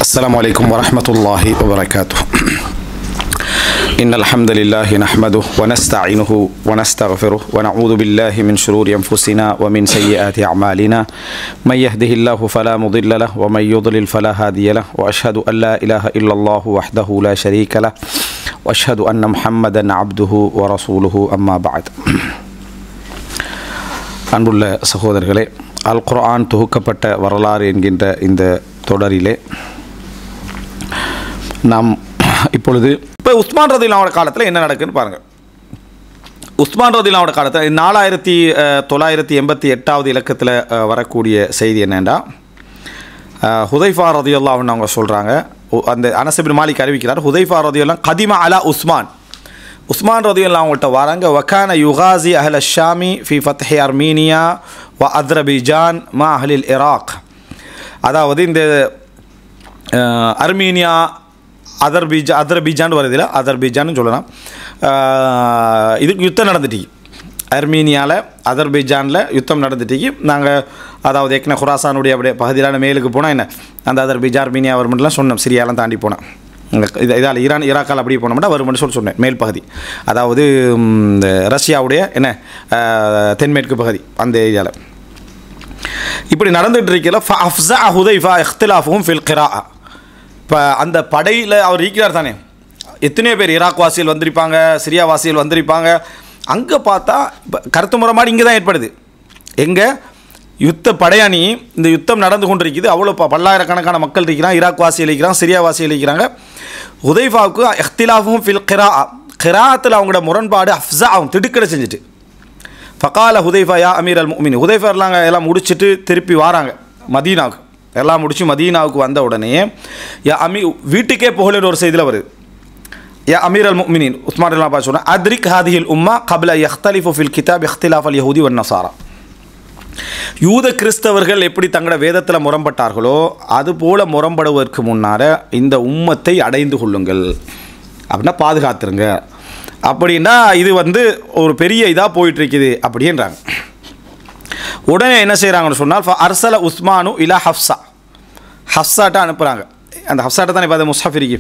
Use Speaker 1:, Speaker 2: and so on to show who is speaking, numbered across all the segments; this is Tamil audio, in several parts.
Speaker 1: السلام عليكم ورحمة الله وبركاته. إن الحمد لله نحمده ونستعينه ونستغفره ونعوذ بالله من شرور أنفسنا ومن سيئات أعمالنا من يهده الله فلا مضل له ومن يضلل فلا هادي له وأشهد أن لا إله إلا الله وحده لا شريك له وأشهد أن محمدا عبده ورسوله أما بعد. அன்புள்ள சகோதரர்களே, அல் குர்ஆன் தொகுக்கப்பட்ட வரலாறு என்கின்ற இந்த தொடரிலே நாம் இப்பொழுது உஸ்மான் ரதியல்லாஹு காலத்தில் என்ன நடக்குன்னு பாருங்கள். உஸ்மான் ரதியல்லாஹு காலத்தில் 4988 இலக்கத்தில் வரக்கூடிய செய்தி என்னென்னா, ஹுதைஃபா ரதியல்லாஹு அன்ஹு அவங்க சொல்கிறாங்க, அந்த அனஸ் இப்னு மாலிக் அறிவிக்கிறார், ஹுதைஃபா ரதியல்லாஹு கதிமா அலா உஸ்மான் ரதியல்லாஹு அவங்கள்ட்ட வராங்க. வக்கான யுகாசி அஹ்ல ஷாமி ஃபி ஃபத்ஹி அர்மீனியா வ அத்ரபைஜான் மா அஹ்லில் இராக். அதாவது இந்த அர்மீனியா அதர்பீஜான் வருதில்ல, அதர்பீஜான்னு சொல்லலாம். இதுக்கு யுத்தம் நடந்துட்டீங்க. அர்மீனியாவில் அதர்பீஜானில் யுத்தம் நடந்துட்டீங்க. நாங்கள் அதாவது ஏற்கனவே குராசானுடைய அப்படியே பகுதியிலான மேலுக்கு போனால் என்ன அந்த அதர்பீஜா அர்மீனியா வருமெண்ட்லாம் சொன்னோம். சிரியாலாம் தாண்டி போனேன். இதால் ஈராக்கால் அப்படி போனோம்னா வருமென்னு சொன்னேன். மேல் பகுதி, அதாவது இந்த ரஷ்யாவுடைய என்ன தென்மேற்கு பகுதி, அந்த ஏரியாவில் இப்படி நடந்துகிட்டு இருக்கல ஃபஅஃஸா ஹுதைஃபா இஃப்திலாஃபுஹும் ஃபில் கிராஅ. இப்போ அந்த படையில் அவர் இருக்கிறார் தானே, எத்தனையோ பேர் ஈராக் வாசிகள் வந்திருப்பாங்க, சிரியா வாசிகள் வந்திருப்பாங்க. அங்கே பார்த்தா இப்போ கருத்து முறைப்பாடு இங்கே தான் ஏற்படுது. எங்கே யுத்த படையணி இந்த யுத்தம் நடந்து கொண்டு இருக்குது. அவ்வளோ பல்லாயிரக்கணக்கான மக்கள் இருக்கிறாங்க, ஈராக் வாசிகள் இருக்கிறாங்க, சிரியா வாசிகள் இருக்கிறாங்க. ஹுதைஃபாவுக்கு இஃப்திலாஃபுஹும் ஃபில் கிராஅ, கிராஅத்தில் அவங்களோட முரண்பாடு அஃப்ஸா ஆகும், திடுக்கடை செஞ்சுட்டு. ஃபகால ஹுதைஃபா யா அமீர் அல் முஃமினீன். ஹுதைஃபா எல்லாம் முடிச்சுட்டு திருப்பி வராங்க மதீனாவுக்கு. எல்லாம் முடிச்சு மதீனாவுக்கு வந்த உடனே யா வீட்டுக்கே போகலன்னு ஒரு செய்தியில் வருது. யா அமீர் அல் முஃமினீன் உஸ்மான் ரலியல்லாஹு அன்ஹு சொன்னார், அத்ரிக் ஹாதிஹில் உம்மா கப்ல யக்தலிஃபு ஃபில் கிதாப் இக்திலாஃப் அல் யஹூதி வன் நஸாரா. யூத கிறிஸ்தவர்கள் எப்படி தங்களோட வேதத்தில் முரண்பட்டார்களோ அதுபோல முரண்படுவதற்கு முன்னால் இந்த உம்மத்தை அடைந்து கொள்ளுங்கள் அப்படின்னா பாதுகாத்துருங்க அப்படின்னா இது ஒரு பெரிய இதாக போயிட்டுருக்குது அப்படின்றாங்க. உடனே என்ன செய்கிறாங்கன்னு சொன்னால் அர்சல உஸ்மானு இலா ஹஃப்ஸாட்ட அனுப்புகிறாங்க. அந்த ஹஃப்ஸாட்ட தான் இப்போ அது முஸ்ஹஃப் இருக்கு.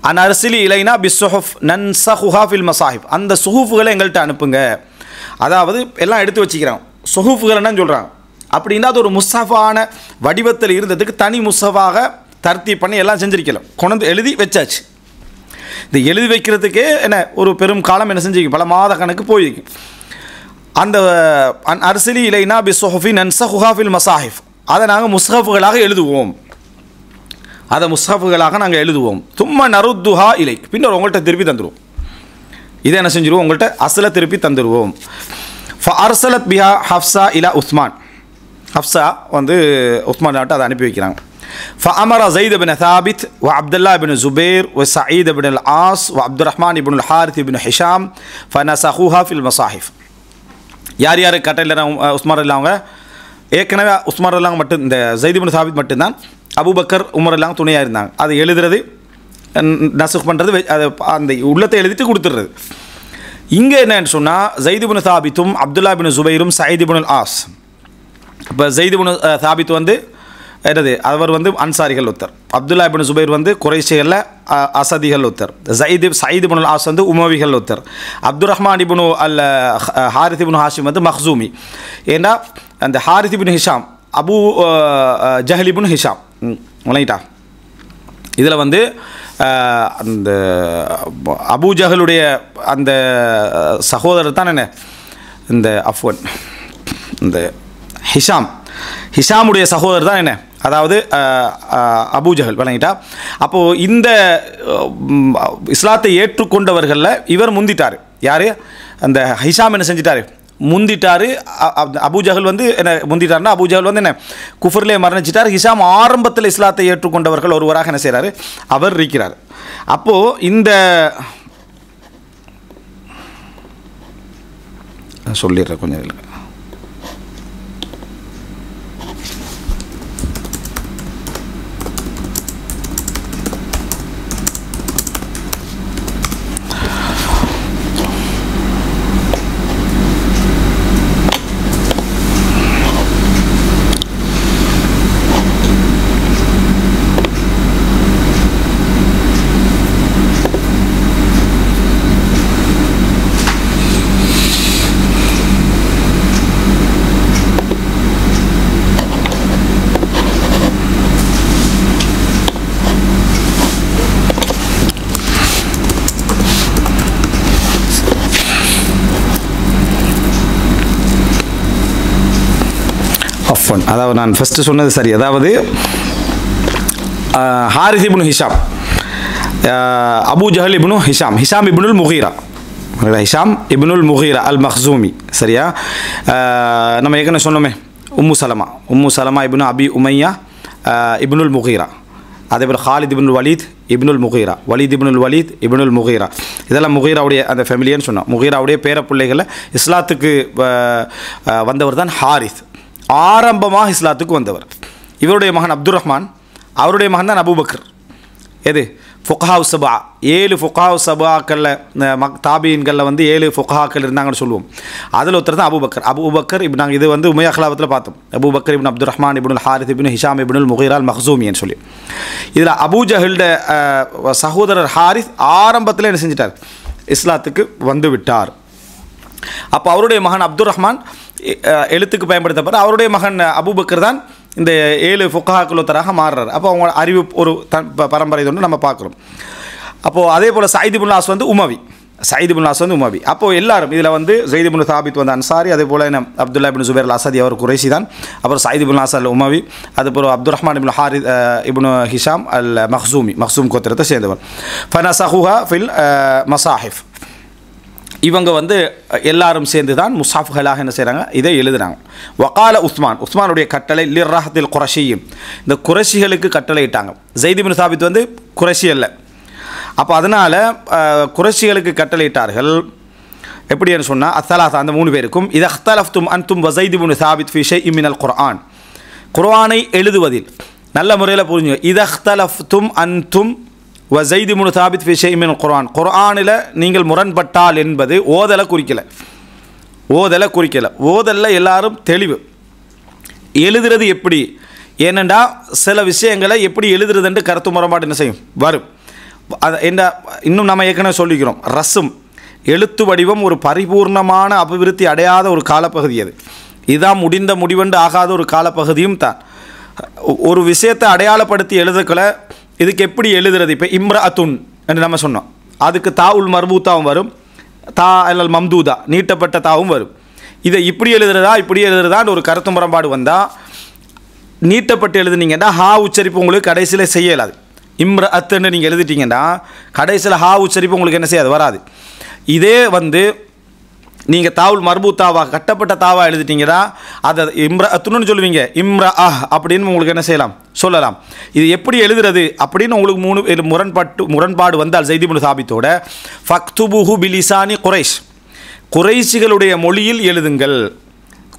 Speaker 1: அன் அர்சிலி இலைனா பிஸ்ஸுஹுஃப் நன்ஸஹுஹா ஃபில் மஸாஹிப். அந்த சுஹூஃப்களை எங்கள்கிட்ட அனுப்புங்க. அதாவது எல்லாம் எடுத்து வச்சுக்கிறாங்க. சுஹூஃப்கள் என்னன்னு சொல்கிறாங்க அப்படின்னா அது ஒரு முஸ்ஹஃபான வடிவத்தில் இருந்ததுக்கு தனி முஸ்ஹஃபாக தர்த்தீப் பண்ணி எல்லாம் செஞ்சிருக்கலாம், கொண்டு எழுதி வச்சாச்சு. இந்த எழுதி வைக்கிறதுக்கே என்ன ஒரு பெரும் காலம் என்ன செஞ்சுருக்கு, பல மாத கணக்கு போயிருக்கு. அந்த அர்சிலி இலைனா பிஸ்ஸுஹுஃபி நன்ஸஹுஹா ஃபில் மஸாஹிப், அதை நாங்கள் முஸ்ஹஃப்களாக எழுதுவோம், அதை முஸ்ஹஃப்களாக நாங்கள் எழுதுவோம். சும்மா நருத்துஹா இலை, பின்னர் உங்கள்கிட்ட திருப்பி தந்துடுவோம். இதை என்ன செஞ்சுருவோம், உங்கள்கிட்ட அசலை திருப்பி தந்துடுவோம். ஃபஅர்சலத் பிஹா ஹஃப்ஸா இலா உஸ்மான். ஹஃப்ஸா உஸ்மான் நாட்டை அதை அனுப்பி வைக்கிறாங்க. فأمر زيد بن ثابت وعبد الله بن زبير وسعيد بن العاص وعبد الرحمن بن الحارث بن هشام فنسخوها في المصاحف. யார் யார் கட்டளையில உஸ்மான் ரலியல்லாஹு அவங்க ஏற்கனவே உஸ்மான் ரலியல்லாஹு மட்டும், இந்த ஸைத் இப்னு சாபித் மட்டும்தான் அபூபக்கர் உமர் ரலியல்லாஹு துணையாக இருந்தாங்க. அது எழுதுறது நசுக் பண்ணுறது, அது அந்த உள்ளத்தை எழுதிட்டு கொடுத்துடுறது. இங்கே என்னன்னு சொன்னால் ஸைத் இப்னு சாபித்தும் அப்துல்லா பின் ஜுபைரும் சயீத் இப்னு ஆஸ். இப்போ ஸைத் இப்னு சாபித் என்னது அவர் அன்சாரிகள் ஒருத்தர், அப்துல்லா இப்னு ஜுபைர் குறைஷிகளில் அசதிகள் ஒருத்தர், சயீத் இப்னு ஆஸ் உமவிகள் ஒருத்தர், அப்துல் ரஹ்மான் இப்னு அல் ஹாரித் இப்னு ஹாஷிம் மஹ்சூமி. ஏன்னா அந்த ஹாரித் இப்னு ஹிஷாம் அபு ஜஹல் இப்னு ஹிஷாம் விளங்கிட்டா. இதில் அந்த அபு ஜஹலுடைய அந்த சகோதரர் தான் என்ன இந்த அஃப்வன் இந்த ஹிஷாமுடைய சகோதரர் தான் என்ன, அதாவது அபு ஜஹல் விளங்கிட்டா. அப்போது இந்த இஸ்லாத்தை ஏற்றுக்கொண்டவர்களில் இவர் முந்திட்டார். யார் அந்த ஹிஷாம் என்ன செஞ்சிட்டார், முந்திட்டார். அபு ஜஹல் என்ன முந்திட்டார்னா அபு ஜஹல் என்ன குஃபர்லே மரணிச்சிட்டார். ஹிஷாம் ஆரம்பத்தில் இஸ்லாத்தை ஏற்றுக்கொண்டவர்கள் ஒருவராக என்ன செய்கிறார், அவர் இருக்கிறார். அப்போது இந்த சொல்லிடுறேன் கொஞ்சம் இல்லை. அஃப்வன், அதாவது நான் ஃபஸ்ட்டு சொன்னது சரி. அதாவது ஹாரிஸ் இப்னு ஹிஷாம், அபு ஜஹல் இப்னு ஹிஷாம், ஹிஷாம் இப்னுல் முகீரா, ஹிஷாம் இப்னுல் முகீரா அல் மஹ்சூமி. சரியா? நம்ம ஏற்கனவே சொன்னோமே உம்மு சலமா இப்னு அபி உமையா இப்னுல் முகீரா, அதே போல் ஹாலித் இப்னுல் வலீத் இப்னுல் முகீரா, வலீத் இப்னுல் முகீரா, இதெல்லாம் முகீராவுடைய அந்த ஃபேமிலின்னு சொன்னோம். முகீராவுடைய பேர பிள்ளைகளில் இஸ்லாத்துக்கு வந்தவர் தான் ஹாரிஸ். ஆரம்பமாக இஸ்லாத்துக்கு வந்தவர். இவருடைய மகன் அப்துல் ரஹ்மான், அவருடைய மகன் தான் அபூபக்கர். எது? ஃபுக்ஹாவு சபா, 7 ஃபுக்ஹாவு சபாக்களில் தாபீன்களில் வந்து 7 ஃபுக்ஹாக்கள் இருந்தாங்கன்னு சொல்லுவோம். அதில் ஒருத்தர் தான் அபூபக்கர். இப்போ நாங்கள் இது வந்து உமையா ஹிலாஃபத்தில் பார்த்தோம். அபூபக்கர் இப்னு அப்துல் ரஹ்மான் இப்னுல் ஹாரிஸ் இப்னு ஹிஷாம் இப்னுல் முகீரா அல் மஹ்சூமின்னு சொல்லி. இதில் அபூ ஜஹல்ட சகோதரர் ஹாரிஸ் ஆரம்பத்தில் என்ன செஞ்சிட்டார்? இஸ்லாத்துக்கு வந்து விட்டார். அப்போ அவருடைய மகன் அப்துல் ரஹ்மான் எழுத்துக்கு பயன்படுத்தப்பட்ட அவருடைய மகன் அபூபக்கர் தான் இந்த 7 ஃபுக்ஹாக்கள் ஒருத்தராக மாறுறார். அப்போ அவங்க அறிவு ஒரு பரம்பரை ஒன்று நம்ம பார்க்குறோம். அப்போது அதே போல் சயீத் இப்னு ஆஸ் வந்து உமவி, அப்போது எல்லாரும் இதில் வந்து ஸைத் இப்னு சாபித் வந்து அன்சாரி, அதே போல் அப்துல்லா இப்னு ஜுபைர் அல் அஸதி அவர் குறைஷி தான். அப்புறம் சயீத் இப்னு ஆஸ் அல் உமவி, அதுபோல் அப்துல் ரஹ்மான் இப்னு ஹாரிஸ் இப்னு ஹிஷாம் அல் மஹ்சூம் கோத்திரத்தை சேர்ந்தவர். ஃபனஸஹுஹா ஃபில் மசாஹிஃப், இவங்க வந்து எல்லாரும் சேர்ந்து தான் முஸாஃப்களாக என்ன செய்கிறாங்க? இதை எழுதுகிறாங்க. வகால உஸ்மானுடைய கட்டளை லிர்ராஹத்தில் குரஷியும், இந்த குரஷிகளுக்கு கட்டளை இட்டாங்க. ஸைத் இப்னு சாபித் வந்து குரஷி அல்ல. அப்போ அதனால் குரஷிகளுக்கு கட்டளை இட்டார்கள். எப்படின்னு சொன்னால் அத்தலாத் அந்த 3 பேருக்கும் இது அஹ்தலஃப்தும் அன்தும் வஸைத் இப்னு சாபித் ஃபி ஷைஇம் மினல் குர்ஆன், குர்ஆனை எழுதுவதில் நல்ல முறையில் புரிஞ்சுங்க. இது அஹ்தலஃப்தும் அன்தும் வஸைத் இப்னு சாபித் ஃபி ஷைஇம் மினல் குர்ஆன், குர்ஆனில் நீங்கள் முரண்பட்டால் என்பது ஓதலை குறிக்கலை. ஓதலில் எல்லாரும் தெளிவு. எழுதுறது எப்படி? ஏனெண்டா சில விஷயங்களை எப்படி எழுதுறதுன்ட்டு கருத்து முரண்பாடு என்ன செய்யும்? வரும். என்ன இன்னும் நம்ம ஏற்கனவே சொல்லிக்கிறோம், ரசம் எழுத்து வடிவம் ஒரு பரிபூர்ணமான அபிவிருத்தி அடையாத ஒரு காலப்பகுதி. அது இதுதான் முடிந்த முடிவென்று ஆகாத ஒரு காலப்பகுதியும் தான். ஒரு விஷயத்தை அடையாளப்படுத்தி எழுதுக்களை இதுக்கு எப்படி எழுதுறது? இப்போ இம்ரஅத்துன் என்று நம்ம சொன்னோம், அதுக்கு தாவுல் மர்பூத்தாவும் வரும், தா அல்லல் மம்தூதா நீட்டப்பட்ட தாவும் வரும். இதை இப்படி எழுதுறதான்னு ஒரு கருத்து முரண்பாடு வந்தால் நீட்டப்பட்டு எழுதுனீங்கன்னா ஹா உச்சரிப்பு உங்களுக்கு கடைசியில் செய்யலாது. இம்ரஅத்துன்னு நீங்கள் எழுதிட்டீங்கன்னா கடைசியில் ஹா உச்சரிப்பு உங்களுக்கு என்ன செய்யாது? வராது. இதே வந்து நீங்கள் தாவுல் மர்பூத்தாவாக கட்டப்பட்ட தாவா எழுதிட்டீங்கன்னா அதை இம்ரஅத்துன்னு சொல்லுவீங்க, இம்ரஅஹ் அப்படின்னு உங்களுக்கு என்ன செய்யலாம்? சொல்லலாம். இது எப்படி எழுதுறது அப்படின்னு உங்களுக்கு 3 முரண்பாடு வந்தால் ஸைத் இப்னு சாபித்தோட ஃபக்துபுஹு பிலிசானி குறைஷிகளுடைய மொழியில் எழுதுங்கள்,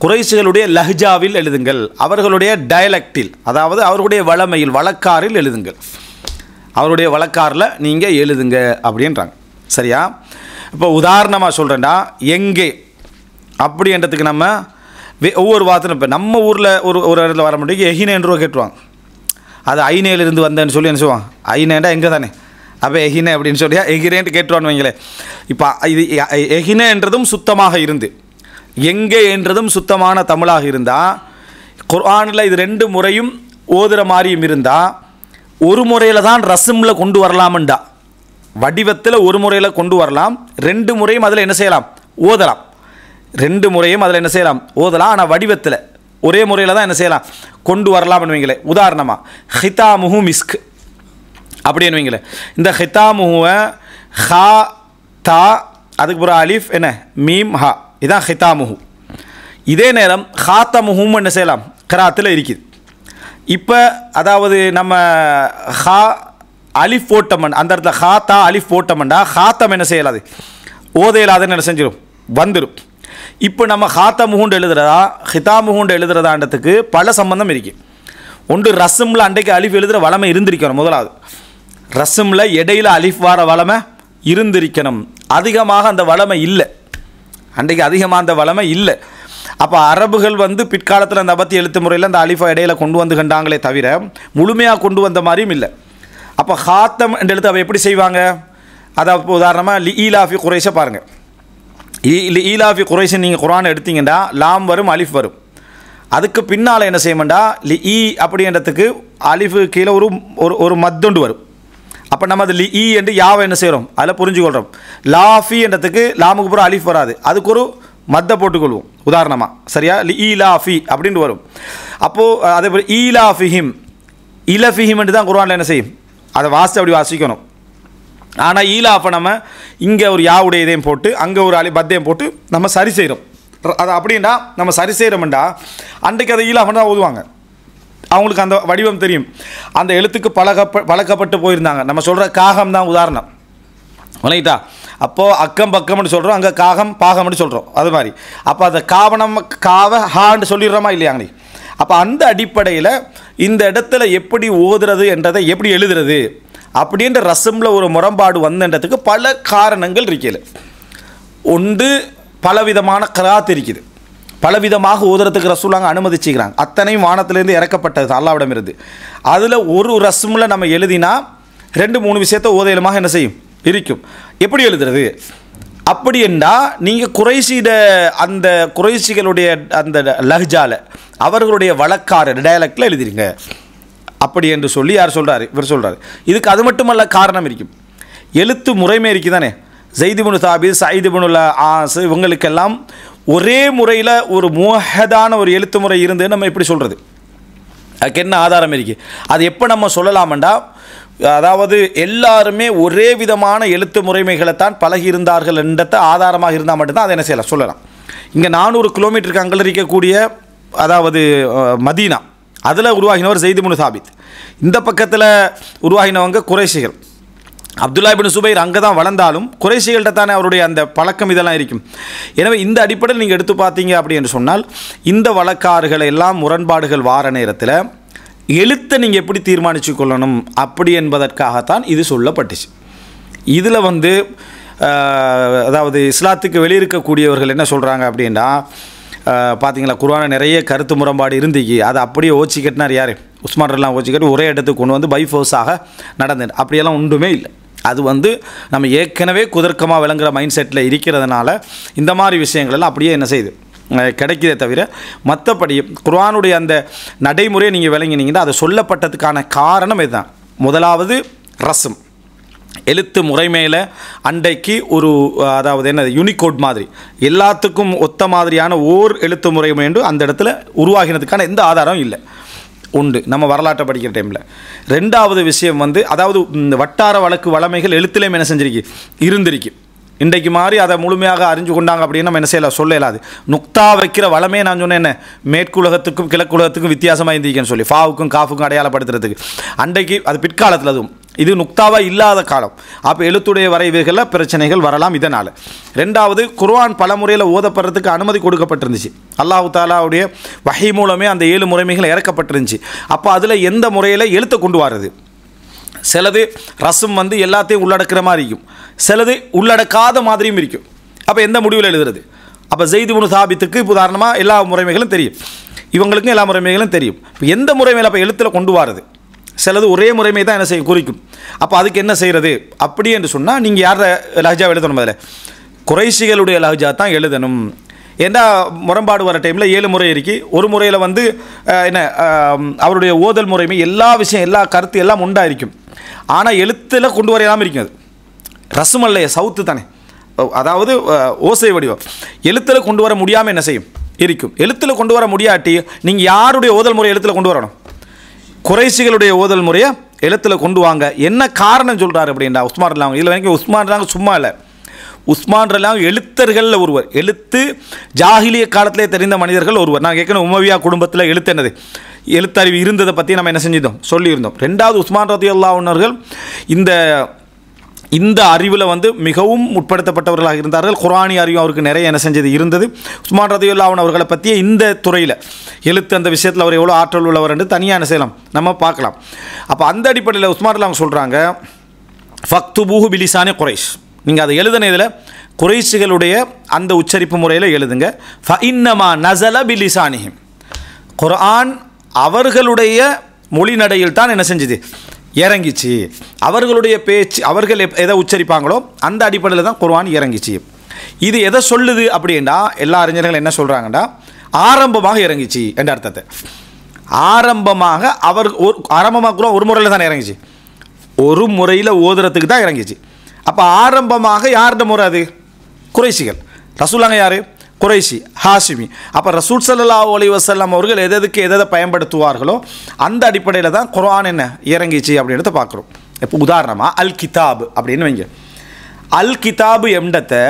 Speaker 1: குறைஷிகளுடைய லஹ்ஜாவில் எழுதுங்கள், அவர்களுடைய டயலக்டில், அதாவது அவர்களுடைய வளமையில் வழக்காரில் எழுதுங்கள், அவருடைய வழக்காரில் நீங்கள் எழுதுங்க அப்படின்றாங்க. சரியா? இப்போ உதாரணமாக சொல்கிறேன்டா, எங்கே அப்படின்றதுக்கு நம்ம ஒவ்வொரு வார்த்தையும் இப்போ நம்ம ஊரில் ஒரு இடத்துல வர முடியும் எஹினேன்றோ கேட்டுவாங்க. அது ஐநேலிருந்து வந்தேன்னு சொல்லி என்ன சொல்லுவாங்க? ஐநேண்டா எங்கே தானே, அப்போ எஹினே அப்படின்னு சொல்லியா எகிரேன்ட்டு கேட்டுவான்னு வைங்களேன். இப்போ இது எஹினேன்றதும் சுத்தமாக இருந்து எங்கே என்றதும் சுத்தமான தமிழாக இருந்தால் குர்ஆனில் இது 2 முறையும் ஓதுகிற மாதிரியும் இருந்தால் ஒரு முறையில் தான் ரஸ்மில் கொண்டு வரலாம்டா, வடிவத்தில் ஒரு முறையில் கொண்டு வரலாம், 2 முறையும் அதில் என்ன செய்யலாம்? ஓதலாம். 2 முறையும் அதில் என்ன செய்யலாம்? ஓதலாம். ஆனால் வடிவத்தில் ஒரே முறையில் தான் என்ன செய்யலாம்? கொண்டு வரலாம்னு வைங்களேன். உதாரணமாக ஹிதாமுஹு மிஸ்க் அப்படின்னு வைங்களேன். இந்த ஹிதாமுஹுவை ஹா தா அதுக்கு பிறகு அலிஃப் என்ன மீம் ஹா, இதான் ஹிதாமுஹு. இதே நேரம் ஹாத்தமுஹும் என்ன செய்யலாம்? கிராத்தில் இருக்குது. இப்போ அதாவது நம்ம ஹா அலிஃப் போட்டமன் அந்த இடத்துல ஹாத்தா அலிஃப் போட்டமண்டா ஹாத்தம் என்ன செய்யலாது? ஓதையிலாதுன்னு என்ன செஞ்சிடும்? வந்துடும். இப்போ நம்ம ஹாத்தமுகுண்டு எழுதுறதா ஹிதாமுகுண்டு எழுதுறதான்றதுக்கு பல சம்பந்தம் இருக்குது. ஒன்று ரஸ்மில் அன்றைக்கு அலிஃப் எழுதுகிற வளமை இருந்திருக்கணும். முதலாவது ரஸ்மில் இடையில் அலிஃப் வார வளமை இருந்திருக்கணும். அதிகமாக அந்த வளமை இல்லை, அன்றைக்கு அதிகமாக அந்த வளமை இல்லை. அப்போ அரபுகள் வந்து பிற்காலத்தில் அந்த 50 எழுத்து முறையில் அந்த அலிஃபை இடையில கொண்டு வந்து கண்டாங்களே தவிர முழுமையாக கொண்டு வந்த மாதிரியும் இல்லை. அப்போ ஹாத்தம் என்ற எழுத்து அவள் எப்படி செய்வாங்க? அதாவது உதாரணமாக லி ஈலாஃபி குறைஷை பாருங்கள். ஈலாஃபி குறைஷை நீங்கள் குர்ஆன் எடுத்தீங்கன்னா லாம் வரும், அலிஃப் வரும். அதுக்கு பின்னால் என்ன செய்யமாண்டா லி ஈ அப்படின்றதுக்கு அலிஃபு கீழே ஒரு மத்தொண்டு வரும். அப்போ நம்ம அது லி ஈ என்று யாவை என்ன செய்கிறோம்? அதில் புரிஞ்சுக்கொள்கிறோம். லாஃபி என்றதுக்கு லாமுக்கு பூரா அலிஃப் வராது, அதுக்கு ஒரு மத்தை போட்டுக்கொள்வோம் உதாரணமாக, சரியா? ஈலாஃபி அப்படின்ட்டு வரும். அப்போது அதே போல் ஈலாஃபிஹிம், இலஃபிஹிம் என்று தான் குர்ஆனில் என்ன செய்யும், அதை அப்படி வாசிக்கணும். ஆனால் ஈலாஃபை நம்ம இங்கே ஒரு யாவுடைய இதையும் போட்டு அங்கே ஒரு பத்தையும் போட்டு நம்ம சரி செய்கிறோம். அது அப்படின்னா நம்ம சரி செய்கிறோம்டா அன்றைக்கு அதை ஈலாஃபன்னு தான் ஓதுவாங்க. அவங்களுக்கு அந்த வடிவம் தெரியும், அந்த எழுத்துக்கு பழக்கப்பட்டு போயிருந்தாங்க. நம்ம சொல்கிற காகம் தான் உதாரணம், வணங்கிட்டா? அப்போது அக்கம் பக்கம்னு சொல்கிறோம், அங்கே காகம் பாகம்னு சொல்கிறோம். அது மாதிரி அப்போ அந்த காவனம் காவ ஹான்னு சொல்லிடுறோமா இல்லையாங்க? அப்போ அந்த அடிப்படையில் இந்த இடத்துல எப்படி ஓதுறது என்றதை எப்படி எழுதுறது அப்படின்ற ரசமில் ஒரு முரண்பாடு வந்தன்றதுக்கு பல காரணங்கள் இருக்குது. ஒன்று, பலவிதமான கராத் இருக்குது, பலவிதமாக ஓதுறதுக்கு ரசூலாங்க அனுமதிச்சுக்கிறாங்க. அத்தனையும் வானத்திலேருந்து இறக்கப்பட்டது அல்லாஹ்விடம் இருந்து. அதில் ஒரு ரஸ்மில் நம்ம எழுதினா 2-3 விஷயத்தை ஓதையிலுமாக என்ன செய்யும் இருக்கும். எப்படி எழுதுறது அப்படி என்றால் நீங்கள் குறைஷிட அந்த குறைஷிகளுடைய அந்த லஹ்ஜால அவர்களுடைய வழக்கார டயலக்டில் எழுதிருங்க அப்படி என்று சொல்லி யார் சொல்கிறாரு? இவர் சொல்கிறாரு. இதுக்கு அது மட்டுமல்ல காரணம் இருக்கும், எழுத்து முறைமை இருக்குது தானே. ஸைத் இப்னு சாபித், சயீத் இப்னு ஆஸ் இவங்களுக்கெல்லாம் ஒரே முறையில் ஒரு முஹதான ஒரு எழுத்து முறை இருந்து நம்ம எப்படி சொல்கிறது? அதுக்கு என்ன ஆதாரம் இருக்குது? அது எப்போ நம்ம சொல்லலாமண்டா, அதாவது எல்லாருமே ஒரே விதமான எழுத்து முறைமைகளைத்தான் பழகி இருந்தார்கள் என்றத ஆதாரமாக இருந்தால் மட்டும்தான் அதை என்ன செய்யலாம் சொல்லலாம். இங்கே 400 கிலோமீட்டருக்கு அங்கே இருக்கக்கூடிய அதாவது மதீனா, அதில் உருவாகினவர் ஸைத் இப்னு சாபித். இந்த பக்கத்தில் உருவாகினவங்க குறைஷிகள். அப்துல்லா இப்னு சுபைர் அங்கே தான் வளர்ந்தாலும் குறைஷிகள்கிட்ட தானே அவருடைய அந்த பழக்கம் இதெல்லாம் இருக்கும். எனவே இந்த அடிப்படையில் நீங்கள் எடுத்து பார்த்தீங்க அப்படி என்று சொன்னால் இந்த வழக்காறுகளை எல்லாம் முரண்பாடுகள் வார நேரத்தில் எழுத்தை நீங்கள் எப்படி தீர்மானித்து கொள்ளணும் அப்படி என்பதற்காகத்தான் இது சொல்லப்பட்டுச்சு. இதில் அதாவது இஸ்லாத்துக்கு வெளியிருக்கக்கூடியவர்கள் என்ன சொல்கிறாங்க அப்படின்னா, பார்த்தீங்களா குர்ஆனை நிறைய கருத்து முரண்பாடு இருந்துச்சு, அதை அப்படியே ஓச்சி கட்டினார் யார்? உஸ்மான் எல்லாம் ஓச்சி கட்டி ஒரே இடத்துக்கு கொண்டு வந்து பைஃபோர்ஸாக நடந்தது. அப்படியெல்லாம் ஒன்றுமே இல்லை. அது நம்ம ஏற்கனவே குதர்க்கமாக விளங்குற மைண்ட் செட்டில் இருக்கிறதுனால இந்த மாதிரி விஷயங்கள் எல்லாம் அப்படியே என்ன செய்யுது கிடைக்கிறதே தவிர மற்றபடி குர்ஆனுடைய அந்த நடைமுறையை நீங்கள் விளங்கினீங்கன்னா அது சொல்லப்பட்டதுக்கான காரணம் இதுதான். முதலாவது ரஸ்ம், எழுத்து முறைமையில் அன்றைக்கு ஒரு அதாவது என்னது யூனிகோட் மாதிரி எல்லாத்துக்கும் ஒத்த மாதிரியான ஓர் எழுத்து முறைமை என்று அந்த இடத்துல உருவாகினதுக்கான எந்த ஆதாரம் இல்லை. உண்டு நம்ம வரலாற்றை படிக்கிற டைமில். ரெண்டாவது விஷயம் அதாவது இந்த வட்டார வழக்கு வளமைகள் எழுத்துலேயும் என்ன செஞ்சிருக்கு இருந்திருக்கு. இன்றைக்கு மாதிரி அதை முழுமையாக அறிஞ்சு கொண்டாங்க அப்படின்னு நம்ம என்ன செய்யலாம் சொல்ல இயலாது. நுக்தா வைக்கிற வளமே நான் சொன்னேன் என்ன மேற்குலகத்துக்கும் கிழக்குலகத்துக்கும் வித்தியாசமாக இருந்திருக்கேன்னு சொல்லி ஃபாவுக்கும் காஃபுக்கும் அடையாளப்படுத்துறதுக்கு. அன்றைக்கு அது பிற்காலத்தில் அதுவும் இது நுக்தாவாக இல்லாத காலம். அப்போ எழுத்துடைய வரைவுகளில் பிரச்சனைகள் வரலாம் இதனால். ரெண்டாவது குர்ஆன் பல முறையில் ஓதப்படுறதுக்கு அனுமதி கொடுக்கப்பட்டிருந்துச்சு. அல்லாஹ் தாலாவுடைய வஹி மூலமே அந்த 7 முறைமைகள் இறக்கப்பட்டிருந்துச்சு. அப்போ அதில் எந்த முறையில் எழுத்தை கொண்டு வர்றது? சிலது ரசம் எல்லாத்தையும் உள்ளடக்கிற மாதிரி இருக்கும், சிலது உள்ளடக்காத மாதிரியும் இருக்கும். அப்போ எந்த முடிவில் எழுதுறது? அப்போ ஸைத் இப்னு சாபித்துக்கு உதாரணமாக எல்லா முறைமைகளும் தெரியும், இவங்களுக்கும் எல்லா முறைமைகளும் தெரியும். இப்போ எந்த முறைமையில் அப்போ எழுத்தில் கொண்டு வர்றது? சிலது ஒரே முறைமை தான் என்ன செய்ய குறிக்கும். அப்போ அதுக்கு என்ன செய்கிறது அப்படி என்று சொன்னால் நீங்கள் யார லஹ்ஜா எழுதணும்? அதில் குறைஷிகளுடைய லஹ்ஜா தான் எழுதணும். ஏன்னா முரண்பாடு வர டைமில் 7 முறை இருக்கு. ஒரு முறையில் என்ன அவருடைய ஓதல் முறைமை எல்லா விஷயம் எல்லா கருத்து எல்லாம் உண்டா இருக்கும். ஆனால் எழுத்தில் கொண்டு வரையாமல் இருக்கும். அது ரசம் இல்லையே, சவுத்து தானே, அதாவது ஓசை வடிவம். எழுத்தில் கொண்டு வர முடியாமல் என்ன செய்யும் இருக்கும். எழுத்தில் கொண்டு வர முடியாட்டி நீங்கள் யாருடைய ஓதல் முறை எழுத்தில் கொண்டு வரணும்? குறைஷிகளுடைய ஓதல் முறையை எழுத்தில் கொண்டு வாங்க. என்ன காரணம் சொல்கிறாரு அப்படின்னா உஸ்மான் ரலியல்லாஹு இதில் வரைக்கும் உஸ்மான் ரலியல்லாஹு சும்மா இல்லை, உஸ்மான் ரலியல்லாஹு எழுத்தர்களில் ஒருவர். எழுத்து ஜாஹிலிய காலத்திலே தெரிந்த மனிதர்கள் ஒருவர். நான் கேட்கணும், உமவியா குடும்பத்தில் எழுத்து என்னது எழுத்தறிவு இருந்ததை பற்றி நம்ம என்ன செஞ்சிருந்தோம் சொல்லியிருந்தோம். ரெண்டாவது உஸ்மான் ரலியல்லாஹு அவர்கள் இந்த அறிவில் மிகவும் முற்படுத்தப்பட்டவர்களாக இருந்தார்கள். குர்ஆனி அறிவு அவருக்கு நிறைய என்ன செஞ்சது இருந்தது. உஸ்மான் ரலியல்லாஹு அவர்களை பற்றிய இந்த துறையில் எழுத்து அந்த விஷயத்தில் அவர் எவ்வளோ ஆற்றல் உள்ளவர் என்று தனியாக என்ன செய்யலாம் நம்ம பார்க்கலாம். அப்போ அந்த அடிப்படையில் உஸ்மான் ரலியல்லாஹு சொல்கிறாங்க, ஃபக்துபூஹு பிலிசானி குறைஷ், நீங்கள் அதை எழுதினதில் குறைஷிகளுடைய அந்த உச்சரிப்பு முறையில் எழுதுங்க. ஃபஇன்னமா நஸல பிலிசானிஹிம், குர்ஆன் அவர்களுடைய மொழி நடையில் தான் என்ன செஞ்சுது இறங்கிச்சு. அவர்களுடைய பேச்சு அவர்கள் எதை உச்சரிப்பாங்களோ அந்த அடிப்படையில் தான் குர்ஆன் இறங்கிச்சு. இது எதை சொல்லுது அப்படின்னா எல்லா அறிஞர்கள் என்ன சொல்கிறாங்கன்னா ஆரம்பமாக இறங்கிச்சு என்ற அர்த்தத்தை. ஆரம்பமாக ஆரம்பமாக ஒரு முறையில் தான் இறங்கிச்சு, ஒரு முறையில் ஓதுறதுக்கு தான் இறங்கிச்சு. அப்போ ஆரம்பமாக யார்கிட்ட முறை? அது குறைஷிகள். ரசூலாங்க யார்? குறைஷி, ஹாஷிமி. அப்போ ரசூல் ஸல்லல்லாஹு அலைஹி வஸல்லம் அவர்கள் எதுக்கு எதை பயன்படுத்துவார்களோ அந்த அடிப்படையில் தான் குர்ஆன் என்ன இறங்கிச்சு அப்படின்றத பார்க்குறோம். இப்போ உதாரணமாக அல் கிதாப் அப்படின்னு வைங்க. அல் கிதாபு எம்டத்தை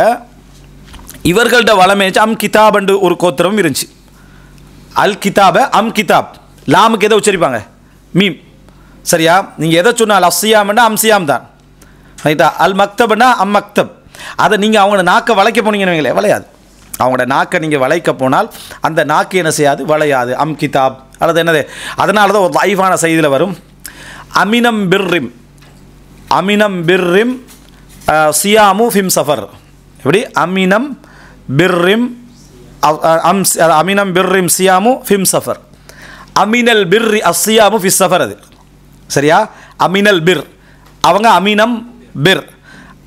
Speaker 1: இவர்கள்ட வளமேச்சு அம் கிதாப்ண்டு ஒரு கோத்திரம் இருந்துச்சு. அல் கிதாபை அம் கிதாப், லாமுக்கு எதை உச்சரிப்பாங்க? மீம். சரியா? நீங்கள் எதை சொன்னால் அஸ்ஸியாம்னா அம்சியாம் தான், ரைட்டா? அல் மக்தப்னா அம் மக்தப். அதை நீங்கள் அவங்களோட நாக்கை வளைக்க போனீங்கன்னு வைங்களேன், வளையாது. அவங்களோட நாக்கை நீங்கள் வளைக்க போனால் அந்த நாக்கு என்ன செய்யாது? வளையாது. அம் கிதாப் அல்லது என்னது? அதனால தான் ஒரு லைஃபான செய்தியில் வரும் அமினம் பிர்ரிம், அமினம் பிர்ரிம் சியாமு ஃபிம் சஃபர். எப்படி? அமினம் பிர்ரிம் அமினம் பிர்ரிம் சியாமு ஃபிம் சஃபர். அமினல் பிர்ரி அஸ்ஸியாமு ஃபிஸ் சஃபர். அது சரியா? அமினல் பிர் அவங்க அமினம் பிர்,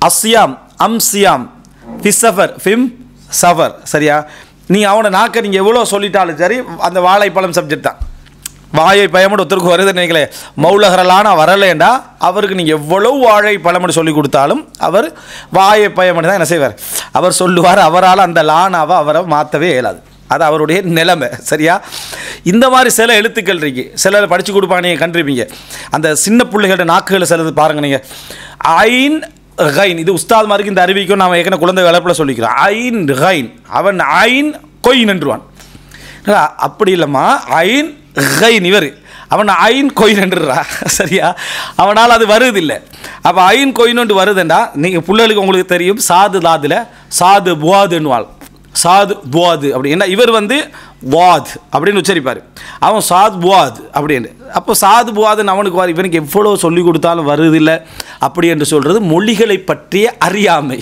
Speaker 1: அஸ்ஸியாம் அம் சியாம், ஃபிஸ் சஃபர் ஃபிம் சஃபர். சரியா? நீங்கள் அவனை நாக்கை நீங்கள் எவ்வளோ சொல்லிட்டாலும் சரி, அந்த வாழைப்பழம் சப்ஜெக்ட் தான். வாயை பயமோடு ஒருத்தருக்கு வருதுன்னு நினைக்கல, மௌலகரலான வரலேண்டா அவருக்கு நீங்கள் எவ்வளவு வாழை பழமோடு சொல்லி கொடுத்தாலும் அவர் வாயை பயமோடு தான் என்ன செய்வார்? அவர் சொல்லுவார். அவரால் அந்த லானாவை அவரை மாற்றவே இயலாது. அது அவருடைய நிலைமை. சரியா? இந்த மாதிரி சில எழுத்துக்கள் இருக்கு, சிலர் படித்து கொடுப்பாங்க, நீங்கள் கண்டிருப்பீங்க. அந்த சின்ன பிள்ளைகளோட நாக்குகளை சிலது பாருங்கள் நீங்கள். ஐன் கைன், இது உஸ்தாத் மாதிரிக்கு இந்த அறிவிக்கும் நாம் ஏற்கனவே குழந்தை வளர்ப்பில் சொல்லிக்கிறோம். ஐன் கைன், அவன் ஐன் கொய் நின்றுவான். அப்படி இல்லைம்மா, ஐன் கைன் இவர் அவன் ஐன் கொய் நின்றுறா. சரியா? அவனால் அது வருதில்லை. அப்போ ஐன் கொயின்னு வருதுண்டா நீங்கள் பிள்ளைகளுக்கு உங்களுக்கு தெரியும், சாது தாதில் சாது புவாதுன்னுவாள், சாது புவாது அப்படி. என்ன இவர் வந்து வாத் அப்படின்னு உச்சரிப்பார், அவன் சாத் புவாத் அப்படின்னு. அப்போ சாது புவாதுன்னு அவனுக்கு வர, இவனுக்கு எவ்வளோ சொல்லிக் கொடுத்தாலும் வருதில்லை அப்படி என்று சொல்கிறது மொழிகளை பற்றிய அறியாமை.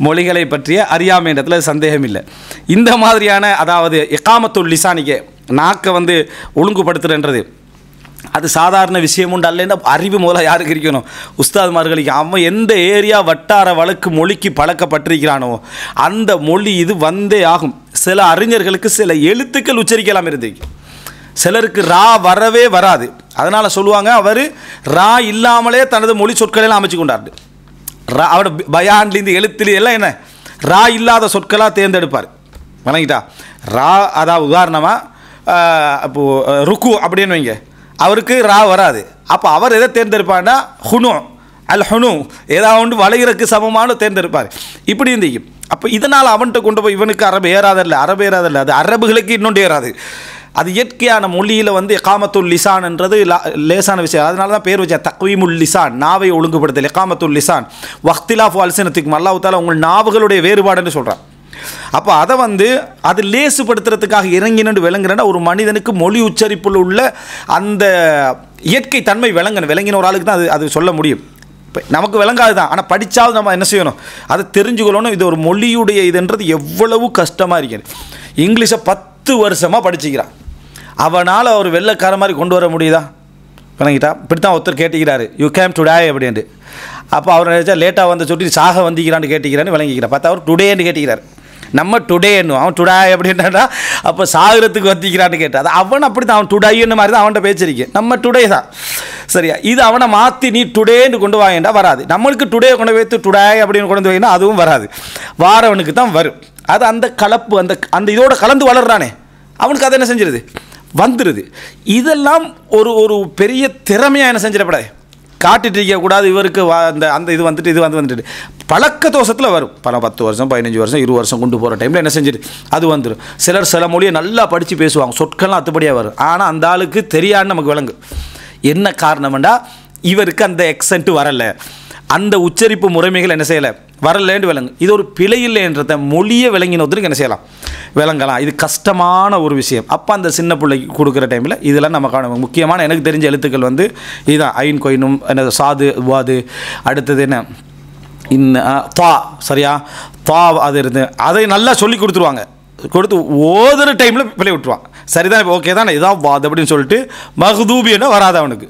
Speaker 1: மொழிகளை பற்றிய அறியாமைன்றதுல சந்தேகம் இல்லை. இந்த மாதிரியான அதாவது இகாமத்துல் லிசானிக்கு நாக்கை வந்து ஒழுங்குபடுத்துறன்றது அது சாதாரண விஷயம் உண்டு அல்ல. அறிவு முதல்ல யாருக்கு இருக்கணும்? உஸ்தாத்மார்களுக்கு. அவன் எந்த ஏரியா வட்டார வழக்கு மொழிக்கு பழக்கப்பட்டிருக்கிறானோ அந்த மொழி இது வந்தே ஆகும். சில அறிஞர்களுக்கு சில எழுத்துக்கள் உச்சரிக்கலாம் இருந்துச்சு, சிலருக்கு ரா வரவே வராது. அதனால் சொல்லுவாங்க அவர் ரா இல்லாமலே தனது மொழி சொற்களெல்லாம் அமைச்சு கொண்டாரு. ரா அவரோட பயான்லேருந்து எழுத்துலேயே எல்லாம் என்ன ரா இல்லாத சொற்களாக தேர்ந்தெடுப்பார். வணங்கிட்டா? ரா அதாவது உதாரணமாக இப்போது ருக்கு அப்படின்னு வைங்க, அவருக்கு ரா வராது. அப்போ அவர் எதை தேர்ந்தெடுப்பார்னா ஹுனு, அல் ஹுனு, ஏதாவது ஒன்று வளைகிறதுக்கு சமமான தேர்ந்தெடுப்பார். இப்படி இருந்தீங்க. அப்போ இதனால் அவன்கிட்ட கொண்டு போய் இவனுக்கு அரபு ஏறாதில்லை, அரபு ஏறாதில்லை, அது அரபுகளுக்கு இன்னொன்று ஏறாது. அது இயற்கையான மொழியில் வந்து இகாமத்துல் லிசான்ன்றது லேசான விஷயம். அதனால தான் பேர் வச்சா தக்வீமுல் லிசான், நாவை ஒழுங்குபடுத்தல். இகாமத்துல் லிசான் வக்திலாஃபு அல்சினத்துக்கும், அல்லாஹ் தஆலா உங்கள் நாவுகளுடைய வேறுபாடுன்னு சொல்கிறான். அப்போ அதை வந்து அது லேசுப்படுத்துறதுக்காக இறங்கினு விளங்குறேன்னா ஒரு மனிதனுக்கு மொழி உச்சரிப்பில் உள்ள அந்த இயற்கை தன்மை விளங்கின ஒரு ஆளுக்கு தான் அது சொல்ல முடியும். இப்போ நமக்கு விளங்காது தான், ஆனால் படித்தாலும் நம்ம என்ன செய்யணும்? அதை தெரிஞ்சுக்கொள்ளணும். இது ஒரு மொழியுடைய இதுன்றது எவ்வளவு கஷ்டமாக இருக்குது. இங்கிலீஷை 10 வருஷமாக படிச்சுக்கிறான், அவனால் ஒரு வெள்ளைக்கார மாதிரி கொண்டு வர முடியுதா? விளங்கிட்டா? இப்படித்தான் ஒருத்தர் கேட்டுக்கிறாரு, யூ கேம் டுடே அப்படின்ட்டு. அப்போ அவர் நினச்சா லேட்டாக வந்து சொல்லி சாக வந்திக்கிறான்னு கேட்டுக்கிறான்னு விளங்கிக்கிறார். பார்த்தா அவர் டுடேன்னு கேட்டுக்கிறார். நம்ம டுடேன்னு, அவன் டுடா அப்படின்னா அப்போ சாகிறதுக்கு வந்திக்கிறான்னு கேட்டால் அது அவன் அப்படி தான், அவன் டுடைன்னு மாதிரி தான் அவன்கிட்ட பேச்சிருக்கு. நம்ம டுடே தான். சரியா? இது அவனை மாற்றி நீ டுடேன்னு கொண்டு வாங்கிட்டா வராது. நம்மளுக்கு டுடே கொண்டு வைத்து டுடே அப்படின்னு கொண்டு வந்து வைங்கன்னா அதுவும் வராது, வாரவனுக்கு தான் வரும். அது அந்த கலப்பு அந்த அந்த இதோட கலந்து வளர்றானே அவனுக்கு அதை என்ன செஞ்சிருது? வந்துடுது. இதெல்லாம் ஒரு பெரிய திறமையாக என்ன செஞ்சிடப்படாது, காட்டிட்டு இருக்கக்கூடாது. இவருக்கு அந்த இது வந்துட்டு இது வந்துட்டு பழக்க தோஷத்தில் வரும். 10 வருஷம் 15 வருஷம் 20 வருஷம் கொண்டு போகிற டைமில் என்ன செஞ்சுட்டு அது வந்துடும். சிலர் சில மொழியை நல்லா படித்து பேசுவாங்க, சொற்கள்லாம் அத்துப்படியாக வரும். ஆனால் அந்த ஆளுக்கு தெரியாதுன்னு நமக்கு விளங்கு. என்ன காரணம்னா இவருக்கு அந்த எக்ஸென்ட்டு வரலை, அந்த உச்சரிப்பு முறைமைகள் என்ன செய்யலை, வரலேன்னு விளங்கு. இது ஒரு பிழை இல்லைன்றத மொழியை விளங்கினதுக்கு என்ன செய்யலாம், விளங்கலாம். இது கஷ்டமான ஒரு விஷயம். அப்போ அந்த சின்ன பிள்ளைக்கு கொடுக்குற டைமில் இதெல்லாம் நமக்கான முக்கியமான எனக்கு தெரிஞ்ச எழுத்துக்கள் வந்து இதுதான். ஐன் கொயினும் என்னது சாது வாது, அடுத்தது என்ன தா, சரியா? தா அது இருந்து அதை நல்லா சொல்லி கொடுத்துருவாங்க. கொடுத்து ஓதுற டைமில் பிள்ளை விட்டுருவான். சரிதான், இப்போ ஓகே தானே, இதான் வாது அப்படின்னு சொல்லிட்டு மஹ்தூபின்னா வராது அவனுக்கு.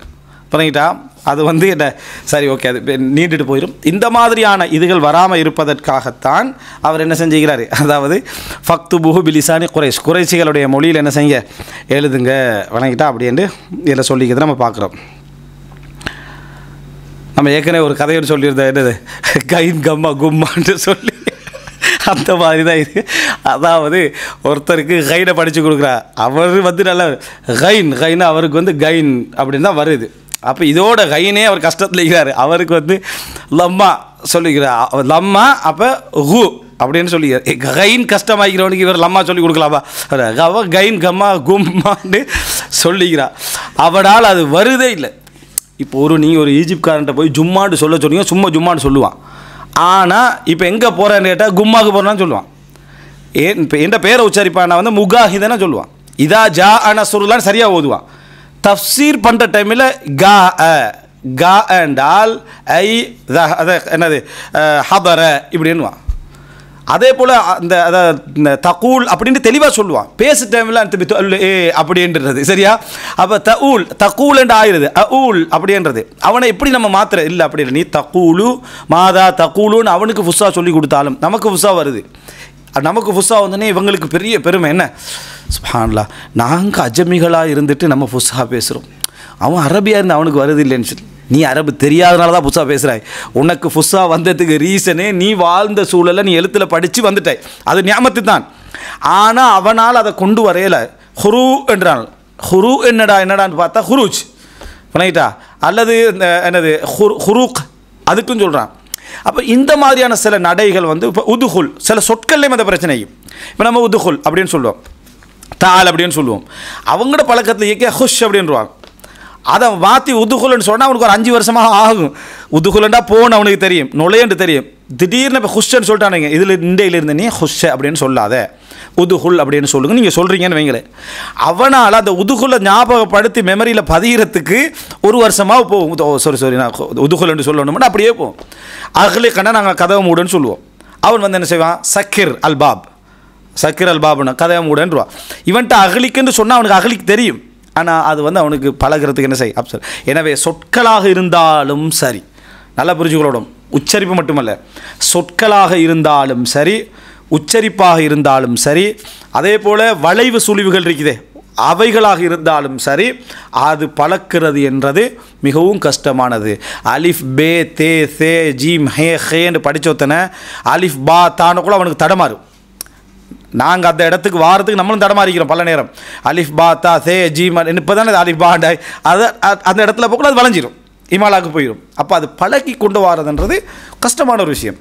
Speaker 1: பண்ணிக்கிட்டா அது வந்து என்ன சரி ஓகே அது நீண்டுட்டு போயிடும். இந்த மாதிரியான இதுகள் வராமல் இருப்பதற்காகத்தான் அவர் என்ன செஞ்சுக்கிறாரு, அதாவது ஃபக்துபுஹு பிலிசானி குறைஷ், குறைஷிகளுடைய மொழியில் என்ன செய்யுங்க, எழுதுங்க வணங்கிட்டா அப்படின்னு இதில் சொல்லிக்கிறது நம்ம பார்க்குறோம். நம்ம ஏற்கனவே ஒரு கதையோடு சொல்லியிருந்தோம், என்னது கைன் கம்மா கும்மான்னு சொல்லி, அந்த மாதிரி தான் இது. அதாவது ஒருத்தருக்கு கைனை படித்து கொடுக்குறா, அவர் வந்து நல்ல கைன் அவருக்கு வந்து கைன் அப்படின்னு தான் வருது. அப்போ இதோட கைனே அவர் கஷ்டத்தில் இருக்கிறார். அவருக்கு வந்து லம்மா சொல்லிக்கிறார், லம்மா அப்போ ஹூ அப்படின்னு சொல்லிக்கிறார். கைன் கஷ்டமாகிறவனுக்கு இவர் லம்மா சொல்லி கொடுக்கலாமா? அவ கைன் கம்மா கும்மான்னு சொல்லிக்கிறார். அவனால் அது வருதே இல்லை. இப்போ நீங்கள் ஒரு ஈஜிப்ட்காரன்ட்ட போய் ஜும்மான்னு சொல்ல சொன்னீங்க, சும்மா ஜும்மான்னு சொல்லுவான். ஆனால் இப்போ எங்கே போகிறேன்னு கேட்டால் கும்மாவுக்கு போகிறேன்னு சொல்லுவான். இப்போ எந்த பேரை உச்சரிப்பான், நான் வந்து முகாஹிதனா சொல்லுவான். இதா ஜா நஸ்ருல்லான்னு சரியாக ஓதுவான். தஃப்சீர் பண்ணுற டைமில் கா என்றால் ஐ அதை என்னது ஹபர இப்படின்னுவான். அதே போல் இந்த தகூல் அப்படின்னு தெளிவாக சொல்லுவான். பேசு டைமில் அந்த அப்படின்றது சரியா. அப்போ தகூல் என்று ஆயிடுது அவுல் அப்படின்றது. அவனை எப்படி நம்ம மாத்திர இல்லை அப்படின்னு நீ தகூலு மாதா தகூலுன்னு அவனுக்கு ஃபுஸ்ஸா சொல்லி கொடுத்தாலும் நமக்கு ஃபுஸ்ஸா வருது. நமக்கு ஃபுஸ்ஸா வந்தோடனே இவங்களுக்கு பெரிய பெருமை என்ன, சுப்ஹானல்லாஹ் நாங்கள் அஜமிகளாக இருந்துட்டு நம்ம ஃபுஸ்ஸா பேசுகிறோம். அவன் அரபியாக இருந்து அவனுக்கு வருது இல்லைன்னு சொல்லி. நீ அரபு தெரியாதனால தான் ஃபுஸ்ஸா பேசுகிறாய். உனக்கு ஃபுஸ்ஸா வந்ததுக்கு ரீசனே நீ வாழ்ந்த சூழலை நீ எழுத்தில் படித்து வந்துட்டாய், அது ஞாபகத்து தான். ஆனால் அவனால் அதை கொண்டு வரையல. ஹுரு என்றான். ஹுரு என்னடான்னு பார்த்தா ஹுரூஜ் பண்ணிட்டா, அல்லது இந்த என்னது ஹுரூக் அதுக்கும் சொல்கிறான். அப்போ இந்த மாதிரியான சில நடைகள் வந்து இப்போ உதுகுல் சில சொற்கள்லேயும் அந்த பிரச்சனையும். இப்போ நம்ம உதுகுல் அப்படின்னு சொல்லுவோம், தால் அப்படின்னு சொல்லுவோம். அவங்களோட பழக்கத்தில் இயக்க ஹுஷ் அப்படின்றாங்க. அதை மாற்றி உதுகுல்னு சொன்னால் அவனுக்கு ஒரு 5 வருஷமாக ஆகும். உதுகுலண்டா போன அவனுக்கு தெரியும், நுழையன்று தெரியும். திடீர்னு இப்போ ஹுஷ்ன்னு சொல்லிட்டானுங்க, இதில் இண்டையிலிருந்து நீ ஹுஷ் அப்படின்னு சொல்லாத, உதுகுல் அப்படின்னு சொல்லுங்க நீங்கள் சொல்கிறீங்கன்னு வைங்களேன். அவனால் அந்த உதுகுலை ஞாபகப்படுத்தி மெமரியில் பதிகிறதுக்கு 1 வருஷமாக போகும். சாரி நான் உதுகுல்னு சொல்லணும்னா அப்படியே போகும். அகலிக்கன்னா நாங்கள் கதவை மூடுன்னு சொல்லுவோம். அவன் வந்து என்ன செய்வான், சக்கிர் அல்பாப்னு கதவை மூடுன்றான். இவன்ட்டு அகலிக்குன்னு சொன்னால் அவனுக்கு அகலிக்கு தெரியும், ஆனால் அது வந்து அவனுக்கு பழகிறதுக்கு என்ன செய் அப்சர். எனவே சொற்களாக இருந்தாலும் சரி, நல்லா புரிஞ்சுக்கொள்ளணும், உச்சரிப்பு மட்டுமல்ல, சொற்களாக இருந்தாலும் சரி, உச்சரிப்பாக இருந்தாலும் சரி, அதே போல் வளைவு சுழிவுகள் இருக்குதே அவைகளாக இருந்தாலும் சரி, அது பழக்கிறது என்றது மிகவும் கஷ்டமானது. அலிஃப் பே தே சே ஜீம் ஹே ஹேன்னு படித்தோத்தனை அலிஃப் பா தான கூட அவனுக்கு தடமாறும். நாங்கள் அந்த இடத்துக்கு வாரத்துக்கு நம்மளும் தடமாறிக்கிறோம் பல நேரம். அலிஃப் பா தா சே ஜீம் இப்போ தானே அலிஃப் பாண்டாய் அதை அந்த இடத்துல போக்குள்ள அது வளைஞ்சிடும், இமாலாவுக்கு போயிடும். அப்போ அது பழக்கி கொண்டு வரதுன்றது கஷ்டமான ஒரு விஷயம்.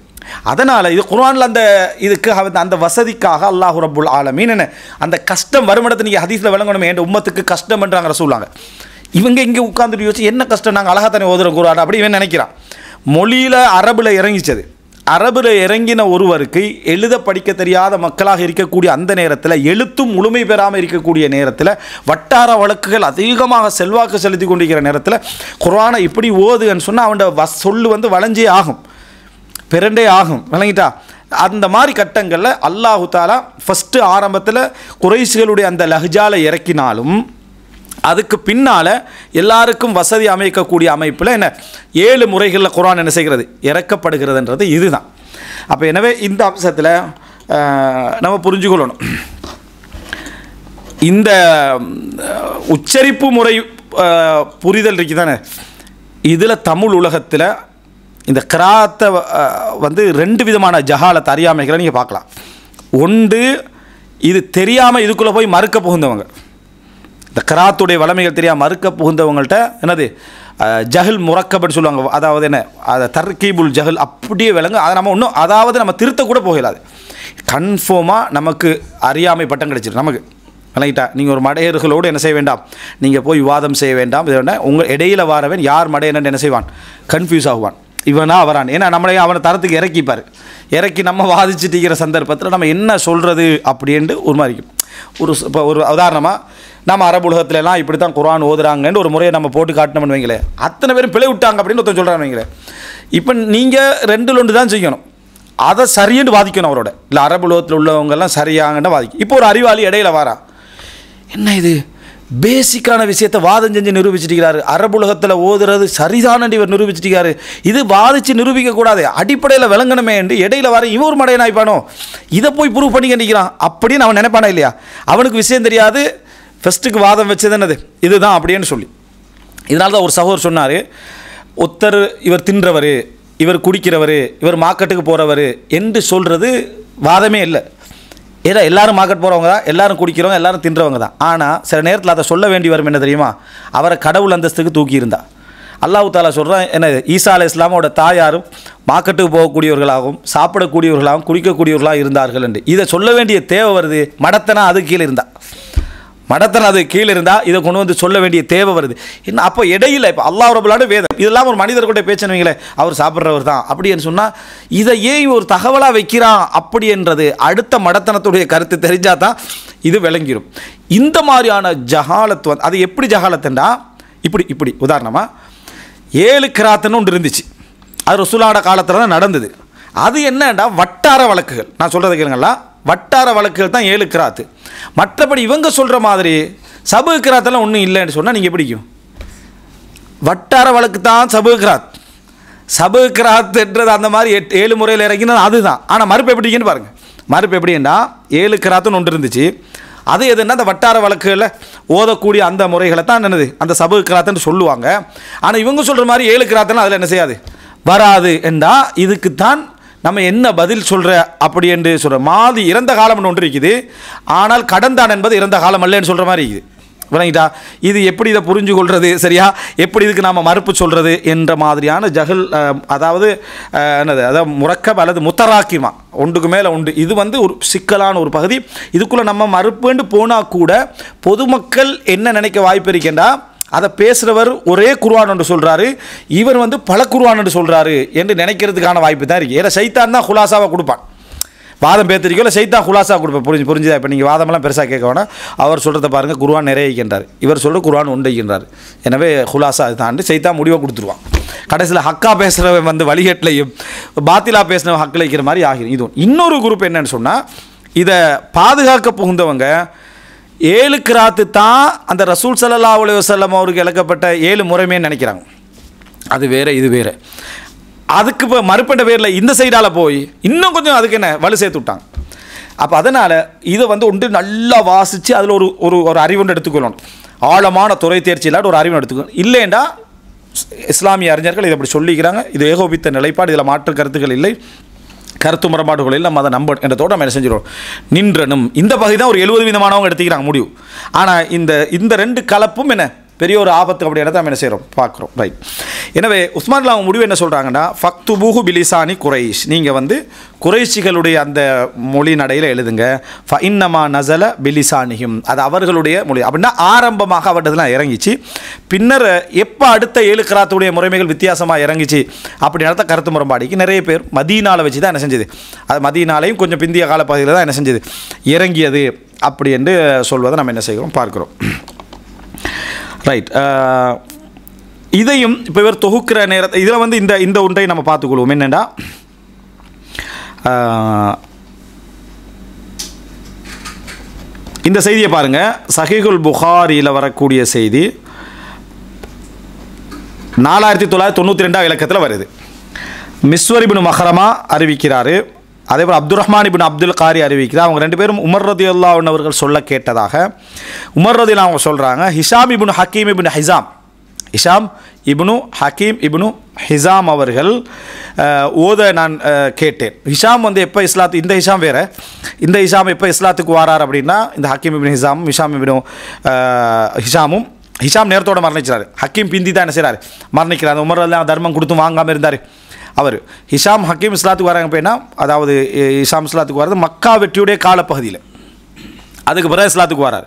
Speaker 1: அதனால் இது குர்ஆனில் அந்த இதுக்கு அந்த வசதிக்காக அல்லாஹ் ரப்புல் ஆலமீன் என்ன அந்த கஷ்டம் வருமிடத்தை நீங்கள் ஹதீஸில் விளங்கணும். என் உம்மத்துக்கு கஷ்டம் என்றாங்க ரசூலுல்லாஹ். இவங்க இங்கே உட்காந்துட்டு யோசிச்சு என்ன கஷ்டம், நாங்கள் அழகாக தானே ஓதுறோம் குர்ஆன் அப்படி இவன் நினைக்கிறான். மொழியில் அரபில் இறங்கிச்சது. அரபில் இறங்கின ஒருவருக்கு எழுத படிக்க தெரியாத மக்களாக இருக்கக்கூடிய அந்த நேரத்தில், எழுத்தும் முழுமை பெறாமல் இருக்கக்கூடிய நேரத்தில், வட்டார வழக்குகள் அதிகமாக செல்வாக்கு செலுத்தி கொண்டிருக்கிற நேரத்தில் குர்ஆனை இப்படி ஓதுன்னு சொன்னால் அவனோட சொல்லு வந்து வளைஞ்சே ஆகும், பிறண்டே ஆகும், விளங்கிட்டா. அந்த மாதிரி கட்டங்களில் அல்லாஹு தாலா ஃபஸ்ட்டு ஆரம்பத்தில் குறைஷிகளுடைய அந்த லஹ்ஜால இறக்கினாலும் அதுக்கு பின்னால் எல்லாருக்கும் வசதி அமைக்கக்கூடிய அமைப்பில் என்ன 7 முறைகளில் குர்ஆன் என்ன செய்கிறது, இறக்கப்படுகிறதுன்றது இதுதான். அப்போ எனவே இந்த அம்சத்தில் நம்ம புரிஞ்சுக்கொள்ளணும். இந்த உச்சரிப்பு முறை புரிதல் இருக்கு தானே, இதில் தமிழ் உலகத்தில் இந்த கிராத்தை வந்து 2 விதமான ஜஹாலத் அறியாமைகளை நீங்கள் பார்க்கலாம். ஒன்று, இது தெரியாமல் இதுக்குள்ளே போய் மறுக்க புகுந்தவங்க, இந்த கிராத்துடைய வளமைகள் தெரியாமல் மறுக்க புகுந்தவங்கள்ட்ட என்னது ஜஹல் முரக்கப்னு சொல்லுவாங்க. அதாவது என்ன, அதை தர்கீபுல் ஜஹல் அப்படியே விளங்கு. அதை நம்ம ஒன்றும் அதாவது நம்ம திருத்தக்கூட போகலாது, கன்ஃபார்மாக நமக்கு அறியாமை பட்டம் கிடைச்சிடும் நமக்கு, விளங்கிட்டா. நீங்கள் ஒரு மடையர்களோடு என்ன செய்ய வேண்டாம், நீங்கள் போய் விவாதம் செய்ய வேண்டாம். இது என்ன உங்கள் இடையில் வாரவன் யார் மடையன்னு என்ன செய்வான், கன்ஃபியூஸ் ஆகுவான், இவனா வரான். ஏன்னா நம்மளே அவனை தரத்துக்கு இறக்கிப்பார், இறக்கி நம்ம வாதிச்சுட்டிக்கிற சந்தர்ப்பத்தில் நம்ம என்ன சொல்கிறது அப்படின்ட்டு ஒரு மாதிரி ஒரு இப்போ ஒரு உதாரணமாக நம்ம அரபு உலகத்துலலாம் இப்படி தான் குர்ஆன் ஓதுறாங்கன்னு ஒரு முறையை நம்ம போட்டு காட்டினோம்னு வைங்களேன், அத்தனை பேரும் பிழை விட்டாங்க அப்படின்னு ஒருத்தன் சொல்கிறான்னு வைங்களேன். இப்போ நீங்கள் 2ல் 1 தான் செய்யணும், அதை சரின்னு வாதிக்கணும் அவரோட. இல்லை அரபு உலகத்தில் உள்ளவங்கெல்லாம் சரியாங்கன்னு வாதிக்கும். இப்போ ஒரு அறிவாளி இடையில வாரா, என்ன இது பேசிக்கான விஷயத்தை வாதம் செஞ்சு நிரூபிச்சிட்டிருக்கிறாரு, அரபு உலகத்தில் ஓதுறது சரிதானு இவர் நிரூபிச்சிட்டிருக்காரு, இது வாதிச்சு நிரூபிக்கக்கூடாது, அடிப்படையில் விளங்கணுமே என்று இடையில வர இவன் ஒரு மடையன் ஆயிப்பானோ, இதை போய் ப்ரூவ் பண்ணி கண்டிக்கிறான் அப்படின்னு அவன் நினைப்பானா இல்லையா. அவனுக்கு விஷயம் தெரியாது, ஃபஸ்ட்டுக்கு வாதம் வச்சது என்னது இதுதான் அப்படின்னு சொல்லி. இதனால தான் ஒரு சகோதரர் சொன்னார், ஒருத்தர் இவர் தின்றவர், இவர் குடிக்கிறவர், இவர் மார்க்கெட்டுக்கு போகிறவர் என்று சொல்கிறது வாதமே இல்லை. ஏன்னா எல்லாரும் மார்க்கெட் போகிறவங்க தான், எல்லாரும் குடிக்கிறவங்க, எல்லாரும் தின்றவங்க தான். ஆனால் சில நேரத்தில் அதை சொல்ல வேண்டி வரும். என்ன தெரியுமா? அவரை கடவுள் அந்தஸ்துக்கு தூக்கியிருந்தா. அல்லாஹ் தாலா சொல்கிறான், என்ன, ஈசா அலை இஸ்லாமோட தாயாரும் மார்க்கெட்டுக்கு போகக்கூடியவர்களாகவும் சாப்பிடக்கூடியவர்களாகவும் குடிக்கக்கூடியவர்களாக இருந்தார்கள் என்று இதை சொல்ல வேண்டிய தேவை வருது. மடத்தனா அது கீழே இருந்தா, மடத்தனை அது கீழே இருந்தால் இதை கொண்டு வந்து சொல்ல வேண்டிய தேவை வருது. என்ன அப்போ இடையில இப்போ அல்லாஹ் ரபுல்லான வேதம் இதெல்லாம் ஒரு மனிதர் கூட பேச்சுனீங்களே, அவர் சாப்பிட்றவர் தான் அப்படின்னு சொன்னால் இதை ஏன் ஒரு தகவலாக வைக்கிறான் அப்படி என்றது அடுத்த மடத்தனத்துடைய கருத்து தெரிஞ்சால் தான் இது விளங்கிடும். இந்த மாதிரியான ஜஹாலத் அது எப்படி ஜஹாலத்துண்டா, இப்படி உதாரணமாக 7 கிராத்துன்னு ஒன்று இருந்துச்சு. அது ரசூலோட காலத்தில் தான் நடந்தது. அது என்னடா வட்டார வழக்குகள். நான் சொல்கிறத கேளுங்களா, வட்டார வழக்குகள் தான் 7 கிராத்து. மற்றபடி இவங்க சொல்கிற மாதிரி சபு கிராத்தெல்லாம் ஒன்றும் இல்லைன்னு சொன்னால் நீங்கள் எப்படிக்கும்? வட்டார வழக்கு தான் சபு கிராத். சபு கிராத்துன்றது அந்த மாதிரி 7 முறையில் இறங்கினா அதுதான். ஆனால் மறுப்பு எப்படின்னு பாருங்கள். மறுப்பு எப்படின்னா 7 கிராத்துன்னு ஒன்று இருந்துச்சு. அது எதுன்னா அந்த வட்டார வழக்குகளில் ஓதக்கூடிய அந்த முறைகளை தான் என்னது அந்த சபு கிராத்துன்னு சொல்லுவாங்க. ஆனால் இவங்க சொல்கிற மாதிரி 7 கிராத்துன்னு அதில் என்ன செய்யாது, வராது என்றா இதுக்குத்தான் நம்ம என்ன பதில் சொல்கிற அப்படி என்று சொல்கிற மாதிரி இறந்த காலம் ஒன்று இருக்குது. ஆனால் கடந்தான் என்பது இறந்த காலம் அல்லன்னு சொல்கிற மாதிரி இருக்குது. விளங்கிட்டா? இது எப்படி இதை புரிஞ்சு கொள்வது சரியா, எப்படி இதுக்கு நாம் மறுப்பு சொல்கிறது என்ற மாதிரியான ஜஹல், அதாவது என்னது, அதாவது முரக்கப் அல்லது முத்தராக்கிமா, ஒன்றுக்கு மேலே உண்டு. இது ஒரு சிக்கலான ஒரு பகுதி. இதுக்குள்ளே நம்ம மறுப்புன்னு போனால் கூட பொதுமக்கள் என்ன நினைக்க வாய்ப்பு இருக்கின்றா, அதை பேசுகிறவர் ஒரே குர்ஆன் என்று சொல்கிறாரு, இவர் பல குர்ஆன் என்று சொல்கிறாரு என்று நினைக்கிறதுக்கான வாய்ப்பு தான் இருக்குது. ஏன்னா சைத்தான் தான் குலாசாவை கொடுப்பான். வாதம் பேத்திரிக்கல சைத்தான் குலாசா கொடுப்பேன். புரிஞ்சுதா? இப்போ நீங்கள் வாதமெல்லாம் பெருசாக கேட்க வேணாம். அவர் சொல்கிறத பாருங்கள், குர்ஆன் நிறைய வைக்கின்றார், இவர் சொல்கிற குர்ஆன் உண்டு வைக்கின்றார். எனவே குலாசா தாண்டி சைத்தான் முடிவை கொடுத்துருவான். கடைசியில் ஹக்கா பேசுகிறவன் வழிகேட்டிலையும் பாத்திலா பேசுனவன் ஹக்கில் வைக்கிற மாதிரி ஆகிடும். இது இன்னொரு குரூப் என்னன்னு சொன்னால், இதை பாதுகாக்க புகுந்தவங்க 7 கிராத்து தான் அந்த ரசூல் ஸல்லல்லாஹு அலைஹி வஸல்லம் அவருக்கு இழக்கப்பட்ட 7 முறைமைன்னு நினைக்கிறாங்க. அது வேறு, இது வேறு. அதுக்கு இப்போ மறுப்பட்ட பேரில் இந்த சைடால் போய் இன்னும் கொஞ்சம் அதுக்கு என்ன வலு சேர்த்து விட்டாங்க. அப்போ அதனால் இதை ஒன்று நல்லா வாசித்து அதில் ஒரு அறிவுன்னு எடுத்துக்கொள்ளணும். ஆழமான துறை தேர்ச்சி இல்லாத ஒரு அறிவுன்னு எடுத்துக்கணும். இல்லைண்டா இஸ்லாமிய அறிஞர்கள் இதை அப்படி சொல்லிக்கிறாங்க. இது ஏகோபித்த நிலைப்பாடு, இதில் மாற்று கருத்துக்கள் இல்லை, கருத்து முரண்பாடுகளில் நம்ம அதை நம்ப என்றதோடு நம்ம என்ன செஞ்சிடும் நின்றனும். இந்த பகுதி தான் ஒரு 70% எடுத்துக்கிறாங்க முடிவு. ஆனால் இந்த 2 கலப்பும் என்ன பெரிய ஒரு ஆபத்து அப்படி இடத்த நம்ம என்ன செய்கிறோம் பார்க்குறோம். ரைட். எனவே உஸ்மான் அவங்க முடிவு என்ன சொல்கிறாங்கன்னா, ஃபக்துபூஹு பிலிசானி குரைஷ், நீங்கள் குறைஷிகளுடைய அந்த மொழி நடையில் எழுதுங்க. ஃபஇன்னமா நஸல பிலிசானிஹிம், அது அவர்களுடைய மொழி. அப்படின்னா ஆரம்பமாக அவர்கிட்டலாம் இறங்கிச்சு. பின்னர் எப்போ அடுத்த 7 கிராத்துடைய முறைமைகள் வித்தியாசமாக இறங்கிச்சு அப்படி நடத்த கருத்து முரண்பாடிக்கு நிறைய பேர் மதீனாவில் வச்சு தான் என்ன செஞ்சது, அது மதீனாலையும் கொஞ்சம் பிந்திய கால பகுதியில் தான் என்ன செஞ்சது இறங்கியது அப்படி என்று சொல்வதை நம்ம என்ன செய்கிறோம் பார்க்குறோம். ரைட். இதையும் இப்போ இவர் தொகுக்கிற நேரத்தை இதில் இந்த ஒன்றை நம்ம பார்த்துக்கொள்வோம். என்னென்னா, இந்த செய்தியை பாருங்கள். சஹீஹுல் புகாரியில் வரக்கூடிய செய்தி 4992 இலக்கத்தில் வருது. மிஸ்வர் இப்னு மஹ்ரமா அறிவிக்கிறாரு. அதேபோல் அப்துல் ரஹ்மான் இப்னு அப்துல் காரி அறிவிக்கிறார். அவங்க 2 பேரும் உமர் ரலியல்லாஹு அன்ஹு அவர்கள் சொல்ல கேட்டதாக உமர் ரலியல்லாஹு அவங்க சொல்கிறாங்க. ஹிஷாம் இப்னு ஹக்கீம் இப்னு ஹிசாம், ஹிஷாம் இப்னு ஹக்கீம் இப்னு ஹிசாம் அவர்கள் ஓத நான் கேட்டேன். ஹிஷாம் எப்போ இஸ்லாத்து, இந்த ஹிஷாம் வேறு, இந்த ஹிஷாம் எப்போ இஸ்லாத்துக்கு வாரார் அப்படின்னா, இந்த ஹக்கீம் இப்னு ஹிசாமும் ஹிஷாம் இப்னு ஹிஷாம் நேரத்தோடு மரணிச்சார். ஹக்கீம் பிந்தி தான் என்ன செய்கிறார் மரணிக்கிறார். உமர் ரலியல்லாஹு தர்மம் கொடுத்து வாங்காமல் இருந்தார் அவர். ஹிஷாம் ஹக்கீம் இஸ்லாத்துக்கு வராங்க போயின்னா, அதாவது ஹிஷாம் இஸ்லாத்துக்கு வர்றது மக்கா வெற்றியுடைய காலப்பகுதியில், அதுக்கு பிறகு இஸ்லாத்துக்கு வரார்.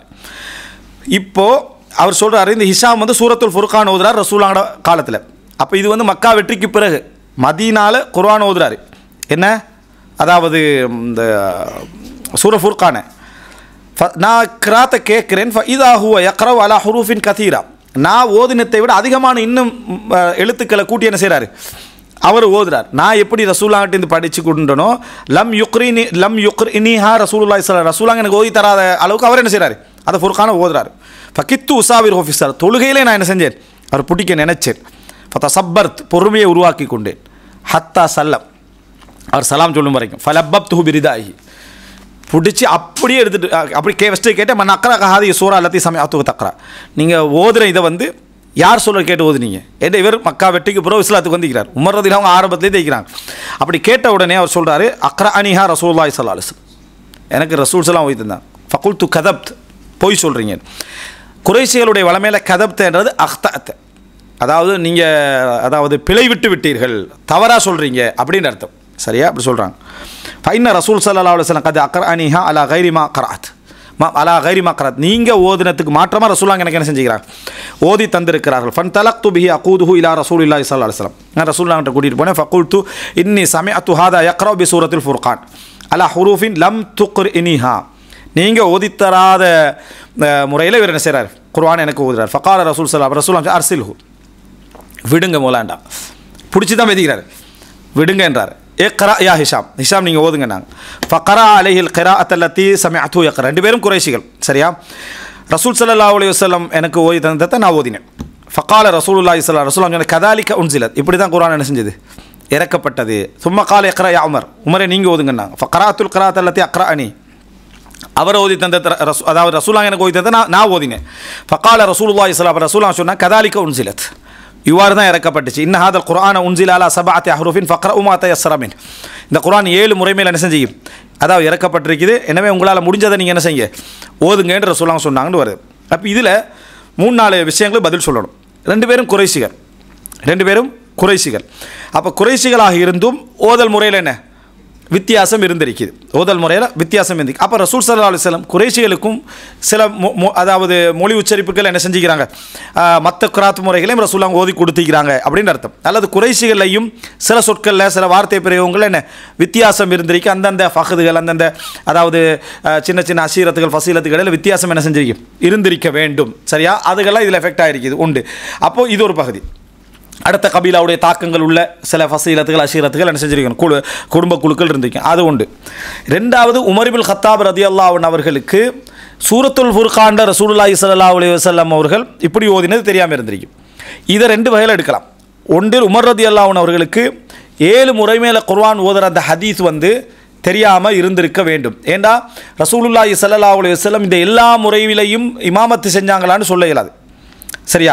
Speaker 1: இப்போது அவர் சொல்கிறாரு, இந்த ஹிஷாம் சூரத்துல் ஃபுர்கான் ஓதுறார் ரசூலுல்லாஹ் காலத்தில். அப்போ இது மக்கா வெற்றிக்கு பிறகு மதீனால குர்ஆன் ஓதுறாரு. என்ன, அதாவது இந்த சூர ஃபுர்கானை நான் கிராத்தை கேட்குறேன். இதா ஹுவ யக்ரவு அலா ஹுரூஃபின் கதீரா, நான் ஓதினத்தை விட அதிகமான இன்னும் எழுத்துக்களை கூட்டி என்ன செய்கிறாரு அவர் ஓதுறார். நான் எப்படி ரசூலுல்லாஹ்கிட்ட படித்து கொண்டனோ, லம் யுக்ரினிஹா ரசூலுல்லாஹி ஸல்லல்லாஹு ரசூலுல்லாஹ் எனக்கு ஓதி தராத அளவுக்கு அவர் என்ன செய்கிறாரு அதை ஃபுர்கானை ஓதுறாரு. ஃபகித்து உசாவிர் ஹோஃபிஸர், தொழுகையிலே நான் என்ன செஞ்சேன் அவர் பிடிக்க நினைச்சேன். ஃபதசப்பர்த், பொறுமையை உருவாக்கி கொண்டேன். ஹத்தா சல்லம், அவர் சலாம் சொல்லும் வரைக்கும். ஃபலப்பப்துஹு பிரிதாஹி, பிடிச்சி அப்படியே எடுத்துட்டு அப்படி ஃபஸ்ட்டு கேட்டேன். மன் அக்ரா ஹாதிஹி சூரா அல்லத்தி சமிஅத்து தக்ரா, நீங்கள் ஓதுற இதை யார் சொல்ல கேட்டு ஓதுனீங்க? ஏன்னா இவர் மக்கா வெட்டிக்கு பிறகு இஸ்லாத்துக்கு வந்திருக்கிறார். உமர் ரலியல்லாஹு அவங்க ஆரம்பத்திலே தேய்க்கிறாங்க. அப்படி கேட்ட உடனே அவர் சொல்கிறாரு, அக்ரா அனிஹா ரசூலுல்லாஹி ஸல்லல்லாஹு அலைஹி வஸல்லம், எனக்கு ரசூல் ஸலாம் ஓதி தந்தாங்க. ஃபகுல்து கதப்த், பொய் சொல்கிறீங்க. குறைஷிகளுடைய வளமையில் கதப்த்ன்றது அஹ்தஅத், அதாவது நீங்கள் பிழை விட்டு விட்டீர்கள், தவறாக சொல்கிறீங்க அப்படின்னு அர்த்தம். சரியா அப்படி சொல்கிறாங்க. ஃபைன்ன ரசூல் ஸல்லல்லாஹு அலைஹி வஸல்லம் கத் அக்ரா அனிஹா அலா கைரி மா கராத், அலா கைரி மா கராத், நீங்கள் ஓதினத்துக்கு மாற்றமாக ரசூலுல்லாஹ் எனக்கு என்ன செஞ்சுக்கிறாங்க, ஓதி தந்திருக்கிறார்கள். ஃபன் தலக்து பிஹி அகூதுஹு இலா ரசூலில்லாஹி ஸல்லல்லாஹு அலைஹி வஸல்லம், நான் ரசூலுல்லாஹ்கிட்ட கூட்டிகிட்டு போனேன். ஃபகுல்து இன்னி சமிஅத்து ஹாதா யக்ரா பி சூரத்துல் ஃபுர்கான் அலா ஹுரூஃபின் லம் துக்ரினிஹா, நீங்கள் ஓதித்தராத முறையில் இவர் என்ன செய்கிறார், குர்ஆன் எனக்கு ஓதுறார். ஃபகால ரசூல் ஸல்லல்லாஹு அலைஹி வஸல்லம் அர்சில்ஹு, விடுங்க மௌலாண்டா, பிடிச்சி தான் வெதிக்கிறார், விடுங்க என்றார். இக்ரா யா ஹிஷாம், ஹிஷாம் நீங்கள் ஓதுங்க. நாங்கள் ஃபக்ரா அலைஹில் கிராஅத் அல்லத்தி சமிஅத்து யக்ரா, ரெண்டு பேரும் குறைஷிகள். சரியா, ரசூல் ஸல்லல்லாஹு அலைஹி வஸல்லம் எனக்கு ஓதி தந்ததை நான் ஓதினேன். ஃபகால ரசூலுல்லாஹி ஸல்லல்லாஹு அலைஹி வஸல்லம் கதாலிக உன்சிலத், இப்படி தான் குர்ஆன் என்ன செஞ்சது, இறக்கப்பட்டது. சும்ம கால இக்ரா யா உமர், உமரை நீங்கள் ஓதுங்கன்னாங்க. ஃபக்ராத்துல் கிராஅத் அல்லத்தி அக்ரா அனி, அவர் ஓதி தந்த அதாவது ரசூலுல்லாஹ் எனக்கு ஓதி தந்த நான் ஓதினேன். ஃபகால ரசூலுல்லாஹி ஸல்லல்லாஹு அலைஹி வஸல்லம் சொன்னா கதாலிக உன்சிலத், இவ்வாறு தான் இறக்கப்பட்டுச்சு. இன்ன ஹாதல் குர்ஆன உன்சில அலா சபஅத்தி அஹ்ருஃபின் ஃபக்ரஉ மா தயஸ்ஸர மின், இந்த குர்ஆன் 7 முறைமையில் என்ன செஞ்சு அதாவது இறக்கப்பட்டிருக்குது, எனவே உங்களால் முடிஞ்சதை நீங்கள் என்ன செய்யுங்க ஓதுங்கன்ற ரசூலுல்லாஹ் சொன்னாங்கன்னு வருது. அப்போ இதில் 3-4 விஷயங்களுக்கு பதில் சொல்லணும். ரெண்டு பேரும் குறைஷிகள். அப்போ குறைஷிகளாக இருந்தும் ஓதல் முறையில் என்ன வித்தியாசம் இருந்திருக்குது, ஓதல் முறையில் வித்தியாசம் இருந்துச்சு. அப்போ ரசூல் ஸல்லல்லாஹு அலைஹி வஸல்லம் குறைஷிகளுக்கும் சில அதாவது மொழி உச்சரிப்புகள் என்ன செஞ்சுக்கிறாங்க, மற்ற கிராத் முறைகளையும் ரசூலுல்லாஹ் ஓதி கொடுத்துக்கிறாங்க அப்படின்னு அர்த்தம். அல்லது குறைஷிகளையும் சில சொற்களில் சில வார்த்தை பிரயோகங்கள் என்ன வித்தியாசம் இருந்திருக்கு. அந்தந்த ஃபஹதுகள், அந்தந்த அதாவது சின்ன சின்ன அசீரத்துகள் ஃபசீலத்துகளில் வித்தியாசம் என்ன செஞ்சிருக்கும் இருந்திருக்க வேண்டும். சரியா, அதுகெல்லாம் இதில் எஃபெக்ட் ஆகிருக்குது உண்டு. அப்போது இது ஒரு பகுதி. அடுத்த கபீலாவுடைய தாக்கங்கள் உள்ள சில ஃபசீலத்துகள் அஷீரத்துகள் என்ன செஞ்சிருக்கணும், குடும்ப குழுக்கள் இருந்திருக்கும், அது உண்டு. ரெண்டாவது, உமர் இப்னு கத்தாப் ரலியல்லாஹு அன்ஹு அவர்களுக்கு சூரத்துல் ஃபுர்கான் ரசூலுல்லாஹி ஸல்லல்லாஹு அலைஹி வஸல்லம் அவர்கள் இப்படி ஓதினது தெரியாமல் இருந்திருக்கும். இதை 2 வகையில் எடுக்கலாம். ஒன்றில் உமர் ரலியல்லாஹு அன்ஹு அவர்களுக்கு 7 முறை மேலே குர்ஆன் ஓதுற அந்த ஹதீஸ் தெரியாமல் இருந்திருக்க வேண்டும். ஏண்டா ரசூலுல்லாஹி ஸல்லல்லாஹு அலைஹி வஸல்லம் இந்த எல்லா முறையிலையும் இமாமத்து செஞ்சாங்களான்னு சொல்ல இயலாது. சரியா,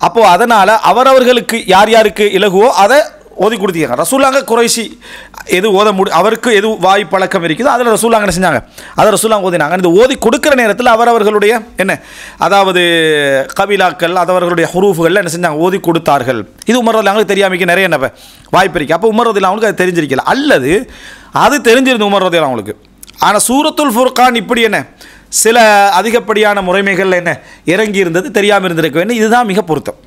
Speaker 1: அப்போது அதனால் அவரவர்களுக்கு யார் யாருக்கு இலகுவோ அதை ஓதி கொடுத்திருக்காங்க. ரசூலுல்லாஹ் குறைஷி எது ஓத அவருக்கு எது வாய் பழக்கம் இருக்குதோ அதில் ரசூலுல்லாஹ் என்ன செஞ்சாங்க, அதை ரசூலுல்லாஹ் ஓதினாங்க. இந்த ஓதி கொடுக்குற நேரத்தில் அவரவர்களுடைய என்ன அதாவது கபீலாக்கள் அதவர்களுடைய ஹுரூஃப்களில் என்ன செஞ்சாங்க ஓதி கொடுத்தார்கள். இது உமர் ரலியல்லாஹு தெரியாமைக்கு நிறைய என்ன வாய்ப்பு இருக்குது. அப்போ உமர் ரலியல்லாஹு அது தெரிஞ்சிருக்கல, அல்லது அது தெரிஞ்சிருந்து உமர் ரலியல்லாஹு அவங்களுக்கு. ஆனால் சூரத்துல் ஃபுர்கான் இப்படி என்ன சில அதிகப்படியான முறைமைகள் என்ன இறங்கி இருந்தது தெரியாமல் இருந்திருக்க வேண்டும். இதுதான் மிக பொருத்தம்.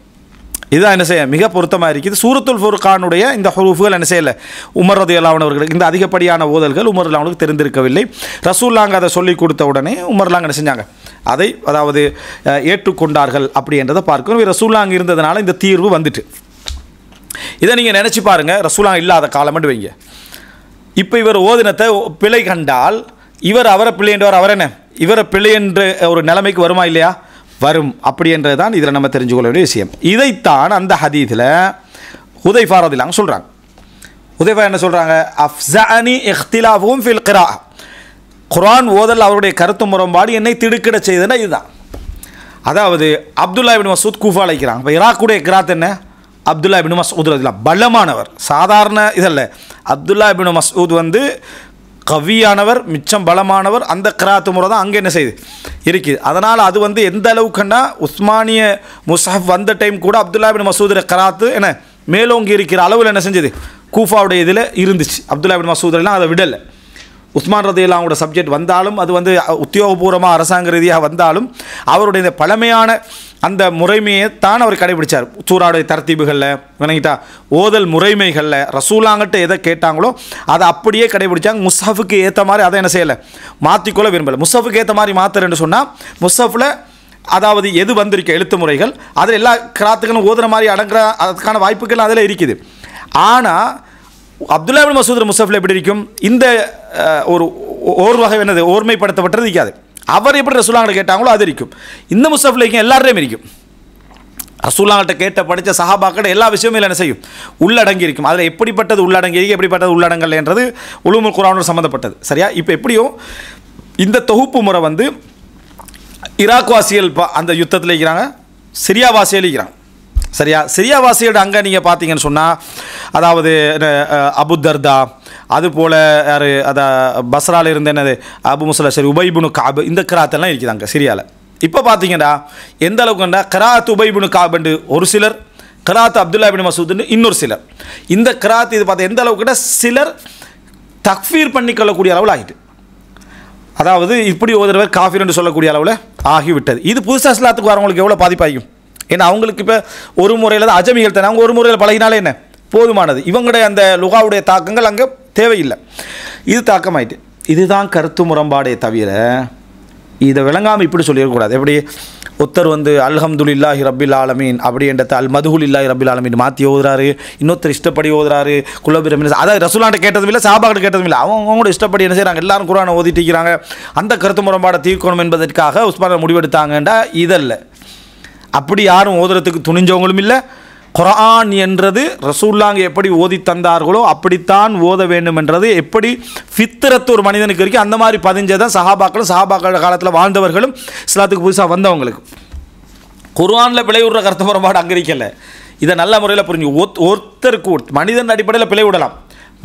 Speaker 1: இதுதான் என்ன செய்ய மிக பொருத்தமாக இருக்குது. சூரத்துல் ஃபுர்கானுடைய இந்த ஹுரூஃப்கள் என்ன செய்யலை உமர் ரலியல்லாஹு அவர்களுக்கு இந்த அதிகப்படியான ஓதல்கள் உமர் ரலியல்லாஹு அவர்களுக்கு தெரிந்திருக்கவில்லை. ரசூலுல்லாஹ் அதை சொல்லிக் கொடுத்த உடனே உமர் ரலியல்லாஹு என்ன செஞ்சாங்க, அதை அதாவது ஏற்றுக்கொண்டார்கள் அப்படின்றத பார்க்கணும். ரசூலுல்லாஹ் இருந்ததுனால இந்த தீர்வு வந்துட்டு. இதை நீங்கள் நினச்சி பாருங்கள், ரசூலுல்லாஹ் இல்லாத காலம்னு வைங்க. இப்போ இவர் ஓதினத்தை பிழை கண்டால் அவரை பிழை என்றவர் அவர் என்ன இவரை பிழை என்ற ஒரு நிலைமைக்கு வருமா இல்லையா, வரும். அப்படி என்றது தான் இதில் நம்ம தெரிஞ்சுக்கொள்ள வேண்டிய விஷயம். இதைத்தான் அந்த ஹதீஸில் ஹுதைஃபா ரலியல்லாஹு அன்ஹு சொல்கிறாங்க. ஹுதைஃபா என்ன சொல்கிறாங்க, அஃப்ஸஅனி இக்திலாஃபுஹும் ஃபில் கிராஅ, குர்ஆன் ஓதல் அவருடைய கருத்து முரண்பாடு என்னை திடுக்கிட செய்ததுன்னா இதுதான். அதாவது அப்துல்லா இப்னு மஸ்ஊத் கூஃபா அழைக்கிறாங்க. இப்போ ஈராக்குடைய கிராத் என்ன, அப்துல்லா இப்னு மஸ்ஊத் ரலியல்லாஹு பலமானவர், சாதாரண இதல்ல. அப்துல்லா இப்னு மஸ்ஊத் கவியானவர், மிச்சம் பலமானவர். அந்த கிராத்து முறை தான் அங்கே என்ன செய்யுது இருக்குது. அதனால் அது எந்த அளவுக்குன்னா உஸ்மானிய முஸ்ஹப் வந்த டைம் கூட அப்துல்லா இப்னு மஸ்ஊத் கிராத்து என்ன மேலோங்கி இருக்கிற அளவில் என்ன செஞ்சது கூஃபாவுடைய இதில் இருந்துச்சு. அப்துல்லா இப்னு மஸ்ஊத் எல்லாம் அதை விடலை. உஸ்மான் ரலியல்லாஹு அன்ஹு சப்ஜெக்ட் வந்தாலும் அது உத்தியோகபூர்வமாக அரசாங்க ரீதியாக வந்தாலும் அவருடைய இந்த பழமையான அந்த முறைமையை தான் அவர் கடைபிடிச்சார். சூறாவுடைய தர்த்தீபுகளில் விளங்கிட்டா ஓதல் முறைமைகளில் ரசூலுல்லாஹ்கிட்ட எதை கேட்டாங்களோ அதை அப்படியே கடைபிடிச்சாங்க. முஸ்ஹஃபுக்கு ஏற்ற மாதிரி அதை என்ன செய்யலை மாற்றிக்கொள்ள விரும்பலை. முஸ்ஹஃபுக்கு ஏற்ற மாதிரி மாற்றுறேன்னு சொன்னால் முஸ்ஹஃபில் அதாவது எது வந்திருக்க எழுத்து முறைகள் அதில் எல்லா கிராத்துகளும் ஓதுற மாதிரி அடங்குற அதுக்கான வாய்ப்புகள் அதில் இருக்குது. ஆனால் அப்துல்லா இப்னு மஸ்ஊத் முஸ்ஹஃபில் எப்படி இருக்கும், இந்த ஒரு வகை என்னது ஓர்மைப்படுத்தப்பட்டது இருக்காது. அவர் எப்படி ரசூலுல்லாஹ்கிட்ட கேட்டாங்களோ அது இருக்கும். இந்த முஸ்ஹஃபில் எல்லாரையும் இருக்கும். ரசூலுல்லாஹ்கிட்ட கேட்ட படித்த சஹாபாக்கள் எல்லா விஷயமும் என்ன செய்யும் உள்ளடங்கி இருக்கும். அதில் எப்படிப்பட்டது உள்ளடங்கி இருக்கு எப்படிப்பட்டது உள்ளடங்கல் என்றது உலூமுல் குர்ஆனோடு சம்மந்தப்பட்டது. சரியா, இப்போ எப்படியோ இந்த தொகுப்பு முறை ஈராக் வாசிகள் அந்த யுத்தத்தில் இருக்கிறாங்க, சிரியா வாசிகள் இருக்கிறாங்க. சரியா? சிரியாவாசியோட அங்கே நீங்கள் பார்த்தீங்கன்னு சொன்னால், அதாவது அபு தர்தா, அதுபோல் யார் பஸ்ராவில் இருந்த என்னது அபு முசல்லா சரி உபைபுனு காபு, இந்த கிராத்தெல்லாம் இருக்குது அங்கே சிரியாவில். இப்போ பார்த்தீங்கன்னா எந்த அளவுக்குண்டா கிராத் உபைபுனு காபுண்டு ஒரு சிலர், கிராத் அப்துல்லா இப்னு மசூதுன்னு இன்னொரு சிலர். இந்த கிராத் இது பார்த்தா எந்த அளவுக்குன்னா சிலர் தக்ஃபீர் பண்ணிக்கொள்ளக்கூடிய அளவில் ஆகிட்டு, அதாவது இப்படி ஓதுறவர் காஃபிர் என்று சொல்லக்கூடிய அளவில் ஆகிவிட்டது. இது புதுசாக இஸ்லாத்துக்கு வரவங்களுக்கு எவ்வளோ பாதிப்பாகும்? ஏன்னா அவங்களுக்கு இப்போ ஒரு முறையில் தான் அஜமிகள் தானே, அவங்க ஒரு முறையில் பழகினாலே என்ன போதுமானது. இவங்களுடைய அந்த லுகாவுடைய தாக்கங்கள் அங்கே தேவையில்லை. இது தாக்கமாயிட்டு. இதுதான் கருத்து முரண்பாடே தவிர இதை விளங்காமல் இப்படி சொல்லிடக்கூடாது. எப்படி ஒருத்தர் அல்ஹம்துலில்லாஹி ரப்பில் ஆலமீன் அப்படின்றத அல் மதுஹுலில்லாஹி ரப்பில் ஆலமீன் மாற்றி ஓதுறாரு, இன்னொருத்தர் இஷ்டப்படி ஓதுறாரு. குலபிரமின் அதாவது ரசூலாண்ட கேட்டதும் இல்லை, சாபாக்கிட்ட கேட்டதும் இல்லை, அவங்களோட இஷ்டப்படி என்ன செய்கிறாங்க, எல்லாரும் குர்ஆனை ஓதிட்டு இருக்கிறாங்க. அந்த கருத்து முரண்பாடை தீர்க்கணும் என்பதற்காக உஸ்மான் முடிவெடுத்தாங்கண்டா இதல்ல. அப்படி யாரும் ஓதுறதுக்கு துணிஞ்சவங்களும் இல்லை. குர்ஆன் என்றது ரசூலுல்லாஹ் எப்படி ஓதி தந்தார்களோ அப்படித்தான் ஓத வேண்டும் என்றது எப்படி ஃபித்ரத்து ஒரு மனிதனுக்கு இருக்குது அந்த மாதிரி பதிஞ்சதான் சஹாபாக்கள் காலத்தில் வாழ்ந்தவர்களும் இஸ்லாத்துக்கு புதுசாக வந்தவங்களுக்கு. குர்ஆனில் பிழை விடுற கருத்து முரண்பாடு அங்கே இருக்கல. இதை நல்ல முறையில் புரிஞ்சு ஒருத்தருக்கு மனிதன் அடிப்படையில் பிழை விடலாம்,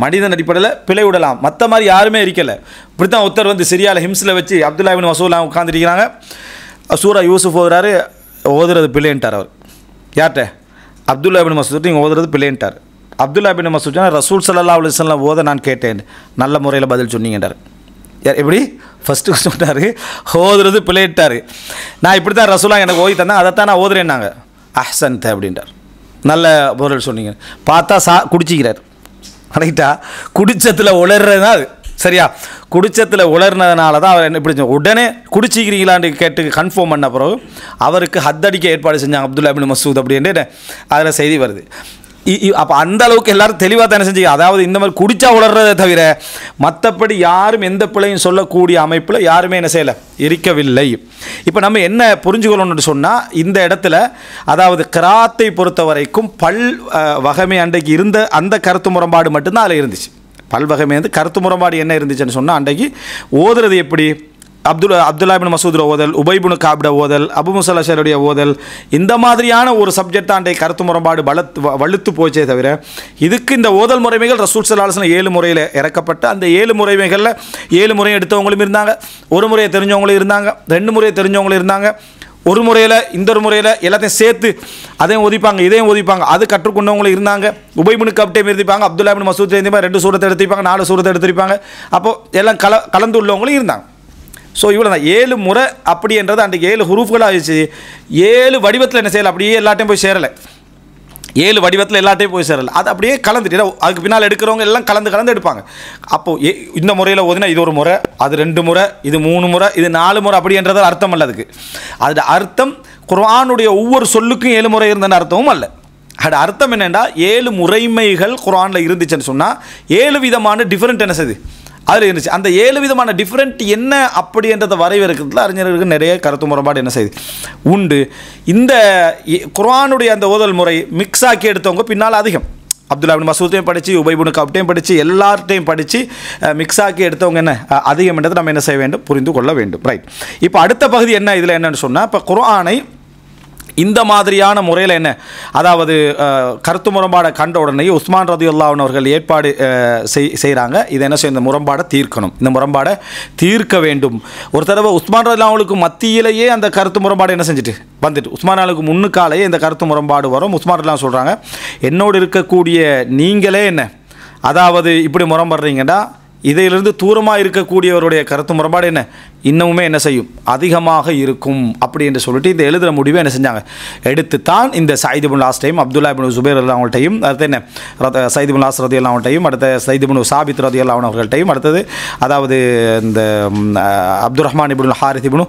Speaker 1: மனிதன் அடிப்படையில் பிழை விடலாம், மற்ற மாதிரி யாருமே இருக்கலை. இப்படி தான் ஒருத்தர் சிரியாவில் ஹிம்ஸில் வச்சு அப்துல்லா இப்னு மசூத் உட்காந்துருக்கிறாங்க. சூரா யூசுஃப் ஓதுறாரு, ஓதுறது பிள்ளைன்ட்டார். அவர் யார்கிட்ட? அப்துல்லா இப்னு மசூத், நீங்கள் ஓதுறது பிள்ளைன்ட்டார். அப்துல்லா இப்னு மசூத் ரசூல் ஸல்லல்லாஹு அலைஹி வஸல்லம் ஓத நான் கேட்டேன், நல்ல முறையில் பதில் சொன்னீங்கன்றார். எப்படி ஃபஸ்ட்டு சொன்னார், ஓதுறது பிள்ளைன்ட்டார். நான் இப்படி தான் ரசூலா எனக்கு ஓதி தந்தேன், அதைத்தான் நான் ஓதுறேன்னாங்க. அஹ்சன்த் அப்படின்ட்டார், நல்ல பொருள் சொன்னீங்க. பார்த்தா குடிச்சிக்கிறார். ரைட்டா? குடிச்சத்தில் உளர்றது தான் அது. சரியா? குடிச்சத்தில் உளர்னதுனால தான் அவர் என்ன இப்படி உடனே குடிச்சிக்கிறீங்களான்னு கேட்டு கன்ஃபார்ம் பண்ண பிறகு அவருக்கு ஹத்தடிக்க ஏற்பாடு செஞ்சாங்க அப்துல்லா இப்னு மசூத் அப்படின்ட்டு அதில் செய்தி வருது. அப்போ அந்த அளவுக்கு எல்லாரும் தெளிவாக தானே செஞ்சீங்க. அதாவது இந்த மாதிரி குடிச்சா உளர்றதை தவிர மற்றபடி யாரும் எந்த பிள்ளையும் சொல்லக்கூடிய அமைப்பில் யாருமே என்ன செய்யலை, இருக்கவில்லை. இப்போ நம்ம என்ன புரிஞ்சுக்கணும்னு சொன்னால், இந்த இடத்துல அதாவது கிராத்தை பொறுத்த வரைக்கும் வகைமை அன்றைக்கு இருந்த அந்த கருத்து முரண்பாடு மட்டும்தான் அதில் இருந்துச்சு. பல்வகைமை கருத்து முரண்பாடு என்ன இருந்துச்சுன்னு சொன்னால், அன்றைக்கு ஓதுறது எப்படி அப்துல்லா இப்னு மசூத் ஓதல், உபைபுனு காப்ட ஓதல், அபு முஸா அல்-அஷரியுடைய ஓதல், இந்த மாதிரியான ஒரு சப்ஜெக்ட் தான் அன்றைய கருத்து முரண்பாடு வலுத்து போச்சே தவிர இதுக்கு இந்த ஓதல் முறைமைகள் ரசூல் ஸல்லல்லாஹு அலைஹி வஸல்லம் 7 முறையில் இறக்கப்பட்ட அந்த 7 முறைமைகளில் 7 முறையை எடுத்தவங்களும் இருந்தாங்க, ஒரு முறையை தெரிஞ்சவங்களும் இருந்தாங்க, 2 முறையை தெரிஞ்சவங்களும் இருந்தாங்க, ஒரு முறையில் இந்த ஒரு முறையில் எல்லாத்தையும் சேர்த்து அதையும் ஒதிப்பாங்க இதையும் ஒதிப்பாங்க. அது கற்றுக்கொண்டவங்களும் இருந்தாங்க. உபைபுனு காப்டையும் இருந்திருப்பாங்க, அப்துல்லா இப்னு மசூத் இருந்திருப்பாங்க, 2 சூரத்தை எடுத்திருப்பாங்க, 4 சூரத்தை எடுத்திருப்பாங்க. அப்போது எல்லாம் கலந்து உள்ளவங்களும் இருந்தாங்க. ஸோ இவ்வளோ தான் 7 முறை அப்படின்றது அன்றைக்கு 7 ஹுரூஃப்களாக ஆயிடுச்சு. 7 வடிவத்தில் என்ன செய்யலை, அப்படியே எல்லாட்டையும் போய் சேரலை. 7 வடிவத்தில் எல்லாட்டையும் போய் சேரலை. அது அப்படியே கலந்துட்டு அதுக்கு பின்னால் எடுக்கிறவங்க எல்லாம் கலந்து எடுப்பாங்க. அப்போது இந்த முறையில் ஓதினா இது ஒரு முறை, அது 2 முறை, இது 3 முறை, இது 4 முறை அப்படின்றது அர்த்தம் அல்ல. அதுக்கு அது அர்த்தம் குர்ஆனுடைய ஒவ்வொரு சொல்லுக்கும் 7 முறை இருந்தன்னு அர்த்தமும் அல்ல. அது அர்த்தம் என்னென்னா 7 முறைமைகள் குர்ஆனில் இருந்துச்சுன்னு சொன்னால் 7 விதமான டிஃப்ரெண்ட் என்ன செய்யுது அதில் இருந்துச்சு. அந்த 7 விதமான டிஃப்ரெண்ட் என்ன அப்படின்றத வரைவறுக்கிறதுல அறிஞர்களுக்கு நிறைய கருத்து முரண்பாடு என்ன செய்யுது உண்டு. இந்த குர்ஆனுடைய அந்த ஓதல் முறை மிக்ஸ் ஆக்கி எடுத்தவங்க பின்னால் அதிகம். அப்துல்லா இப்னு மசூத்தையும் படித்து, உபைபுனு காப்டையும் படித்து, எல்லார்ட்டையும் படித்து மிக்ஸ் ஆக்கி எடுத்தவங்க என்ன அதிகம் என்றதை நம்ம என்ன செய்ய வேண்டும், புரிந்து கொள்ள வேண்டும். ரைட். இப்போ அடுத்த பகுதி என்ன இதில் என்னன்னு சொன்னால், இப்போ குர்ஆனை இந்த மாதிரியான முறையில் என்ன, அதாவது கருத்து முரண்பாடை கண்ட உடனே உஸ்மான் ரலியல்லாஹு அன்ஹு அவர்கள் ஏற்பாடு செய்கிறாங்க. இதை என்ன செய்ய, இந்த முரண்பாடை தீர்க்கணும், இந்த முரண்பாடை தீர்க்க வேண்டும். ஒரு தடவை உஸ்மான் ரலியல்லாஹு அன்ஹுவுக்கு மத்தியிலேயே அந்த கருத்து முரண்பாடு என்ன செஞ்சுட்டு வந்துட்டு, உஸ்மான் அலிக்கு முன்னுக்காலேயே இந்த கருத்து முரண்பாடு வரும். உஸ்மான் ரலியல்லாஹு சொல்கிறாங்க, என்னோடு இருக்கக்கூடிய நீங்களே என்ன, அதாவது இப்படி முரண்படுறீங்கடா, இதிலிருந்து தூரமாக இருக்கக்கூடியவருடைய கருத்து முரண்பாடு என்ன இன்னமுமே என்ன செய்யும், அதிகமாக இருக்கும் அப்படி என்று சொல்லிட்டு இந்த எழுதுகிற முடிவை என்ன செஞ்சாங்க, எடுத்துத்தான் இந்த சயீத் இப்னு ஆஸ்டையும் அப்துல்லா இப்னு சுபைர் அவங்கள்ட்டையும், அடுத்து என்ன சயீத் இப்னு ஆஸ் ரலியல்லாஹு அவங்கள்ட்டையும், அடுத்த சயீத் இப்னு சாபித் ரலியல்லாஹு அவர்கள்ட்டையும், அடுத்தது அதாவது இந்த அப்துர் ரஹ்மான் இப்னு ஹாரித் இப்னு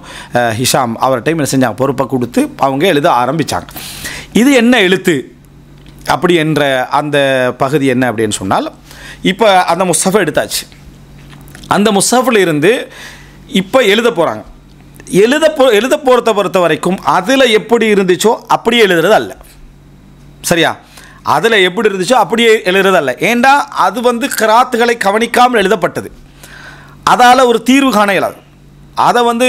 Speaker 1: ஹிஷாம் அவர்கிட்டையும் என்ன செஞ்சாங்க, பொறுப்பை கொடுத்து அவங்க எழுத ஆரம்பித்தாங்க. இது என்ன எழுத்து அப்படி என்ற அந்த பகுதி என்ன அப்படின்னு சொன்னால், இப்போ அந்த முஸ்ஹஃபை எடுத்தாச்சு. அந்த முஸ்ஹஃபில் இருந்து இப்போ எழுத போகிறாங்க. எழுத போகிறத பொறுத்த வரைக்கும் அதில் எப்படி இருந்துச்சோ அப்படியே எழுதுறது அல்ல. சரியா? அதில் எப்படி இருந்துச்சோ அப்படியே எழுதுறது அல்ல. ஏண்டா அது கிராத்துகளை கவனிக்காமல் எழுதப்பட்டது. அதால் ஒரு தீர்வு காண இயலாது. அதை வந்து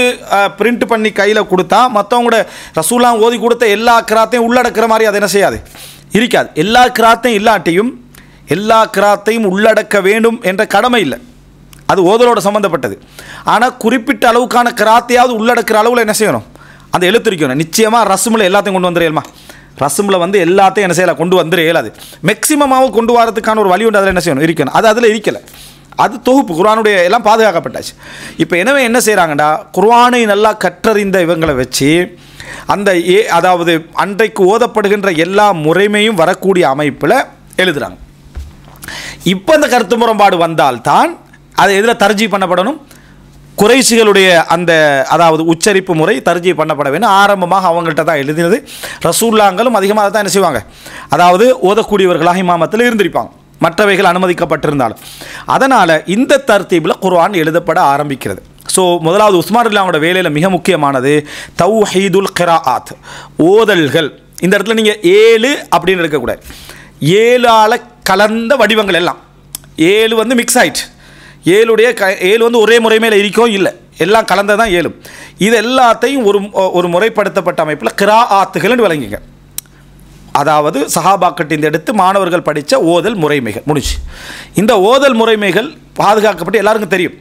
Speaker 1: பிரிண்ட் பண்ணி கையில் கொடுத்தா மற்றவங்களோட ரசூலாம் ஓதி கொடுத்த எல்லா கிராத்தையும் உள்ளடக்கிற மாதிரி அதை என்ன செய்யாது, இருக்காது. எல்லா கிராத்தையும் இல்லாட்டியும் எல்லா கிராத்தையும் உள்ளடக்க வேண்டும் என்ற கடமை இல்லை, அது ஓதலோட சம்மந்தப்பட்டது. ஆனால் குறிப்பிட்ட அளவுக்கான கிராத்தையாவது உள்ளடக்கிற அளவில் என்ன செய்யணும், அந்த எழுத்திருக்கணும். நிச்சயமாக ரஸ்மில் எல்லாத்தையும் கொண்டு வந்துடுமா, ரஸ்மில் வந்து எல்லாத்தையும் என்ன செய்யலாம், கொண்டு வந்துட இயலாது. மேக்சிமமாக கொண்டு வரதுக்கான ஒரு வழி உண்டு, அதில் என்ன செய்யணும், இருக்கணும். அது அதில் இருக்கலை, அது தொகுப்பு குர்ஆனுடைய எல்லாம் பாதுகாக்கப்பட்டாச்சு. இப்போ எனவே என்ன செய்கிறாங்கடா, குர்ஆனை நல்லா கற்றறிந்த இவங்களை வச்சு அந்த அதாவது அன்றைக்கு ஓதப்படுகின்ற எல்லா முறைமையும் வரக்கூடிய அமைப்பில் எழுதுகிறாங்க. இப்போ அந்த கருத்து முரண்பாடு வந்தால்தான் அது எதில் தர்ஜீ பண்ணப்படணும், குறைஷிகளுடைய அந்த அதாவது உச்சரிப்பு முறை தர்ஜீ பண்ணப்பட வேண்டும். ஆரம்பமாக அவங்கள்ட்ட தான் எழுதினது. ரசூல்லாங்களும் அதிகமாக தான் என்ன செய்வாங்க, அதாவது ஓதக்கூடியவர்களாக இமாமத்தில் இருந்திருப்பாங்க, மற்றவைகள் அனுமதிக்கப்பட்டிருந்தாலும். அதனால் இந்த தர்த்தீபில் குர்ஆன் எழுதப்பட ஆரம்பிக்கிறது. ஸோ முதலாவது உஸ்மான் ரலியல்லாஹு அன்ஹு வேலையில் மிக முக்கியமானது தௌஹீதுல் கிராஆத், ஓதல்கள். இந்த இடத்துல நீங்கள் 7 அப்படின்னு இருக்கக்கூடாது, 7ஆல் கலந்த வடிவங்கள் எல்லாம். 7 வந்து மிக்ஸ் ஆயிட்டு, 7 வந்து ஒரே முறை மேலே இருக்கவும் இல்லை, எல்லாம் கலந்ததான் 7. இது எல்லாத்தையும் ஒரு முறைப்படுத்தப்பட்ட அமைப்பில் கிராஆத்துகள்னு விளங்கிங்க. அதாவது சஹாபாக்கட்டு இந்த எடுத்து மாணவர்கள் படித்த ஓதல் முறைமைகள் முடிச்சு. இந்த ஓதல் முறைமைகள் பாதுகாக்கப்பட்டு எல்லாருக்கும் தெரியும்.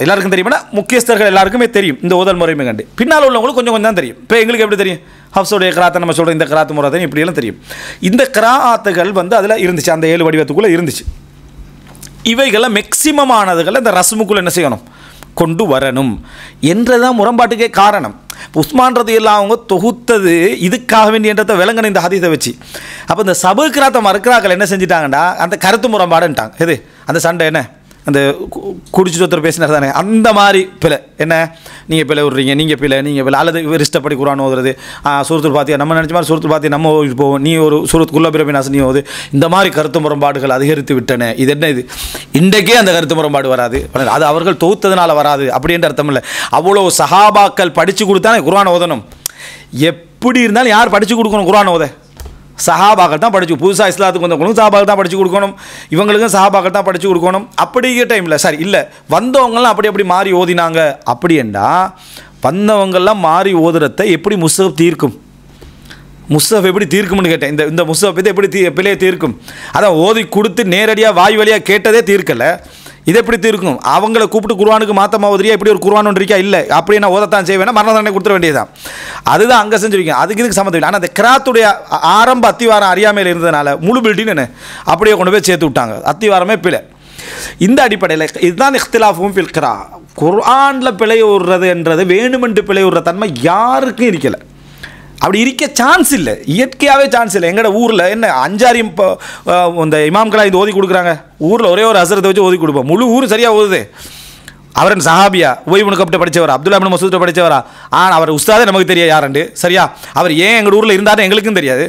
Speaker 1: எல்லாருக்கும் தெரியும்னா முக்கியஸ்தர்கள் எல்லாருக்குமே தெரியும் இந்த ஓதல் முறைமை கண்டு. பின்னால் உள்ளவங்களுக்கு கொஞ்சம் கொஞ்சம் தான் தெரியும். இப்போ எங்களுக்கு எப்படி தெரியும், ஹப்ஸோடைய கிராத்தை நம்ம சொல்கிறோம், இந்த கிராத்து முறை தான் இப்படியெல்லாம் தெரியும். இந்த கிராத்துகள் வந்து அதில் இருந்துச்சு, அந்த 7 வடிவத்துக்குள்ளே இருந்துச்சு. இவைகள்லாம் மேக்சிமமானதுகளை இந்த ரஸ்முக்குள்ளே என்ன செய்யணும், கொண்டு வரணும் என்றதான் முரண்பாட்டுக்கே காரணம். உஸ்மான் ரலியல்லாஹு அவங்க தொகுத்தது இதுக்காக வேண்டியன்றதை விளங்கணும் இந்த ஹதீஸை வச்சு. அப்போ இந்த சபு கிராத்தை மறுக்கிறாக்கள் என்ன செஞ்சிட்டாங்கடா, அந்த கருத்து முரண்பாடுன்ட்டாங்க. எது அந்த சண்டை, என்ன அந்த குடிச்சிட்டு ஒருத்தர் பேசினார் தானே, அந்த மாதிரி பிள்ளை என்ன, நீங்கள் பிள்ளை விட்றீங்க, நீங்கள் பிள்ளை அல்லது இவர் இஷ்டப்படி குர்ஆன் ஓதுறது, சூரத்துல் ஃபாத்திஹா நம்ம நினச்ச மாதிரி சூரத்துல் ஃபாத்திஹா நம்ம ஓதிட்டு போவோம், நீ ஒரு சூரத்துக்குள்ள பிரபினாஸ் நீ ஓது, இந்த மாதிரி கருத்து முரண்பாடுகள் அதிகரித்து விட்டன. இது என்ன, இது இன்றைக்கே அந்த கருத்து முரண்பாடு வராது, அது அவர்கள் தொகுத்ததுனால வராது அப்படின்ற அர்த்தம் இல்லை. அவ்வளோ சஹாபாக்கள் படித்து கொடுத்தானே குர்ஆன் ஓதணும். எப்படி இருந்தாலும் யார் படித்து கொடுக்கணும் குர்ஆன் ஓத, சஹாபாக்கள் தான் படிச்சு, புதுசாக இஸ்லாத்துக்கு வந்தவங்களும் சஹாபாக்கள் தான் படித்து கொடுக்கணும், இவங்களுக்கும் சஹாபாக்கள் தான் படித்து கொடுக்கணும். அப்படிங்கிற டைமில் சரி இல்லை, வந்தவங்கள்லாம் அப்படி மாறி ஓதினாங்க. அப்படி என்றா வந்தவங்கள்லாம் மாறி ஓதுறதை எப்படி முஸ்ஹப் தீர்க்கும், முஸ்ஹப் எப்படி தீர்க்கும்னு கேட்டேன். இந்த முஸ்ஹப் இதை எப்படி பிள்ளையை தீர்க்கும், அதான் ஓதி கொடுத்து நேரடியாக வாய் வழியாக கேட்டதே தீர்க்கலை, இது எப்படி தீர்க்கும். அவங்கள கூப்பிட்டு குர்ஆனுக்கு மாத்தமா ஓதுறியா, இப்படி ஒரு குர்ஆன் ஒன்று இருக்கா, இல்லை அப்படி நான் ஓதத்தான் செய்வேன், மரண தண்டனை கொடுத்துட வேண்டியதுதான். அதுதான் அங்கே செஞ்சுருக்கீங்க, அதுக்கு இதுக்கு சம்மந்தம் இல்லை. ஆனால் அந்த கிராத்துடைய ஆரம்ப அத்திவாரம் அறியாமையில் இருந்ததுனால முழு பில்டிங் என்ன அப்படியே கொண்டு போய் சேர்த்து விட்டாங்க, அத்திவாரமே பிழை. இந்த அடிப்படையில் இதுதான் இஃப்திலாஃபும் ஃபில் கிரா. குர்ஆனில் பிழை விடுறது என்றது வேணுமென்று பிழை விடுற தன்மை யாருக்கும் இருக்கலை, அப்படி இருக்க சான்ஸ் இல்லை, இயற்கையாகவே சான்ஸ் இல்லை. எங்களோட ஊரில் என்ன 5-6 இப்போ இந்த இமாம்களாக இது ஓதி கொடுக்குறாங்க, ஊரில் ஒரே ஒரு ஹஸரத்தை வச்சு ஓதி கொடுப்போம், முழு ஊர் சரியாக ஓதுது. அவர் சஹாபியா, உபை இப்னு கப்ட்ட படித்தவரா, அப்துல்லா இப்னு மஸ்ஊத் படித்தவரா, ஆனால் அவர் உஸ்தாதே நமக்கு தெரியாது யாருண்டு, சரியா, அவர் ஏன் எங்கள் ஊரில் இருந்தாலும் எங்களுக்கும் தெரியாது.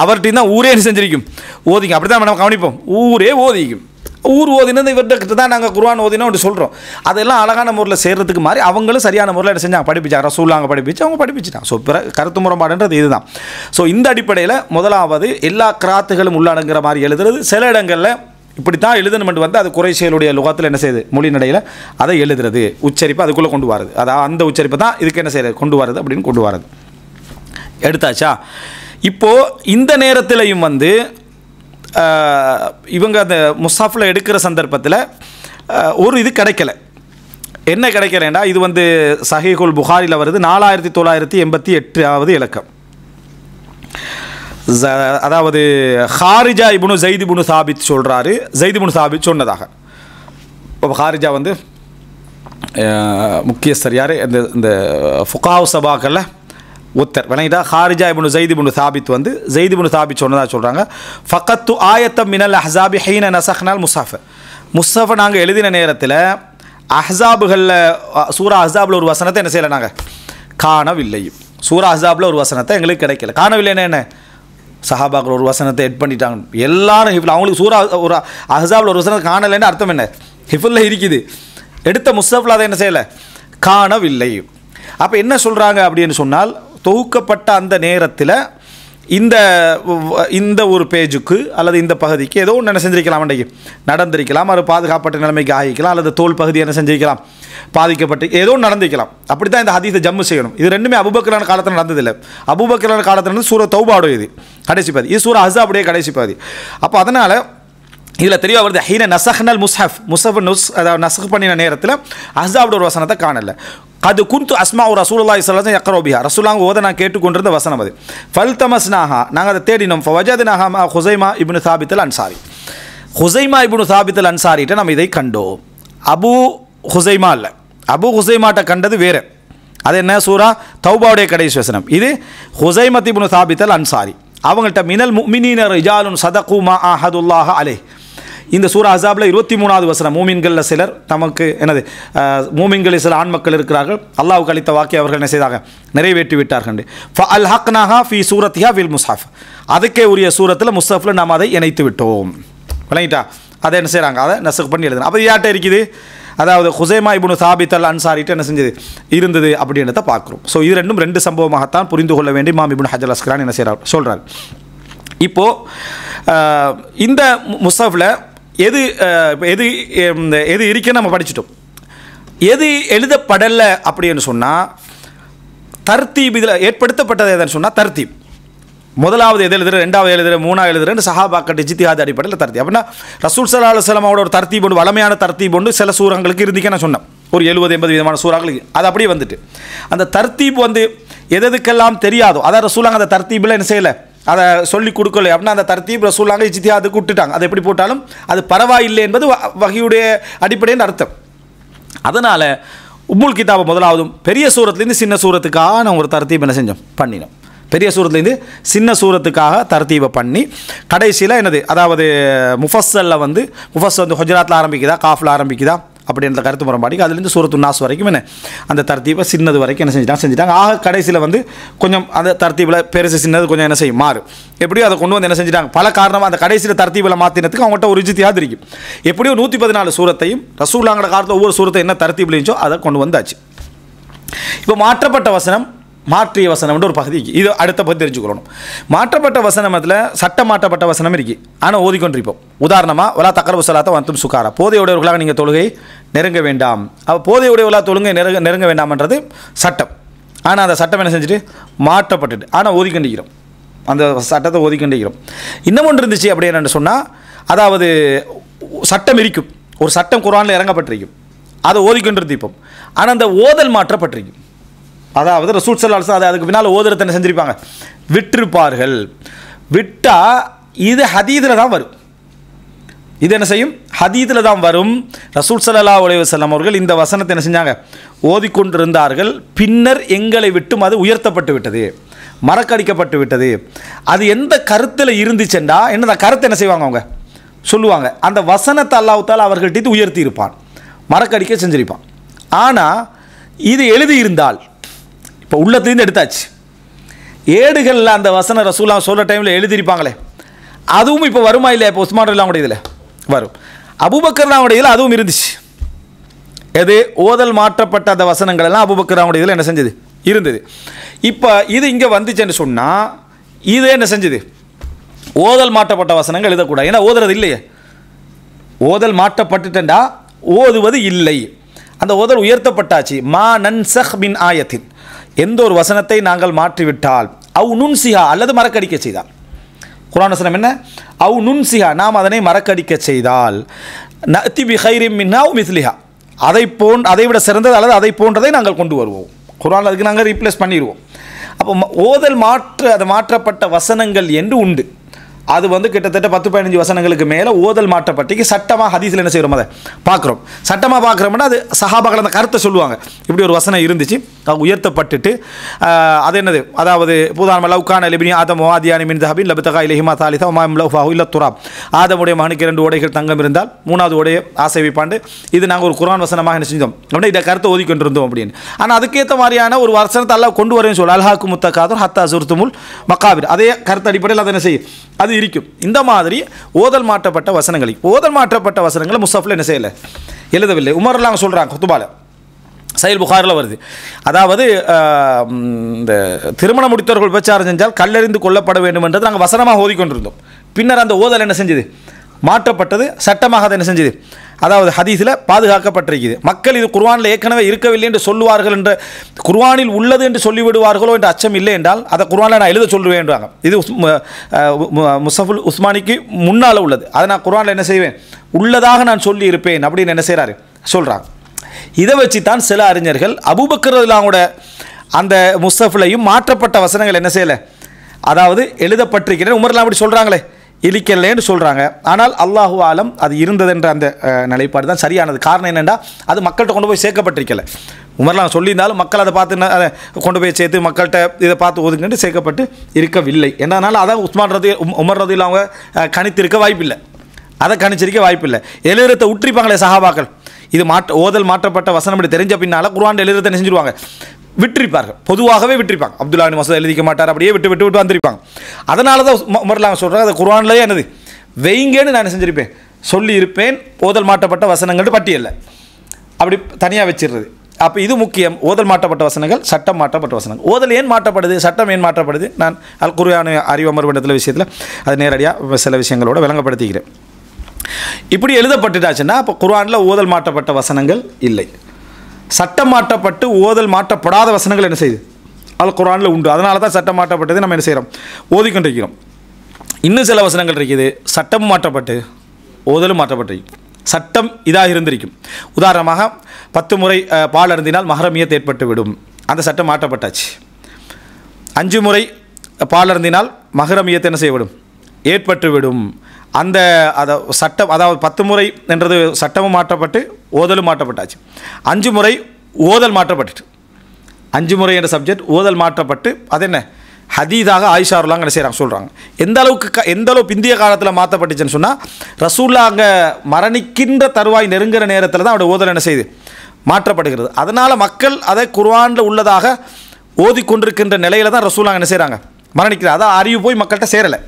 Speaker 1: அவர்கிட்ட தான் ஊரே செஞ்சிருக்கும், ஓதிக்கும். அப்படி தான் நம்ம கவனிப்போம், ஊரே ஓதிக்கும். ஊர் ஓதினது இவர்கிட்ட தான் நாங்கள் குர்ஆன் ஓதினோம் அப்படி சொல்கிறோம். அதெல்லாம் அழகான முறையில் சேர்றதுக்கு மாதிரி அவங்களும் சரியான முறையில் என்ன செஞ்சாங்க, படிப்பிச்சாங்க. ரசூலுல்லாஹ் படிப்பிச்சு அவங்க படிப்பிச்சுட்டாங்க. ஸோ கருத்து முரண்பாடுன்றது இதுதான். ஸோ இந்த அடிப்படையில் முதலாவது எல்லா கிராத்துகளும் உள்ளடங்குற மாதிரி எழுதுறது. சில இடங்களில் இப்படி தான் எழுதணுமென்று வந்து அது குறைஷிகளுடைய லுகத்தில் என்ன செய்யுது, மொழி நடையில் அதை எழுதுறது, உச்சரிப்பு அதுக்குள்ளே கொண்டு வரது, அதாவது அந்த உச்சரிப்பை தான் இதுக்கு என்ன செய்யுது, கொண்டு வரது அப்படின்னு கொண்டு வரது. எடுத்தாச்சா? இப்போது இந்த நேரத்திலையும் வந்து இவங்க அந்த முஸ்ஹாஃபில் எடுக்கிற சந்தர்ப்பத்தில் ஒரு இது கிடைக்கல. என்ன கிடைக்கலண்டா, இது வந்து சஹீஹுல் புகாரியில் வருது, 4988வது இலக்கம். அதாவது ஹாரிஜா இப்னு ஸைத் இப்னு சாபித் சொல்கிறாரு, ஸைத் இப்னு சாபித் சொன்னதாக. இப்போ ஹாரிஜா வந்து முக்கியஸ்தர் யார், இந்த ஃபுகாஹ் சபாக்களில் ஒத்தர் விளங்கிட்டா. ஹாரிஜா இப்னு ஸைத் இப்னு சாபித் வந்து ஸைத் இப்னு சாபித் சொன்னதாக சொல்கிறாங்க. ஃபக்கத்து ஆயத்தம் மினல் அஹ்ஸாபி ஹீன நஸக்னால் முஸ்ஹஃப், முஸ்ஹஃபை நாங்கள் எழுதின நேரத்தில் அஹ்ஸாபுகளில் சூரா அஹ்ஸாபில் ஒரு வசனத்தை என்ன செய்யலை, நாங்கள் காணவில்லை. சூரா அஹ்ஸாபில் ஒரு வசனத்தை எங்களுக்கு கிடைக்கல. காணவில்லைன்னா என்ன, சஹாபாக்கள் ஒரு வசனத்தை எட் பண்ணிட்டாங்க, எல்லாரும் ஹிஃபில். அவங்களுக்கு சூரா ஒரு அஹ்ஸாபில் ஒரு வசனத்தை காணலைன்னு அர்த்தம் என்ன, ஹிஃபில் இருக்குது, எடுத்த முஸ்ஹஃபில் அதை என்ன செய்யலை, காணவில்லை. அப்போ என்ன சொல்கிறாங்க அப்படின்னு சொன்னால், தொகுக்கப்பட்ட அந்த நேரத்தில் இந்த ஒரு பேஜுக்கு அல்லது இந்த பகுதிக்கு ஏதோ ஒன்று என்ன செஞ்சிருக்கலாம், அன்றைக்கு நடந்திருக்கலாம், அது பாதுகாப்பட்ட நிலைமைக்கு ஆகிக்கலாம், அல்லது தோல் பகுதி என்ன செஞ்சிருக்கலாம், பாதிக்கப்பட்டு ஏதோ நடந்திருக்கலாம். அப்படி தான் இந்த ஹதீஸை ஜம்மு செய்யணும். இது ரெண்டுமே அபூபக்கரான காலத்தில் நடந்ததில்லை. அபூபக்கரான காலத்தில் இருந்து சூரா தௌபாவுடைய இது கடைசி பாதி, இது சூரா அஹ்ஸாபுடைய கடைசி பாதி. அப்போ அதனால் இதில் தெளிவாக வருது, ஹீன நசஹ்னல் அதாவது நசஹ் பண்ணின நேரத்தில் அஹ்ஸாபுடைய ஒரு வசனத்தை காணலை. அது குந்து அஸ்மா ஒரு ரசூலுல்லாஹி ஸல்லல்லாஹு அலைஹி வஸல்லம் யக்ரூபிஹா, ரசூலுல்லாஹ் ஓத நான் கேட்டுக்கொண்டிருந்த வசனம் அது. ஃபல்தமஸ்னாஹா, நாங்கள் அதை தேடினோம். ஃபவஜத்னாஹா மா ஹுஸைமா இப்னு சாபித் அல் அன்சாரி, ஹுஸைமா இப்னு சாபித் அல் அன்சாரிட்ட நம்ம இதை கண்டோம். அபு ஹுஸைமா இல்லை, அபு ஹுஸைமாட்ட கண்டது வேறு. அது என்ன, சூரா தௌபாவுடைய கடைசி வசனம். இது ஹுஸைமத் இப்னு சாபித் அல் அன்சாரி, அவங்கள்ட்ட மினல் முஃமினீன ரிஜாலுன் ஸதகு மா ஆஹதுல்லாஹ அலைஹ். இந்த சூரா அஹ்ஸாபில் 23வது வசனம், மூமின்களில் சிலர் தமக்கு என்னது மூமின்களில் சில ஆண் மக்கள் இருக்கிறார்கள், அல்லாஹ்வுக்கு அளித்த வாக்கை அவர்கள் என்ன செய்தாங்க, நிறைவேற்றி விட்டார்கள். ஃபஅல்ஹக்னாஹா ஃபீ சூரத்திஹா ஃபில் முஸ்ஹஃப், அதுக்கே உரிய சூரத்தில் முஸ்ஹஃபில் நாம் அதை இணைத்து விட்டோம். விளங்கிட்டா, அதை என்ன செய்கிறாங்க, அதை நஸ்க் பண்ணி எழுதுனா. அப்போ யார்கிட்ட இருக்குது, அதாவது ஹுஸைமா இப்னு சாபித் அல் அன்சாரிட்ட என்ன செஞ்சது இருந்தது அப்படின்றத பார்க்குறோம். ஸோ இது ரெண்டு சம்பவமாகத்தான் புரிந்து கொள்ள வேண்டி இமாம் இப்னு ஹஜர் அஸ்கலானி என்ன செய்கிறார் சொல்கிறார். இப்போது இந்த முஸ்ஹஃபில் எது எது எது இருக்குன்னு நம்ம படிச்சிட்டோம். எது எழுதப்படலை அப்படின்னு சொன்னால் தர்த்தீப் இதில் ஏற்படுத்தப்பட்டது எதுன்னு சொன்னால் தர்த்தீப். முதலாவது எது எழுதுற, ரெண்டாவது எழுதுற, மூணாவது எழுதுறேன்னு சஹாபாக்கள் இஜ்திஹாத் அடிப்படையில் தர்த்தீப். அப்படின்னா ரசூல் ஸல்லல்லாஹு அலைஹி வஸல்லம் அவரோட ஒரு தர்த்தீப் ஒன்று, வளமையான தர்த்தீப் ஒன்று சில சூரங்களுக்கு இருந்துக்கே நான் சொன்னேன். ஒரு 70-80 விதமான சூறாக்களுக்கு அது அப்படியே வந்துட்டு அந்த தர்த்தீப் வந்து எதுக்கெல்லாம் தெரியாதோ அதான் ரசூலாங்க அந்த தர்த்தீபில் என்ன செய்யலை, அதை சொல்லி கொடுக்கல. அப்படின்னா அந்த தர்த்தீப் ரசூலாங்க இஜ்திஹாதுக்கு விட்டுட்டாங்க. அது எப்படி போட்டாலும் அது பரவாயில்லை என்பது வஹியுடைய அடிப்படையின் அர்த்தம். அதனால் உம்முல் கிதாபை முதலாவதும் பெரிய சூரத்துலேருந்து சின்ன சூரத்துக்காக நான் ஒரு தர்த்தீப் என்ன செஞ்சோம் பண்ணினோம். பெரிய சூரத்துலேருந்து சின்ன சூரத்துக்காக தர்த்தீபை பண்ணி கடைசியில் என்னது, அதாவது முஃபஸ்ஸலில் வந்து முஃபஸ்ஸல் வந்து ஹுஜராத்தில் ஆரம்பிக்குதா காஃபில் ஆரம்பிக்குதா அப்படின்ற கருத்து முறைப்பாடிக்கு அதுலேருந்து சூரத்து நாஸ் வரைக்கும் என்ன அந்த தர்த்தீபை சின்னது வரைக்கும் என்ன செஞ்சுட்டாங்க. ஆக கடைசியில் வந்து கொஞ்சம் அந்த தர்த்தீபில் பெருசு சின்னது கொஞ்சம் என்ன செய்யும் மாறும். எப்படியோ அதை கொண்டு வந்து என்ன செஞ்சுட்டாங்க, பல காரணமாக அந்த கடைசியில் தர்த்தீபில் மாற்றினதுக்கு அவங்கள்ட்ட ஒரு இஜ்திஹாத் இருக்கும். எப்படியோ 114 சூரத்தையும் ரசூலுல்லாஹ்வோட காலத்தில் ஒவ்வொரு சூரத்தை என்ன தர்த்தீபில் இருந்துச்சோ அதை கொண்டு வந்தாச்சு. இப்போ மாற்றப்பட்ட வசனம், மாற்றிய வசனம்ன்ற ஒரு பகுதி, இது அடுத்த பகுதி தெரிஞ்சுக்கணும். மாற்றப்பட்ட வசனத்தில் சட்டம் மாற்றப்பட்ட வசனம் இருக்கு, ஆனால் ஓதிக்கொண்டிருப்போம். உதாரணமாக வலா தக்ரபு ஸலாத்த வஅன்தும் சுகாரா, போதையுடையவர்களாக நீங்கள் தொழுகை நெருங்க வேண்டாம். அப்போ போதையுடையவர்களாக தொழுகை நெருங்க வேண்டாம்ன்றது சட்டம். ஆனால் அந்த சட்டம் என்ன செஞ்சுட்டு மாற்றப்பட்டுட்டு ஆனால் ஓதிக்கொண்டிருக்கிறோம், அந்த சட்டத்தை ஓதிக்கொண்டிருக்கிறோம். இன்னும் ஒன்று இருந்துச்சு அப்படி என்னென்னு சொன்னால், அதாவது சட்டம் இருக்கும், ஒரு சட்டம் குர்ஆனில் இறங்கப்பட்டிருக்கும், அதை ஓதிக்கொண்டிருப்போம். ஆனால் அந்த ஓதல் மாற்றப்பட்டிருக்கும். அதாவது ரசூல் ஸல்லல்லாஹு அலைஹி வஸல்லம் அதுக்கு பின்னால் ஓதுறதை என்ன செஞ்சிருப்பாங்க, விட்டிருப்பார்கள். விட்டால் இது ஹதீதில் தான் வரும். இது என்ன செய்யும், ஹதீதில் தான் வரும். ரசூல் ஸல்லல்லாஹு அலைஹி வஸல்லம் அவர்கள் இந்த வசனத்தை என்ன செஞ்சாங்க, ஓதிக்கொண்டிருந்தார்கள். பின்னர் எங்களை விட்டும் அது உயர்த்தப்பட்டு விட்டது, மறக்கடிக்கப்பட்டு விட்டது. அது எந்த கருத்தில் இருந்துச்சுண்டா என்ன கருத்தை என்ன செய்வாங்க, அவங்க சொல்லுவாங்க. அந்த வசனத்தை அல்லாஹ் தஆலா அவர்கள்ட்ட உயர்த்தி இருப்பான், மறக்கடிக்க செஞ்சிருப்பான். ஆனால் இது எழுதி இருந்தால், இப்போ உள்ளத்துலேருந்து எடுத்தாச்சு, ஏடுகளில் அந்த வசன ரசூலா சொல்கிற டைமில் எழுதியிருப்பாங்களே, அதுவும் இப்போ வருமா இல்லையா? இப்போ உஸ்மான் ரலியல்லாஹு இதில் வரும், அபூபக்கர் இதில் அதுவும் இருந்துச்சு. எது ஓதல் மாற்றப்பட்ட அந்த வசனங்கள் எல்லாம் அபூபக்கர் இதில் என்ன செஞ்சது இருந்தது. இப்போ இது இங்கே வந்துச்சுன்னு சொன்னால் இது என்ன செஞ்சது, ஓதல் மாற்றப்பட்ட வசனங்கள் எழுதக்கூடாது. ஏன்னா ஓதுறது இல்லையே, ஓதல் மாற்றப்பட்டுட்டா ஓதுவது இல்லை. அந்த ஓதல் உயர்த்தப்பட்டாச்சு. மா நன்சஹ் மின் ஆயத்தின், எந்த ஒரு வசனத்தை நாங்கள் மாற்றிவிட்டால், அவு நுன்சிஹா அல்லது மறக்கடிக்க செய்தால், குர்ஆன் வசனம் என்ன, அவு நுன்சிஹா நாம் அதனை மறக்கடிக்க செய்தால், நஅதி பி கைரின் மின்ஹா வ மிஸ்லிஹா, அதை விட சிறந்தது அல்லது அதை போன்றதை நாங்கள் கொண்டு வருவோம். குர்ஆன் அதுக்கு நாங்கள் ரீப்ளேஸ் பண்ணிடுவோம். அப்போ ஓதல் மாற்றப்பட்ட வசனங்கள் என்று உண்டு. அது வந்து கிட்டத்தட்ட 10-15 வசனங்களுக்கு மேலே ஓதல் மாற்றப்பட்டு சட்டமாக ஹதீஸில் என்ன செய்கிறோம், அதை பார்க்குறோம். சட்டமாக பார்க்குறோம்னா அது சஹாபாக்கள் அந்த கருத்தை சொல்லுவாங்க, இப்படி ஒரு வசனம் இருந்துச்சு, அவங்க உயர்த்தப்பட்டுட்டு அது என்னது, அதாவது புதான லவ்கான லிபினி ஆதமோ ஆதியானி மின் தஹபின் லபத்தகா இலஹிமா தாலிதா மாம் லவ்ஃபாஹு இல்ல துராப், ஆதமுடைய மகனுக்கு 2 ஓடைகள் தங்கம் இருந்தால் 3வது ஓடையை ஆசை வைப்பாண்டு, இது நாங்கள் ஒரு குர்ஆன் வசனமாக என்ன செஞ்சோம் அப்படின்னா இதை கருத்தை ஓதிக்கொண்டிருந்தோம் அப்படின்னு. ஆனால் அதுக்கேற்ற மாதிரியான ஒரு வசனத்தை அல்லாஹ் கொண்டு வரேன்னு சொல்லி அல்ஹாக்கு முத்தகாதுர் ஹத்தா சுர்துமுல் மகாபிர், அதே கருத்து அடிப்படையில் அதை என்ன செய்யும், அது இருக்கும். இந்த மாதிரி ஓதல் மாற்றப்பட்ட வசனங்களை முஸ்ஹஃப்ல என்ன செய்யலை, எழுதவில்லை. உமர்லாம் சொல்கிறாங்க குத்துபால, சஹீஹ் புகாரில் வருது. அதாவது இந்த திருமணம் முடித்தவர்கள் விபச்சாரம் செஞ்சால் கல்லெறிந்து கொல்லப்பட வேண்டும் என்றது நாங்கள் வசனமாக ஓதிக்கொண்டிருந்தோம். பின்னர் அந்த ஓதல் என்ன செஞ்சது, மாற்றப்பட்டது, சட்டமாக அதை என்ன செஞ்சது, அதாவது ஹதீஸில் பாதுகாக்கப்பட்டிருக்குது. மக்கள் இது குர்ஆனில் ஏற்கனவே இருக்கவில்லை என்று சொல்லுவார்கள், என்ற குர்ஆனில் உள்ளது என்று சொல்லிவிடுவார்களோ என்ற அச்சம் இல்லை என்றால் அதை குர்ஆனில் நான் எழுத சொல்லுவேன்றாங்க. இது முஸஃபுல் உஸ்மானிக்கு முன்னால் உள்ளது, அதை நான் குர்ஆனில் என்ன செய்வேன், உள்ளதாக நான் சொல்லி இருப்பேன் அப்படின்னு என்ன செய்கிறாரு சொல்கிறாங்க. இதை வச்சு தான் சில அறிஞர்கள் அபூபக்கர் ரலியல்லாஹு அந்த முஸ்ஹஃப்லையும் மாற்றப்பட்ட வசனங்கள் என்ன செய்யலை, அதாவது எழுதப்பட்டிருக்கிறேன் உமர்லாம் அப்படி சொல்கிறாங்களே இழிக்கலேன்னு சொல்கிறாங்க. ஆனால் அல்லாஹு ஆலம் அது இருந்ததுன்ற அந்த நிலைப்பாடு தான் சரியானது. காரணம் என்னென்னா அது மக்கள்கிட்ட கொண்டு போய் சேர்க்கப்பட்டிருக்கல. உமர்லாம் சொல்லியிருந்தாலும் மக்கள் அதை பார்த்து அதை கொண்டு போய் சேர்த்து மக்கள்கிட்ட இதை பார்த்து ஒதுங்கிட்டு சேர்க்கப்பட்டு இருக்கவில்லை. என்றனால அதான் உமர் ரலியல்லாஹு அவங்க கணித்திருக்க வாய்ப்பில்லை, அதை கணிச்சிருக்க வாய்ப்பில்லை. எழுதுறதை உற்றிப்பாங்களே சஹாபாக்கள், இது ஓதல் மாற்றப்பட்ட வசனம் இப்படி தெரிஞ்ச பின்னால் குர்ஆன் எழுதுறதை செஞ்சுருவாங்க, விட்டிருப்பார்கள், பொதுவாகவே விட்டிருப்பாங்க. அப்துல்லா இப்னு மஸ்ஊத் எழுதிக்க மாட்டார், அப்படியே விட்டு விட்டு விட்டு வந்திருப்பாங்க. அதனால தான் உமர்லாம் சொல்கிறாங்க அது குர்ஆன்லேயே என்னது வெயிங்கன்னு நான் செஞ்சுருப்பேன், சொல்லி இருப்பேன் ஓதல் மாற்றப்பட்ட வசனங்கள் பட்டியலில் அப்படி தனியாக வச்சிடுறது. அப்போ இது முக்கியம். ஓதல் மாற்றப்பட்ட வசனங்கள், சட்டம் மாற்றப்பட்ட வசனங்கள். ஓதல் ஏன் மாற்றப்படுது, சட்டம் ஏன் மாற்றப்படுது, நான் அல் குர்ஆன் அறிவு அமர்விடத்தில் விஷயத்தில் அது நேரடியாக சில விஷயங்களோட விளங்கப்படுத்திக்கிறேன். இப்படி எழுதப்பட்டுட்டாச்சுன்னா அப்போ குர்ஆனில் ஓதல் மாற்றப்பட்ட வசனங்கள் இல்லை, சட்டம் மாற்றப்பட்டு ஓதல் மாற்றப்படாத வசனங்கள் என்ன செய்யுது அல் குர்ஆனில் உண்டு. அதனால தான் சட்டம் மாற்றப்பட்டது நம்ம என்ன செய்கிறோம், ஓதிக்கொண்டிருக்கிறோம். இன்னும் சில வசனங்கள் இருக்குது சட்டமும் மாற்றப்பட்டு ஓதலும் மாற்றப்பட்டிருக்கும். சட்டம் இதாக இருந்திருக்கும். உதாரணமாக 10 முறை பால் அருந்தினால் மஹரமியத் ஏற்பட்டு விடும், அந்த சட்டம் மாற்றப்பட்டாச்சு. 5 முறை பால் அருந்தினால் மஹரமியத் என்ன செய்யவிடும், ஏற்பட்டு விடும். அந்த அதை சட்டம், அதாவது 10 முறை என்றது சட்டமும் மாற்றப்பட்டு ஓதலும் மாற்றப்பட்டாச்சு. 5 முறை ஓதல் மாற்றப்பட்டுட்டு, 5 முறை என்ற சப்ஜெக்ட் ஓதல் மாற்றப்பட்டு அது என்ன ஹதீதாக ஆயிஷா ரலியல்லாஹு என்ன செய்கிறாங்க சொல்கிறாங்க. எந்த அளவு பிந்திய காலத்தில் மாற்றப்பட்டுச்சுன்னு சொன்னால் ரசூலுல்லாஹ் அங்கே மரணிக்கின்ற தருவாய் நெருங்குற நேரத்தில் தான் அவருடைய ஓதல் என்ன செய்யுது மாற்றப்படுகிறது. அதனால் மக்கள் அதை குர்ஆனில் உள்ளதாக ஓதிக்கொண்டிருக்கின்ற நிலையில் தான் ரசூலுல்லாஹ் என்ன செய்கிறாங்க மரணிக்கிறார். அதான் அறிவு போய் மக்கள்கிட்ட சேரலை.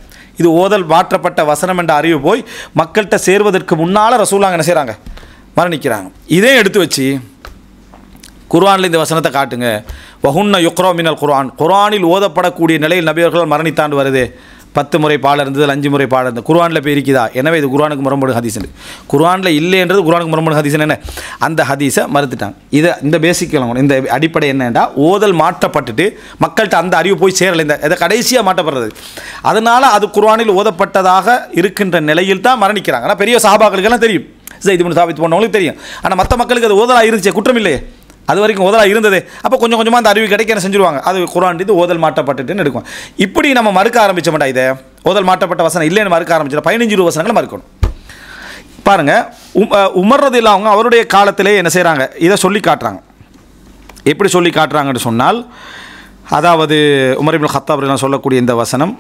Speaker 1: இது ஓதல் மாற்றப்பட்ட வசனம் என்ற அறிவு போய் மக்கள்கிட்ட சேர்வதற்கு முன்னால் ரசூலுல்லாஹ் என்ன செய்கிறாங்க மரணிக்கிறாங்க. இதே எடுத்து வச்சு குர்ஆனில் இந்த வசனத்தை காட்டுங்க, வஹுன்ன யுக்ரா மினல் குர்ஆன், குர்ஆனில் ஓதப்படக்கூடிய நிலையில் நபியர்கள் மரணித்தாண்டு வருது, 10 முறை பால் இருந்தது, 5 முறை பால் இருந்தது, குர்ஆனில் போய் இருக்குதா, எனவே இது குர்ஆனுக்கு முரண்படும் ஹதீஸ். குர்ஆனில் இல்லைன்றது குர்ஆனுக்கு முரண்படும் ஹதீஸ் என்ன, அந்த ஹதீஸை மறுத்துட்டாங்க. இந்த பேசிக் இந்த அடிப்படை என்னென்னா ஓதல் மாற்றப்பட்டுட்டு மக்கள்கிட்ட அந்த அறிவு போய் சேரலை, இதை கடைசியாக மாற்றப்படுறது. அதனால் அது குர்ஆனில் ஓதப்பட்டதாக இருக்கின்ற நிலையில் தான் மரணிக்கிறாங்க. ஆனால் பெரிய சஹாபாக்களுக்கெல்லாம் தெரியும், ஸைத் இப்னு சாபித் போனவங்களுக்கு தெரியும். ஆனால் மற்ற மக்களுக்கு அது ஓதலாக இருந்துச்சு, குற்றம் இல்லையே, அது வரைக்கும் ஓதலாக இருந்தது. அப்போ கொஞ்சம் கொஞ்சமாக அந்த அறிவு கிடைக்க என்ன செஞ்சுருவாங்க, அது குர்ஆன் இது ஓதல் மாற்றப்பட்டுட்டுன்னு எடுக்கும். இப்படி நம்ம மறுக்க ஆரம்பிச்சோம்டா, இதை ஓதல் மாற்றப்பட்ட வசனம் இல்லைன்னு மறுக்க ஆரம்பிச்சோம், 15 வசனங்களை மறுக்கணும். பாருங்கள், உமர் ரலியல்லாஹு அன்ஹு அவருடைய காலத்திலே என்ன செய்கிறாங்க, இதை சொல்லி காட்டுறாங்க. எப்படி சொல்லி காட்டுறாங்கன்னு சொன்னால், அதாவது உமர் இப்னு கத்தாப் ரலியல்லாஹு சொல்லக்கூடிய இந்த வசனம்,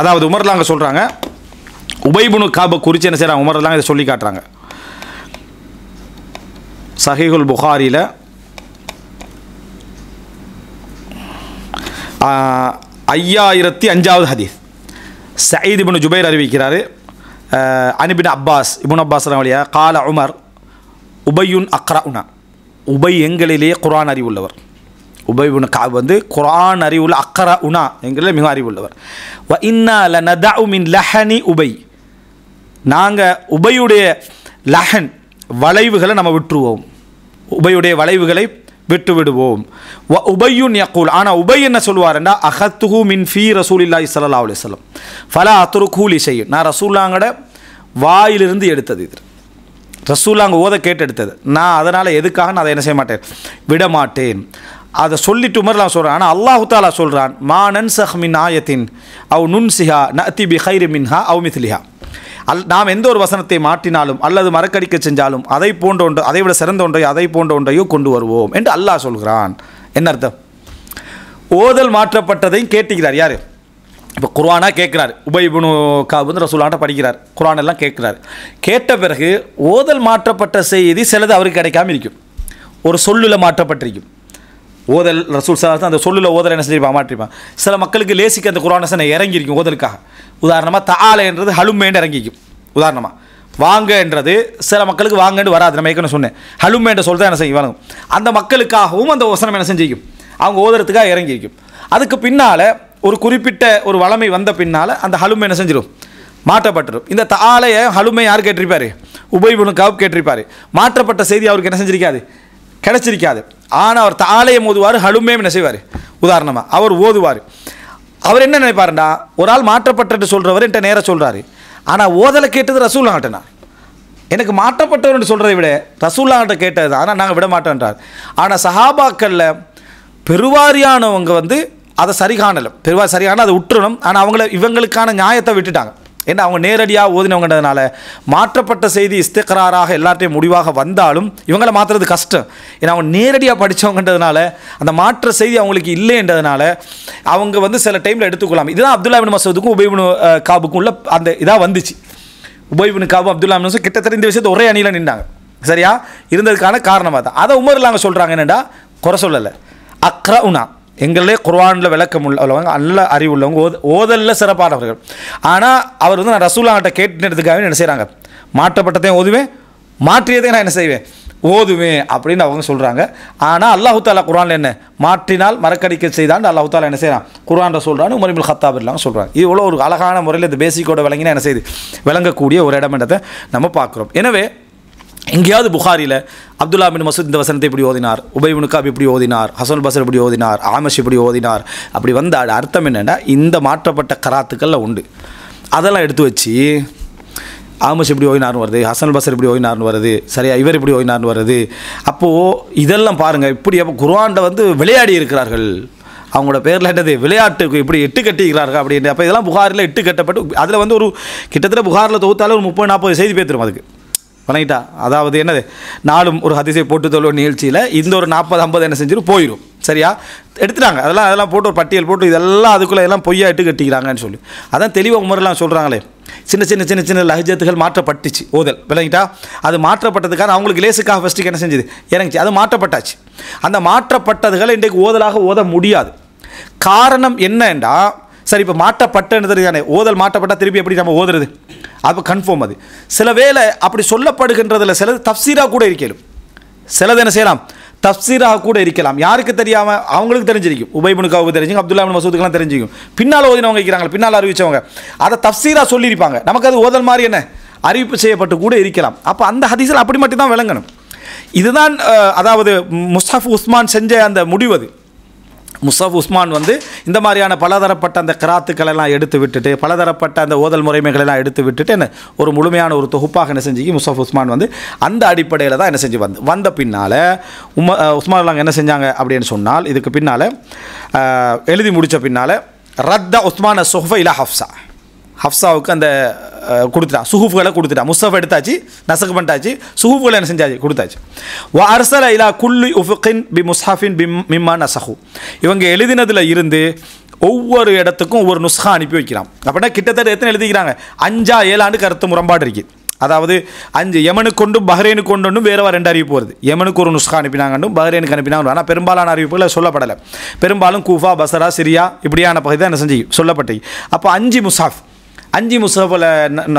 Speaker 1: அதாவது உமர்லாம் அங்கே சொல்கிறாங்க, உபய் இப்னு காபை குறித்து என்ன செய்கிறாங்க உமர்லாம் இதை சொல்லி காட்டுறாங்க. சஹீஹுல் புகாரியில் 5005வது ஹதீஸ் சயீத் இப்னு ஜுபைர் அறிவிக்கிறார். அனிபின் அப்பாஸ் இப்னு அப்பாஸ் வழியா கால உமர் உபையுன் அக்ரஉனா, உபை எங்களிலேயே குர்ஆன் அறிவுள்ளவர். உபய் இப்னு கஅப் வந்து குர்ஆன் அறிவுள்ள, அக்ரஉனா எங்களிலே மிக அறிவுள்ளவர். வ இன்னா லனதஉ மின் லஹனி உபை, நாங்கள் உபையுடைய லஹன் வளைவுகளை நம்ம விட்டுருவோம், உபையுடைய வளைவுகளை விட்டு விடுவோம். வ உபையுன் யக்கூல், ஆனால் உபை என்ன சொல்லுவார்னா, அஹத்துஹு மின் ஃபீ ரசூலில்லாஹி ஸல்லல்லாஹு அலைஹி வஸல்லம் ஃபலா அத்ருகு லி ஷை, நான் ரசூலுல்லாஹ்ங்கட வாயிலிருந்து எடுத்தது, இது ரசூலுல்லாஹ் ஓத கேட்டு எடுத்தது, நான் அதனால் எதுக்காக நான் அதை என்ன செய்ய மாட்டேன், விட மாட்டேன். அதை சொல்லிட்டு உமர்லாம் சொல்கிறான். ஆனால் அல்லாஹு தஆலா சொல்கிறான், மா நன்சஹ் மின் ஆயத்தின் அவ் நுன்சிஹா நஅதி பி கைரி மின்ஹா அவ் மித்லிஹா, நாம் எந்த ஒரு வசனத்தை மாற்றினாலும் அல்லது மறக்கடிக்க செஞ்சாலும் அதை போன்ற ஒன்று, அதை விட சிறந்த ஒன்றையோ அதை போன்ற ஒன்றையோ கொண்டு வருவோம் என்று அல்லாஹ் சொல்கிறான். என்ன அர்த்தம், ஓதல் மாற்றப்பட்டதையும் கேட்டுக்கிறார். யார், இப்போ குர்ஆனாக கேட்குறாரு, உபய் இப்னு கஅப் வந்து ரசூலுல்லாஹ்ட்ட படிக்கிறார், குர்ஆன் எல்லாம் கேட்குறாரு. கேட்ட பிறகு ஓதல் மாற்றப்பட்ட செய்தி சிலது அவருக்கு கிடைக்காமல் இருக்கும், ஒரு சொல்லில் மாற்றப்பட்டிருக்கும். ஓதல் ரசூல் ஸல்லல்லாஹு அந்த சொல்லில் ஓதல் என்ன செஞ்சிருப்பான் மாற்றிருப்பான். சில மக்களுக்கு லேசிக்கு அந்த குர்ஆன் வசனம் இறங்கியிருக்கும் ஓதலுக்காக. உதாரணமாக தஆல என்றது ஹலுமேன்னு இறங்கிக்கும். உதாரணமாக வாங்கன்றது சில மக்களுக்கு வாங்கன்னு வராது. நம்ம ஏற்கனவே சொன்னேன், ஹலுமேன்ற சொல் தான் என்ன செய்யும் வழங்கும். அந்த மக்களுக்காகவும் அந்த வசனம் என்ன செஞ்சிக்கும், அவங்க ஓதுறதுக்காக இறங்கிக்கும். அதுக்கு பின்னால் ஒரு குறிப்பிட்ட ஒரு வளமை வந்த பின்னால் அந்த ஹலுமை என்ன செஞ்சிடும், மாற்றப்பட்டுரும். இந்த தாலையை ஹலுமை யார் கேட்டிருப்பார், உபை இப்னு கஅப் கேட்டிருப்பார். மாற்றப்பட்ட செய்தி அவருக்கு என்ன செஞ்சிருக்காது, கிடைச்சிருக்காது. ஆனால் அவர் தாலையை ஓதுவார், ஹலுமையும் என்ன செய்வார், உதாரணமாக அவர் ஓதுவார். அவர் என்ன நினைப்பாருண்டா, ஒரு ஆள் மாற்றப்பட்டு சொல்கிறவர் என்கிட்ட நேராக சொல்கிறாரு, ஆனால் ஓதலை கேட்டது ரசூலுல்லாஹ்ட்டனா, எனக்கு மாற்றப்பட்டவர்னு சொல்கிறதை விட ரசூலுல்லாஹ்ட்ட கேட்டது தான், ஆனால் நாங்கள் விட மாட்டோன்றார். ஆனால் சஹாபாக்களில் பெருவாரியானவங்க வந்து அதை சரி காணலை, பெருவாரி சரியான அதை விட்டுறணும். ஆனால் அவங்கள இவங்களுக்கான நியாயத்தை விட்டுட்டாங்க. ஏன்னா அவங்க நேரடியாக ஓதினவங்கன்றதுனால மாற்றப்பட்ட செய்தி இஸ்திக்ராராக எல்லாத்தையும் முடிவாக வந்தாலும் இவங்களை மாற்றுறது கஷ்டம். ஏன்னா அவங்க நேரடியாக படித்தவங்கன்றதுனால அந்த மாற்ற செய்தி அவங்களுக்கு இல்லைன்றதுனால அவங்க வந்து சில டைமில் எடுத்துக்கொள்ளாமல். இதுதான் அப்துல்லா இப்னு மஸ்ஊதுக்கும் உபை இப்னு கஅபுக்கும் உள்ள அந்த இதாக வந்துச்சு. உபை இப்னு கஅப் அப்துல்லா இப்னு மஸ்ஊத் கிட்டத்தட்ட இந்த விஷயத்தை ஒரே அணியில் நின்றாங்க. சரியா இருந்ததுக்கான காரணமாக தான் அதை உமர்லாங்க சொல்கிறாங்க. என்னென்னா குறை சொல்லலை, அக்ரஉனா எங்களே குர்ஆனில் விளக்கம் உள்ளவங்க, நல்ல அறிவு உள்ளவங்க, ஓதலில் சிறப்பானவர்கள். ஆனால் அவர் வந்து நான் ரசூலுல்லாஹ்ட்ட கேட்டுனதுக்காக என்ன செய்கிறாங்க, மாற்றப்பட்டதையும் ஓதுவேன், மாற்றியதையும் நான் என்ன செய்வேன், ஓதுவேன் அப்படின்னு அவங்க சொல்கிறாங்க. ஆனால் அல்லாஹு தாலா குர்ஆனில் என்ன மாற்றினால் மறக்கடிக்க செய்தான் அல்லாஹு தாலா என்ன செய்கிறான், குர்ஆனில் சொல்கிறான்னு உமர் இப்னு கத்தாப் இல்லாமல் சொல்கிறாங்க. இது இவ்வளோ ஒரு அழகான முறையில் இந்த பேசிக்கோட விளங்கினா என்ன செய்யுது, விளங்கக்கூடிய ஒரு இடம்ன்றதை நம்ம பார்க்குறோம். எனவே எங்கேயாவது புகாரியில் அப்துல்லா பின் மசூத் இந்த வசனத்தை இப்படி ஓதினார், உபை இப்னு கஅப் இப்படி ஓதினார், ஹசன் பஸ்ர் இப்படி ஓதினார், ஆமஷ் இப்படி ஓதினார், அப்படி வந்த அர்த்தம் என்னென்னா இந்த மாற்றப்பட்ட கராத்துக்களில் உண்டு. அதெல்லாம் எடுத்து வச்சு ஆமஷ் இப்படி ஓதினார்னு வருது, ஹசன் பஸ்ர் இப்படி ஓதினார்னு வருது, சரியா இவர் இப்படி ஓதினார்னு வருது. அப்போது இதெல்லாம் பாருங்கள், இப்படி அப்போ குர்ஆனில் வந்து விளையாடி இருக்கிறார்கள், அவங்களோட பேரில் என்னது விளையாட்டுக்கு இப்படி இட்டு கட்டிக்கிறார்கள் அப்படின்னு. அப்போ இதெல்லாம் புகாரில் இட்டு கட்டப்பட்டு அதில் வந்து ஒரு கிட்டத்தட்ட புகாரில் தொகுத்தாலும் ஒரு 30-40 செய்தி பேத்துரும் அதுக்கு வணங்கிட்டா. அதாவது என்னது, நாளும் ஒரு ஹதீஸை போட்டு தொழுவ நிகழ்ச்சியில் இந்த ஒரு 40-50 என்ன செஞ்சிடும் போயிடும். சரியா எடுத்துட்டாங்க, அதெல்லாம் போட்டு ஒரு பட்டியல் போட்டு இதெல்லாம் அதுக்குள்ளே எல்லாம் பொய்யா இட்டு கட்டிக்கிறாங்கன்னு சொல்லி அதான் தெளிவாக உமரெல்லாம் சொல்கிறாங்களே. சின்ன சின்ன சின்ன சின்ன லஹஜத்துகள் மாற்றப்பட்டுச்சு ஓதல் விளங்கிட்டா. அது மாற்றப்பட்டதுக்கான அவங்களுக்கு லேசுக்காக ஃபஸ்ட்டுக்கு என்ன செஞ்சுது இறங்கிச்சு, அது மாற்றப்பட்டாச்சு. அந்த மாற்றப்பட்டதுகளை இன்றைக்கு ஓதலாக ஓத முடியாது. காரணம் என்னண்டா, சரி இப்போ மாற்றப்பட்டது தானே, ஓதல் மாற்றப்பட்டால் திருப்பி எப்படி நம்ம ஓதுறது, அப்போ கன்ஃபார்ம் அது. சில வேளை அப்படி சொல்லப்படுகின்றதில் சிலது தஃப்சீராக கூட இருக்கலும், சிலது என்ன செய்யலாம் தஃப்சீராக கூட இருக்கலாம். யாருக்கு தெரியாமல் அவங்களுக்கு தெரிஞ்சிருக்கும், உபை இப்னு கஅப் தெரிஞ்சுக்கும், அப்துல்லா இப்னு மஸ்ஊதுக்கெல்லாம் தெரிஞ்சிக்கும். பின்னால் ஓதினவங்க இருக்கிறாங்க, பின்னால் அறிவித்தவங்க அதை தஃப்சீராக சொல்லியிருப்பாங்க, நமக்கு அது ஓதல் மாதிரி என்ன அறிவிப்பு செய்யப்பட்டு கூட இருக்கலாம். அப்போ அந்த ஹதீஸில் அப்படி மட்டும் தான் விளங்கணும். இதுதான் அதாவது முஸ்ஹஃப் உஸ்மான் செஞ்ச அந்த முடிவது. முஸ்ஹஃப் உஸ்மான் வந்து இந்த மாதிரியான பலதரப்பட்ட அந்த கிராத்துக்கள் எல்லாம் எடுத்து விட்டுட்டு, பலதரப்பட்ட அந்த ஓதல் முறைமைகள் எல்லாம் எடுத்து விட்டுட்டு என்ன ஒரு முழுமையான ஒரு தொகுப்பாக என்ன செஞ்சு முஸ்ஹஃப் உஸ்மான் வந்து அந்த அடிப்படையில் தான் என்ன செஞ்சு வந்த பின்னால் உஸ்மான் என்ன செஞ்சாங்க அப்படின்னு சொன்னால், இதுக்கு பின்னால் எழுதி முடித்த பின்னால் ரத்த உஸ்மான் சுஹ்ஃப இலா ஹஃப்ஸா, ஹஃப்ஸாவுக்கு அந்த கொடுத்துட்டான், சுஹூஃப்களை கொடுத்துட்டான். முஸ்ஹஃப் எடுத்தாச்சு, நசக் பண்ணிட்டாச்சு, சுஹூஃப்களை என்ன செஞ்சாச்சு கொடுத்தாச்சு. வ அர்சல இலா குல்லி உஃபுகின் பி முஸ்ஹஃபின் பி மிம்மா நசஹு, இவங்க எழுதினதில் இருந்து ஒவ்வொரு இடத்துக்கும் ஒவ்வொரு நுஸ்ஹா அனுப்பி வைக்கிறான். அப்படின்னா கிட்டத்தட்ட எத்தனை எழுதிக்கிறாங்க, 5-7 கருத்து முரண்பாடு இருக்குது. அதாவது 5 யமனுக்கு கொண்டும் பஹ்ரைனுக்கு கொண்டும் வேறு 2 அறிவிப்பு வருது. யமனுக்கு ஒரு நுஸ்ஹா அனுப்பினாங்கண்டும் பஹ்ரைனுக்கு அனுப்பினாங்க. ஆனால் பெரும்பாலான அறிவிப்புகளை சொல்லப்படலை. பெரும்பாலும் கூஃபா, பசரா, சிரியா இப்படியான பகுதி தான் என்ன செஞ்சு சொல்லப்பட்டது. அப்போ 5 முஸ்ஹஃப், 5 முஸ்ஹஃபில்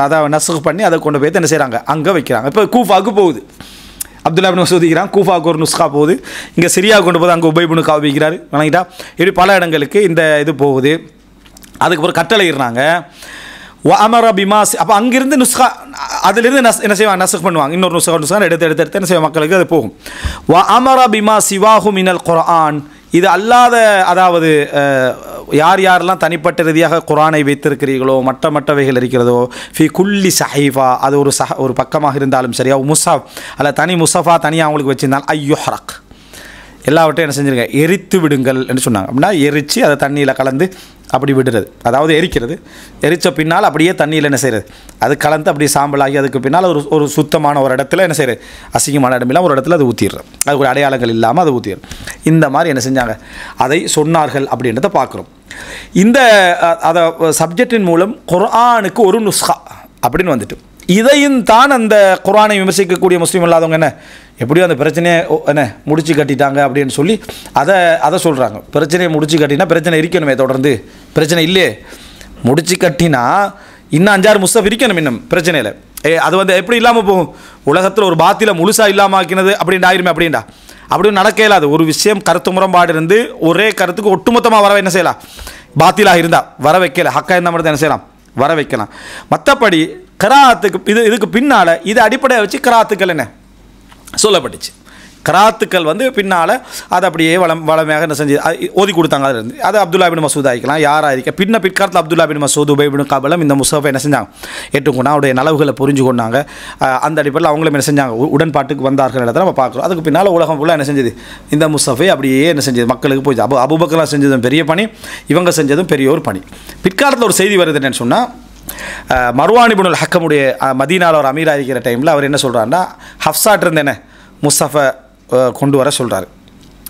Speaker 1: அதை நசுக் பண்ணி அதை கொண்டு போய் என்ன செய்கிறாங்க அங்கே வைக்கிறாங்க. இப்போ கூஃபாவுக்கு போகுது, அப்துல்லா இப்னு மஸ்ஊத் வைக்கிறான், கூஃபாவுக்கு ஒரு நுஸ்ஹா போகுது, இங்கே சிரியா கொண்டு போகுது, அங்கே உபை இப்னு கஅப் வைக்கிறாரு வணங்கிட்டா. இப்படி பல இடங்களுக்கு இந்த இது போகுது. அதுக்கப்புறம் கட்டளை இடுறாங்க அமர பிமாஸ். அப்போ அங்கிருந்து நுஸ்ஹா அதிலிருந்து என்ன செய்வாங்க நசுக் பண்ணுவாங்க, இன்னொரு நுஸ்ஹா எடுத்து என்ன செய்வாங்க மக்களுக்கு அது போகும். வ அமர பிமா சிவாஹு மினல் குர்ஆன், இது அல்லாத அதாவது யார் யாரெல்லாம் தனிப்பட்ட ரீதியாக குர்ஆனை வைத்திருக்கிறீர்களோ, மற்றவைகள் இருக்கிறதோ, ஃபி குல்லி சஹீஃபா, அது ஒரு பக்கமாக இருந்தாலும் சரியா, முஸ்ஹஃப் அல்ல தனி முஸ்ஹஃபா தனியாக அவங்களுக்கு வச்சுருந்தாலும் ஐயுஹ்ரக், எல்லாவற்றையும் என்ன செஞ்சுருங்க எரித்து விடுங்கள் என்று சொன்னாங்க. அப்படின்னா எரித்து அதை தண்ணியில் கலந்து அப்படி விடுறது, அதாவது எரிக்கிறது. எரித்த பின்னால் அப்படியே தண்ணியில் என்ன செய்கிறது அது கலந்து அப்படியே சாம்பலாகி அதுக்கு பின்னால் ஒரு சுத்தமான ஒரு இடத்துல என்ன செய்கிறது, அசிங்கமான இடம் இல்லாமல் ஒரு இடத்துல அது ஊற்றிடுறது, அதுக்கு ஒரு அடையாளங்கள் இல்லாமல் அதை ஊற்றிடுறது. இந்த மாதிரி என்ன செஞ்சாங்க அதை சொன்னார்கள் அப்படின்றத பார்க்குறோம். இந்த அதை சப்ஜெக்டின் மூலம் குர்ஆனுக்கு ஒரு நுஸ்ஹா அப்படின்னு வந்துட்டு, இதையும் தான் அந்த குர்ஆனை விமர்சிக்கக்கூடிய முஸ்லீம் இல்லாதவங்க என்ன எப்படியோ அந்த பிரச்சனையை என்ன முடிச்சு கட்டிட்டாங்க அப்படின்னு சொல்லி அதை சொல்கிறாங்க. பிரச்சனையை முடிச்சு கட்டினா பிரச்சனை இருக்கணுமே, தொடர்ந்து பிரச்சனை இல்லையே, முடிச்சு கட்டினா இன்னும் 5-6 முஸ்ஹஃப் இருக்கணும் இன்னும் பிரச்சனையில். அது வந்து எப்படி இல்லாமல் போகும்? உலகத்தில் ஒரு பாத்தில முழுசாக இல்லாமல் ஆக்கினது அப்படின்ட்டு ஆயிருமே அப்படின்டா. அப்படி நடக்க இயலாது. ஒரு விஷயம் கருத்து முரண்பாடு இருந்து ஒரே கருத்துக்கு ஒட்டுமொத்தமாக வர என்ன செய்யலாம்? பாத்திலாக இருந்தால் வர வைக்கல, ஹக்கா இருந்தால் மட்டும் என்ன செய்யலாம்? வர வைக்கலாம். மற்றபடி கிராத்துக்கு இதுக்கு பின்னால் இது அடிப்படையை வச்சு கிராத்துக்கள் என்ன சொல்லப்பட்டுச்சு. கிராத்துக்கள் வந்து பின்னால் அதை அப்படியே வளமையாக என்ன செஞ்சு ஓதி கொடுத்தாங்க. அதில் இருந்து அது அப்துல்லா பின் மசூத் ஆகிக்கலாம், யாராக இருக்க பிற்காலத்தில் அப்துல்லா பின் மசூத், உபை பின் கபலம் இந்த முஸ்ஹஃபை என்ன செஞ்சாங்க? ஏற்றுக்கொண்டா அவருடைய நலவுகளை புரிஞ்சு கொண்டாங்க. அந்த அடிப்படையில் அவங்களும் என்ன செஞ்சாங்க? உடன்பாட்டுக்கு வந்தார்கள் இடத்துல நம்ம பார்க்குறோம். அதுக்கு பின்னால் உலகம் ஃபுல்லாக என்ன செஞ்சது? இந்த முஸ்ஹஃபை அப்படியே என்ன செஞ்சது? மக்களுக்கு போய் அபூபக்கர் செஞ்சதும் பெரிய பணி, இவங்க செஞ்சதும் பெரிய ஒரு பணி. பிற்காலத்தில் ஒரு செய்தி வருது என்னன்னு சொன்னால், மர்வான் இப்னுல் ஹக்கமுடைய மதீனாவில் ஒரு அமீராக இருக்கிற டைமில் அவர் என்ன சொல்கிறாருன்னா, ஹஃப்ஸாட் இருந்து என்ன முஸ்ஹஃபை கொண்டு வர சொல்கிறாரு.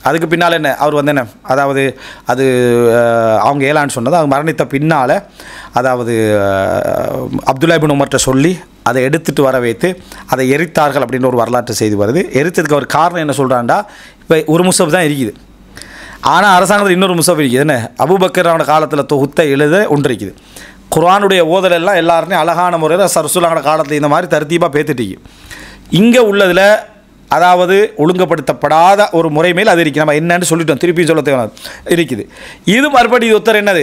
Speaker 1: அதுக்கு பின்னால் என்ன அவர் வந்து என்ன, அதாவது அது அவங்க ஏலான்னு சொன்னது, அவங்க மரணித்த பின்னால் அதாவது அப்துல்லா இப்னு உமர்கிட்ட சொல்லி அதை எடுத்துகிட்டு வர வைத்து அதை எரித்தார்கள் அப்படின்னு ஒரு வரலாற்று செய்தி வருது. எரித்ததுக்கு அவர் காரணம் என்ன சொல்கிறாண்டா, இப்போ ஒரு முஸ்ஹஃப் தான் இருக்குது, ஆனால் அரசாங்கத்தில் இன்னொரு முஸ்ஹஃப் இருக்குது. என்ன அபூபக்கர் அவன காலத்தில் தொகுத்த எழுத ஒன்று இருக்குது. குர்ஆனுடைய ஓதல் எல்லாம் எல்லாருமே அழகான முறையில் ரசூலுல்லாஹி காலத்தில் இந்த மாதிரி தர்த்தீபாக பேத்துட்டீங்க. இங்கே உள்ளதில் அதாவது ஒழுங்குபடுத்தப்படாத ஒரு முறை மேல் அது இருக்குது. நம்ம என்னன்னு சொல்லிட்டோம், திருப்பி சொல்ல தேவை இருக்குது. இது மறுபடி உத்தர் என்னது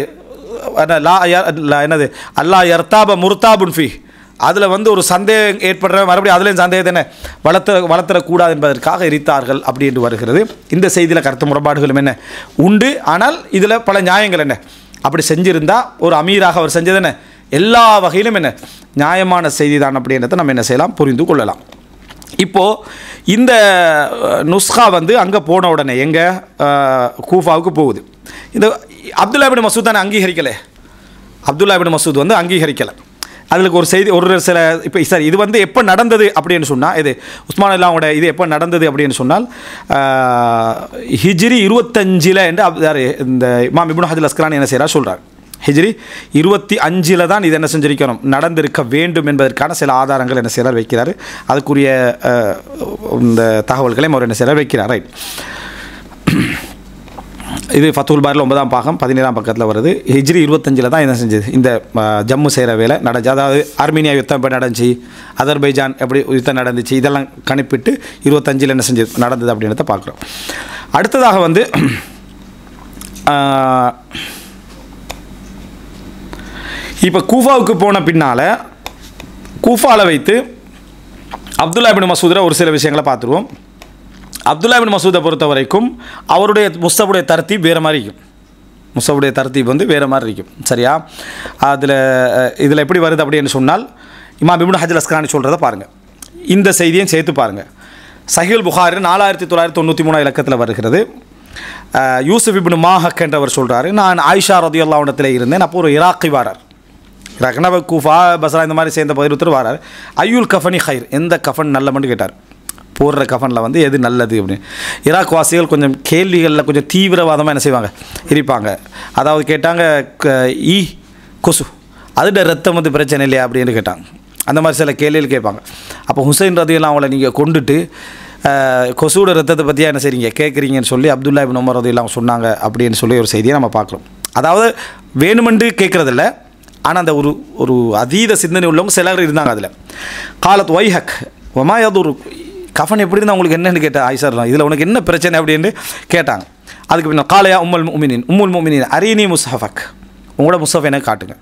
Speaker 1: என்னது அல்லா யர்தாப முர்தாபுன் ஃபி, அதில் வந்து ஒரு சந்தேகம் ஏற்படுற மறுபடியும் அதுலேயும் சந்தேகத்தை என்ன வளர்த்தரக்கூடாது என்பதற்காக எரித்தார்கள் அப்படி என்று வருகிறது. இந்த செய்தியில் கருத்து முரண்பாடுகளும் என்ன உண்டு. ஆனால் இதில் பல நியாயங்கள் என்ன, அப்படி செஞ்சுருந்தால் ஒரு அமீராக அவர் செஞ்சது என்ன எல்லா வகையிலும் என்ன நியாயமான செய்தி தான் அப்படின்றத நம்ம என்ன செய்யலாம், புரிந்து கொள்ளலாம். இப்போது இந்த நுஸ்கா வந்து அங்கே போன உடனே எங்கே கூஃபாவுக்கு போகுது. இந்த அப்துல்லா பின் மசூத் தானே அங்கீகரிக்கலை, அப்துல்லா பின் மசூத் வந்து அங்கீகரிக்கலை. அதுக்கு ஒரு செய்தி ஒரு சில இப்போ சார் இது வந்து எப்போ நடந்தது அப்படின்னு சொன்னால், இது உஸ்மான் அல்லாவோட இது எப்போ நடந்தது அப்படின்னு சொன்னால் ஹிஜ்ரி 25 என்று இந்த இமாம் இப்னு ஹஜர் அஸ்கலானி என்ன செய்கிறார் சொல்கிறார். ஹிஜ்ரி 25 தான் இது என்ன செஞ்சிருக்கணும், நடந்திருக்க வேண்டும் என்பதற்கான சில ஆதாரங்கள் என்ன செய்கிறார் வைக்கிறார். அதுக்குரிய இந்த தகவல்களையும் அவர் என்ன செய்கிறார் வைக்கிறார். ரைட், இது ஃபத்துல் பாரில் 9ஆம் பாகம் 17ஆம் பக்கத்தில் வருது. ஹிஜ்ரி 25 தான் என்ன செஞ்சது, இந்த ஜம்மு செய்கிற வேலை நடந்துச்சு. அதாவது ஆர்மீனியா யுத்தம் இப்போ நடந்துச்சு, அதர்பைஜான் எப்படி யுத்தம் நடந்துச்சு, இதெல்லாம் கணிப்பிட்டு 25 என்ன செஞ்சது நடந்தது அப்படின்றத பார்க்குறோம். அடுத்ததாக வந்து இப்போ கூஃபாவுக்கு போன பின்னால் கூஃபாவில் வைத்து அப்துல்லா பின் மசூதில் ஒரு சில விஷயங்களை பார்த்துருவோம். அப்துல்லா பின் மசூதை பொறுத்த வரைக்கும் அவருடைய முஸ்ஹஃபுடைய தர்த்தீப் வேறு மாதிரி இருக்கும். முஸ்ஹஃபுடைய தர்த்தீப் வந்து வேறு மாதிரி இருக்கும். சரியா, இதில் எப்படி வருது அப்படின்னு சொன்னால், இமாம் இப்னு ஹஜர் அஸ்கலானி சொல்கிறத பாருங்கள், இந்த செய்தியும் சேர்த்து பாருங்கள். சஹீஹுல் புகாரி 4993 இலக்கத்தில் வருகிறது. யூசுப் இப்னு மாஹக் என்றவர் சொல்கிறாரு, நான் ஆயிஷா ரலியல்லாஹு அன்ஹா இருந்தேன். அப்போ ஒரு இராக்கி வாரார், ரக்னப கூஃபா பஸ்ரா இந்த மாதிரி சேர்ந்த பயிர் வாரார். ஐயுல் கஃபனி ஹைர், எந்த கஃபன் நல்லமன்னு கேட்டார். போடுற கஃபனில் வந்து எது நல்லது அப்படின்னு. ஈராக் வாசிகள் கொஞ்சம் கேள்விகளில் கொஞ்சம் தீவிரவாதமாக என்ன செய்வாங்க, இருப்பாங்க. அதாவது கேட்டாங்க, கொசு அதுட ரத்தம் வந்து பிரச்சனை இல்லையா அப்படின்னு கேட்டாங்க. அந்த மாதிரி சில கேள்விகள் கேட்பாங்க. அப்போ ஹுசைன் ரதியெல்லாம் அவங்கள நீங்கள் கொண்டுட்டு கொசுவோட ரத்தத்தை பற்றியா என்ன செய்றீங்க கேட்குறீங்கன்னு சொல்லி அப்துல்லா இப்னு உமர் ரதியெல்லாம் சொன்னாங்க அப்படின்னு சொல்லி ஒரு செய்தியை நம்ம பார்க்குறோம். அதாவது வேணுமென்று கேட்குறதில்ல, ஆனால் அந்த ஒரு அதீத சிந்தனை உள்ளவங்க சிலர் இருந்தாங்க. அதில் காலத் வைஹக் ஒமாயதூர் கஃபன் எப்படி இருந்தால் உங்களுக்கு என்னென்னு கேட்டால் ஆயிஷா இதில் உனக்கு என்ன பிரச்சனை அப்படின்னு கேட்டாங்க. அதுக்கு பின்னால் காலையா உம்முல் முஃமினீன் அரீனி முஸ்ஹஃபக், உங்களோட முஸ்ஹஃப் எனக்கு காட்டுங்க.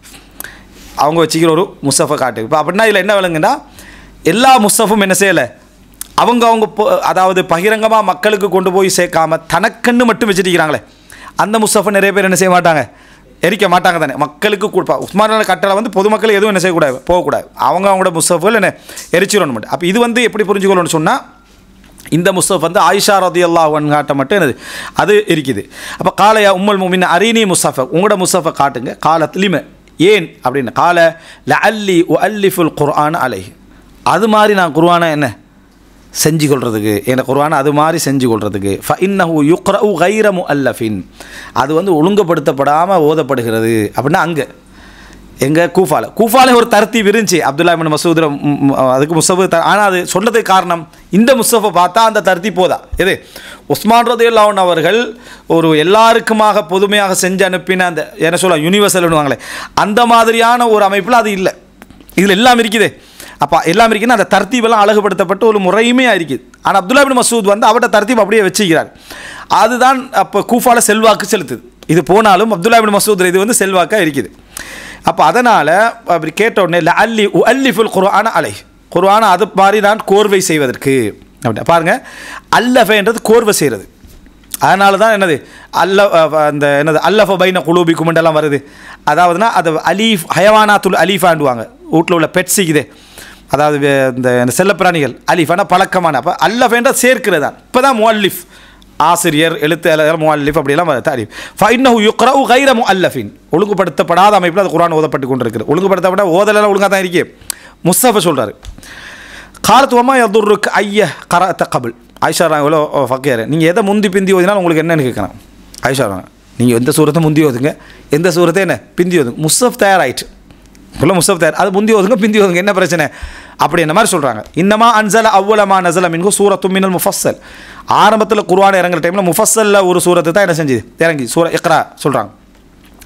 Speaker 1: அவங்க வச்சுக்கிற ஒரு முஸ்ஹஃபை காட்டு. இப்போ அப்படின்னா இதில் என்ன விளங்குன்னா, எல்லா முஸ்ஹஃபும் என்ன செய்யலை, அவங்க அதாவது பகிரங்கமாக மக்களுக்கு கொண்டு போய் சேர்க்காம தனக்கன்னு மட்டும் வச்சுருக்கிறாங்களே, அந்த முஸ்ஹஃபை நிறைய பேர் என்ன செய்ய மாட்டாங்க, எரிக்க மாட்டாங்க தானே. மக்களுக்கு கொடுப்பா உஸ்மானோட கட்டளை வந்து பொதுமக்கள் எதுவும் என்ன செய்யக்கூடாது, போகக்கூடாது. அவங்களோட முஸ்ஹஃபுகள் என்ன எரிச்சிடணும் மட்டும். அப்போ இது வந்து எப்படி புரிஞ்சுக்கணும்னு சொன்னால், இந்த முஸ்ஹஃப் வந்து ஆயிஷா ரலியல்லாஹு அன்ஹா மட்டும் என்னது அது இருக்குது. அப்போ காலையா உம்முல் முஃமினீன் அரீனி முஸ்ஹஃப, உங்களோட முஸ்ஹஃபை காட்டுங்க. காலத் லிம, ஏன் அப்படின்னு, கால லஅல்லி உஅல்லிஃபுல் குர்ஆன் அலைஹி, அது மாதிரி நான் குர்ஆனை என்ன செஞ்சு கொள்றதுக்கு, எனக்கு குர்ஆனை அது மாதிரி செஞ்சு கொள்றதுக்கு. ஃபஇன்னஹு யுக்ரஉ கைர முஅல்லஃபின், அது வந்து ஒழுங்குபடுத்தப்படாமல் ஓதப்படுகிறது அப்படின்னா அங்கே எங்கள் கூஃபால ஒரு தர்த்தீப் இருந்துச்சு அப்துல்லா இப்னு மசூத் அதுக்கு முஸ்ஹஃப். ஆனால் அது சொன்னதுக்கு காரணம், இந்த முஸ்ஹஃபை பார்த்தா அந்த தர்த்தீப் போதா. எது உஸ்மான் ரலியல்லாஹு அன்ஹு அவர்கள் ஒரு எல்லாருக்குமாக பொதுமையாக செஞ்சு அனுப்பின அந்த என்ன சொல்ல யூனிவர்சல் பண்ணுவாங்களே, அந்த மாதிரியான ஒரு அமைப்பில் அது இல்லை. இதில் எல்லாம் இருக்குது. அப்போ எல்லாம் இருக்குன்னா அந்த தர்த்தீபெல்லாம் அழகுபடுத்தப்பட்டு ஒரு முறையுமே இருக்குது. ஆனால் அப்துல்லா பின் மசூத் வந்து அவரோட தர்த்தீப் அப்படியே வச்சுக்கிறார். அதுதான் அப்போ கூஃபால செல்வாக்கு செலுத்துது. இது போனாலும் அப்துல்லா பின் மசூத் இது வந்து செல்வாக்காக இருக்குது. அப்போ அதனால் அப்படி கேட்ட உடனே அல்லி அல்லிஃபுல் குர்ஆன அலை, குர்ஆனை அது மாதிரி நான் கோர்வை செய்வதற்கு அப்படி பாருங்கள். அல்லஃபன்றது கோர்வை செய்கிறது. அதனால தான் என்னது அந்த என்னது அல்லஃப பைன குலூபி குமெண்டெல்லாம் வருது. அதாவதுனா அது அலீஃப் ஹயவானாத்துல் அலீஃபாண்டுவாங்க. வீட்டில் உள்ள பெட்ஸிக்குதே, அதாவது இந்த செல்லப்பிராணிகள் அலீஃபான பழக்கமான. அப்போ அல்லஃபன்ற சேர்க்கிறது தான். இப்போ தான் முஅல்லிஃப் ஆசிரியர் எழுத்து முஅல்லிஃப் அப்படிலாம் தாரீஃப். ஃபஇன்னஹு யுக்ரஉ கைர முஅல்லஃபின், ஒழுங்குபடுத்தப்படாத அமைப்பில் அது குர்ஆன் ஓதப்பட்டு கொண்டு இருக்குது. ஒழுங்குபடுத்தப்பட்ட ஓதலாம் ஒழுங்காக தான் இருக்கு. முஸ்தஃபா சொல்கிறாரு காலத்து வமா யதுர்ருக் ஐய கரஅத கபில். ஆயிஷா எவ்வளோ ஃபக்கியார், நீங்கள் எதை முந்தி பிந்தி ஓதினாலும் உங்களுக்கு என்னென்னு கேட்கணும். ஆயிஷா நீங்கள் எந்த சூரத்தை முந்தி ஓதுங்க, எந்த சூரத்தை என்ன பிந்தி ஓதுங்க. முஸ்தஃப் தயாராகிட்டு ஃபுல்லாக முஸ்தஃப் தயார், அது முந்தி ஓதுங்க பிந்தி ஓதுங்க, என்ன பிரச்சனை அப்படி என்ன மாதிரி சொல்கிறாங்க. இன்னமா அன்சல அவ்வளமா நசல மின்கு சூரத்து மினல் முஃபஸ்ஸல். ஆரம்பத்தில் குர்ஆன் இறங்குற டைமில் முஃபஸ்ஸலில் ஒரு சூரத்தை தான் என்ன செஞ்சுது இறங்கி சூர இக்ரா சொல்கிறாங்க.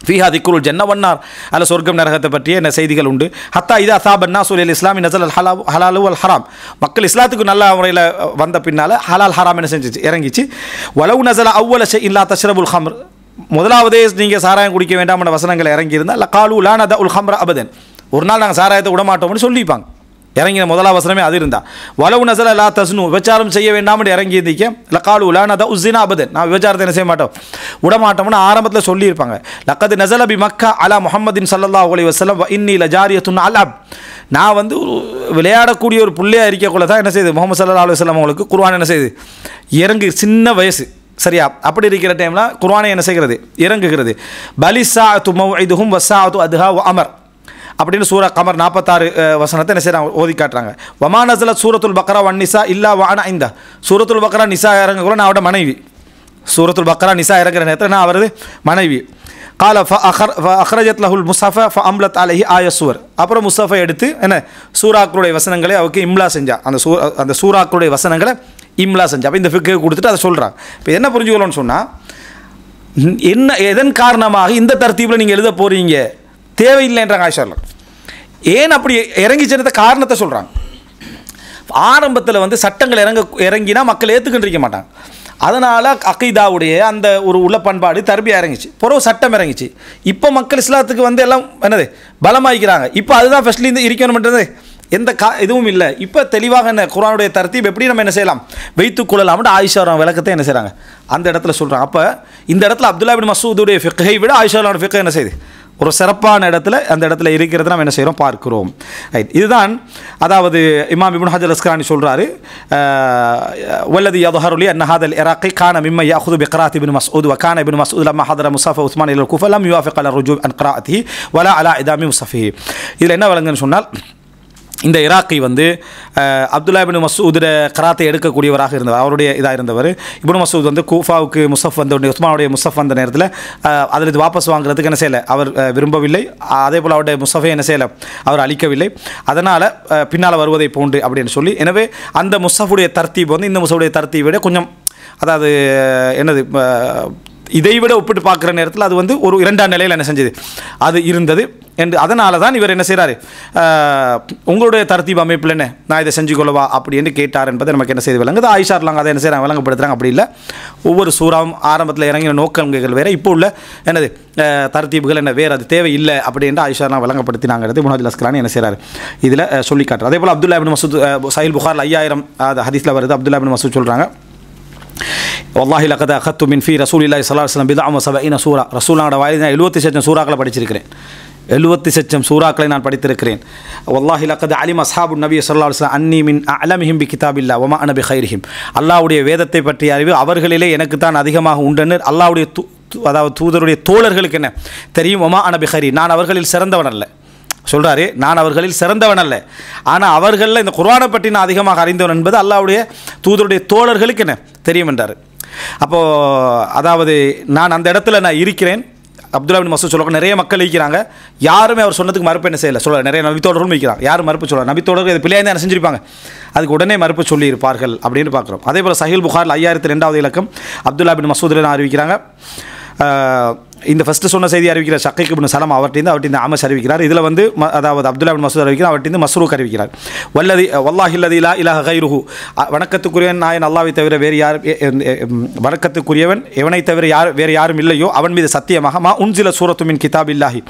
Speaker 1: ஃபீஹா திக்ருல் ஜன்ன வன்னார், அதில் சொர்க்கம் நரகத்தை பற்றிய என்ன செய்திகள் உண்டு. ஹத்தா இதா அசாபன் நாசுல் இஸ்லாமி நசல் அல் ஹலாலு அல் ஹராம், மக்கள் இஸ்லாத்துக்கு நல்ல முறையில் வந்த பின்னால் ஹலால் ஹராம் என்ன செஞ்சிச்சு இறங்கிச்சு. வலவு நசல அவ்வள ஷை இல்லா தஷ்ரபுல் ஹம்ர், முதலாவதே நீங்கள் சாராயம் குடிக்க வேண்டாம் வசனங்களை இறங்கியிருந்தால் லகாலு லானத உல் ஹம்ர அபதன், ஒரு நாள் நாங்கள் சாராயத்தை விடமாட்டோம்னு சொல்லிப்பாங்க. இறங்கின முதலாவது வசனமே அது இருந்தால். வலவு நசல லா தஸ்னு, விபச்சாரம் செய்ய வேண்டாம்னு இறங்கியிருந்திக்க லகாலு லானத உஸ்ஸினா அபதன், நான் விபச்சாரத்தை என்ன செய்ய மாட்டோம் விடமாட்டோம்னு ஆரம்பத்தில் சொல்லியிருப்பாங்க. லக்கது நசல பி மக்கா அலா முஹம்மதின் ஸல்லல்லாஹு அலைஹி வஸல்லம் வ இன்னி லஜாரியத்துன் அலப், நான் வந்து ஒரு விளையாடக்கூடிய ஒரு பிள்ளையாக இருக்கக்குள்ள தான் என்ன செய்யுது முஹம்மது ஸல்லல்லாஹு அலைஹி வஸல்லம் அவங்களுக்கு குர்ஆன் என்ன செய்யுது இறங்கு, சின்ன வயசு சரியா. அப்படி இருக்கிற டைமில் குர்ஆனை என்ன செய்கிறது இறங்குகிறது. பலி ஸாஅத்து மவ்இதுஹும் வ ஸாஅத்து அத்ஹா வ அமர் அப்படின்னு சூரா கமர் 46 வசனத்தை என்ன செய்கிறாங்க ஓதி காட்டுறாங்க. வமா நஸலத் சூரத்துல் பக்ரா வன் நிசா இல்லா வ அன இந்த, சூரத்துல் பக்ரா நிசா இறங்க கூட நான் அவட மனைவி, சூரத்துல் பக்ரா நிசா இறங்குற நேரத்தில் நான் அவரது மனைவி. கால அஹ்ரஜத் லஹுல் முஸ்ஹஃப ஃப அம்லத் அலைஹி ஆயசூர், அப்புறம் முஸ்ஹஃபை எடுத்து என்ன சூராக்களுடைய வசனங்களை அவருக்கு இம்லா செஞ்சா, அந்த சூராக்களுடைய வசனங்களை இம்லா செஞ்சா. அப்போ இந்த ஃபிக்கு கொடுத்துட்டு அதை சொல்கிறாங்க. இப்போ என்ன புரிஞ்சுக்கணும்னு சொன்னால், என்ன எதன் காரணமாக இந்த தர்த்தீபில் நீங்கள் எழுத போகிறீங்க தேவையில்லைன்றாங்க ஆயிஷா. ஏன் அப்படி இறங்கிச்சத காரணத்தை சொல்கிறாங்க. ஆரம்பத்தில் வந்து சட்டங்கள் இறங்கினா மக்கள் ஏற்றுக்கின்றிருக்க மாட்டாங்க. அதனால் அகீதாவுடைய அந்த ஒரு உள்ள பண்பாடு தர்பியா இறங்கிச்சு, பிறகு சட்டம் இறங்கிச்சு. இப்போ மக்கள் இஸ்லாத்துக்கு வந்து எல்லாம் என்னது பலமாகிக்கிறாங்க. இப்போ அதுதான் ஃபஸ்ட்லி இந்த இருக்கணும்ன்றது எந்த இதுவும் இல்லை. இப்போ தெளிவாக என்ன குர்ஆனுடைய தர்த்தீப் எப்படி நம்ம என்ன செய்யலாம் வைத்துக் கொள்ளலாம்னு ஆயிஷா விளக்கத்தை என்ன செய்கிறாங்க அந்த இடத்துல சொல்கிறாங்க. அப்போ இந்த இடத்துல அப்துல்லா பின் மசூதுடைய ஃபிக்ஹை விட ஆயிஷாவோட ஃபிக்ஹ் என்ன செய்யுது ஒரு சிறப்பான இடத்துல அந்த இடத்துல இருக்கிறத நம்ம என்ன செய்கிறோம் பார்க்கிறோம். ரைட், இதுதான் அதாவது இமாம் இப்னு ஹஜர் அஸ்கலானி சொல்கிறாரு, வல்லதி யظஹரு அன் ஹாதல் இராக்கி கான மிம்ம யாஹுது பிக்ராத் இப்னு மஸ்ஊத் வ கான இப்னு மஸ்ஊத் லம்மா ஹதர முஸஃப உஸ்மான் இலல் கூஃபா லம் யுவாஃபிக் அலா ருஜூ அன் க்ராஅத்திஹி வலா அலா இதாமி முஸஃபிஹி. இதில் என்ன விளங்குன்னு சொன்னால், இந்த இராக்கி வந்து அப்துல்லா இப்னு மஸ்ஊதுடைய கராத்தை எடுக்கக்கூடியவராக இருந்தவர், அவருடைய இதாக இருந்தவர். இப்னு மஸ்ஊத் வந்து கூஃபாவுக்கு முஸஃப் வந்த உடனே உஸ்மானுடைய முஸஃப் வந்த நேரத்தில் அதில் இது வாபஸ் வாங்குறதுக்கு என்ன செய்யலை, அவர் விரும்பவில்லை. அதே போல் அவருடைய முஸஃபை என்ன செய்யலை, அவர் அளிக்கவில்லை. அதனால் பின்னால் வருவதை போன்று அப்படின்னு சொல்லி, எனவே அந்த முஸஃபுடைய தர்த்தீப் வந்து இந்த முஸஃபுடைய தர்த்தீப் விட கொஞ்சம் அதாவது என்னது இதை விட ஒப்பிட்டு பார்க்குற நேரத்தில் அது வந்து ஒரு இரண்டாம் நிலையில் என்ன செஞ்சது அது இருந்தது என்று. அதனால தான் இவர் என்ன செய்கிறாரு, உங்களுடைய தர்த்தீப் அமைப்பில் என்ன நான் இதை செஞ்சு கொள்ளவா அப்படி என்று கேட்டார் என்பதை நமக்கு என்ன செய்து விளங்குது. ஆயிஷார்லாங்க அதை என்ன செய்கிறாங்க விளங்கப்படுத்துகிறாங்க. அப்படி இல்லை, ஒவ்வொரு சூறாவும் ஆரம்பத்தில் இறங்கின நோக்கங்கள் வேறு, இப்போ உள்ள என்னது தர்த்தீப்புகள் என்ன வேறு, அது தேவையில்லை அப்படி என்று ஆயிஷார்லாம் விளங்கப்படுத்தினாங்கிறது இப்னு ஹஜர் அஸ்கலானி என்ன செய்கிறாரு இதில் சொல்லி காட்டுறாரு. அதே போல் அப்துல்லா இப்னு மஸ்ஊத் சஹீஹ் புகாரில் 5000 அது ஹதீஸில் வருது. அப்துல்லா இப்னு மஸ்ஊத் சொல்கிறாங்க, வல்லாஹி லகத் அகத்து மின் ஃபீ ரசூலில்லாஹி ஸல்லல்லாஹு அலைஹி வஸல்லம் பிதஅ வ ஸபஈன சூரா, ரசூலுல்லாஹ்வோட வாயிலில் நான் 76 சூறாக்களை படிச்சிருக்கிறேன், 76 சூறாக்களை நான் படித்திருக்கிறேன். வல்லாஹி லகத் அலிம அஸ்ஹாபுன் நபி ஸல்லல்லாஹு அலைஹி வஸல்லம் அன்னி மின் அஅலமிஹிம் பி கிதாபில்லாஹ் வ மா அன பிகைரிஹிம், அல்லாஹ்வுடைய வேதத்தை பற்றிய அறிவு அவர்களிலே எனக்கு தான் அதிகமாக உண்டென்று அல்லாஹ்வுடைய அதாவது தூதருடைய தோழர்களுக்கு என்ன தெரியும். வ மா அன பிகைரி, நான் அவர்களில் சிறந்தவன் அல்ல சொல்கிறாரு, நான் அவர்களில் சிறந்தவன் அல்ல, ஆனால் அவர்களில் இந்த குர்ஆனை பற்றி நான் அதிகமாக அறிந்தவன் என்பது அல்லாஹ்வுடைய தூதருடைய தோழர்களுக்கு என்ன தெரியும் என்றார். அப்போது அதாவது நான் அந்த இடத்துல நான் இருக்கிறேன். அப்துல்லா பின் மஸ்ஊத் சொல்லுவாங்க, நிறைய மக்கள் இருக்கிறாங்க, யாருமே அவர் சொன்னதுக்கு மறுப்பு என்ன செய்யலை சொல்ல, நிறைய நபித்தோழர்களும் இருக்கிறாங்க, யாரும் மறுப்பு சொல்ல, நபித்தோழர்கள் இது பிள்ளையாக தான் செஞ்சிருப்பாங்க, அதுக்கு உடனே மறுப்பு சொல்லியிருப்பார்கள் அப்படின்னு பார்க்குறோம். அதே போல் சஹீஹ் புகாரில் 5002 இலக்கம் அப்துல்லா பின் மஸ்ஊதில் அறிவிக்கிறாங்க, இந்த ஃபஸ்ட்டு சொன்ன செய்தி அறிவிக்கிற ஷக்கீக் இப்னு சலமா அவர்கிட்ட அமஸ் அறிவிக்கிறார். இதில் வந்து அதாவது அப்துல்லா இப்னு மஸ்ஊத் அறிவிக்கிறார், அவர்கிட்ட மஸ்ரூக் அறிவிக்கிறார். வல்லாஹி அல்லதி லா இலாஹ கைருஹு, வணக்கத்துக்குரியவன் நாயன் அல்லாஹ்வை தவிர வேறு யார், வணக்கத்துக்குரியவன் எவனை தவிர வேறு யாரும் இல்லையோ அவன் மீது சத்தியமாக மா உன்சில சூரத்து மின் கிதாபில்லாஹி,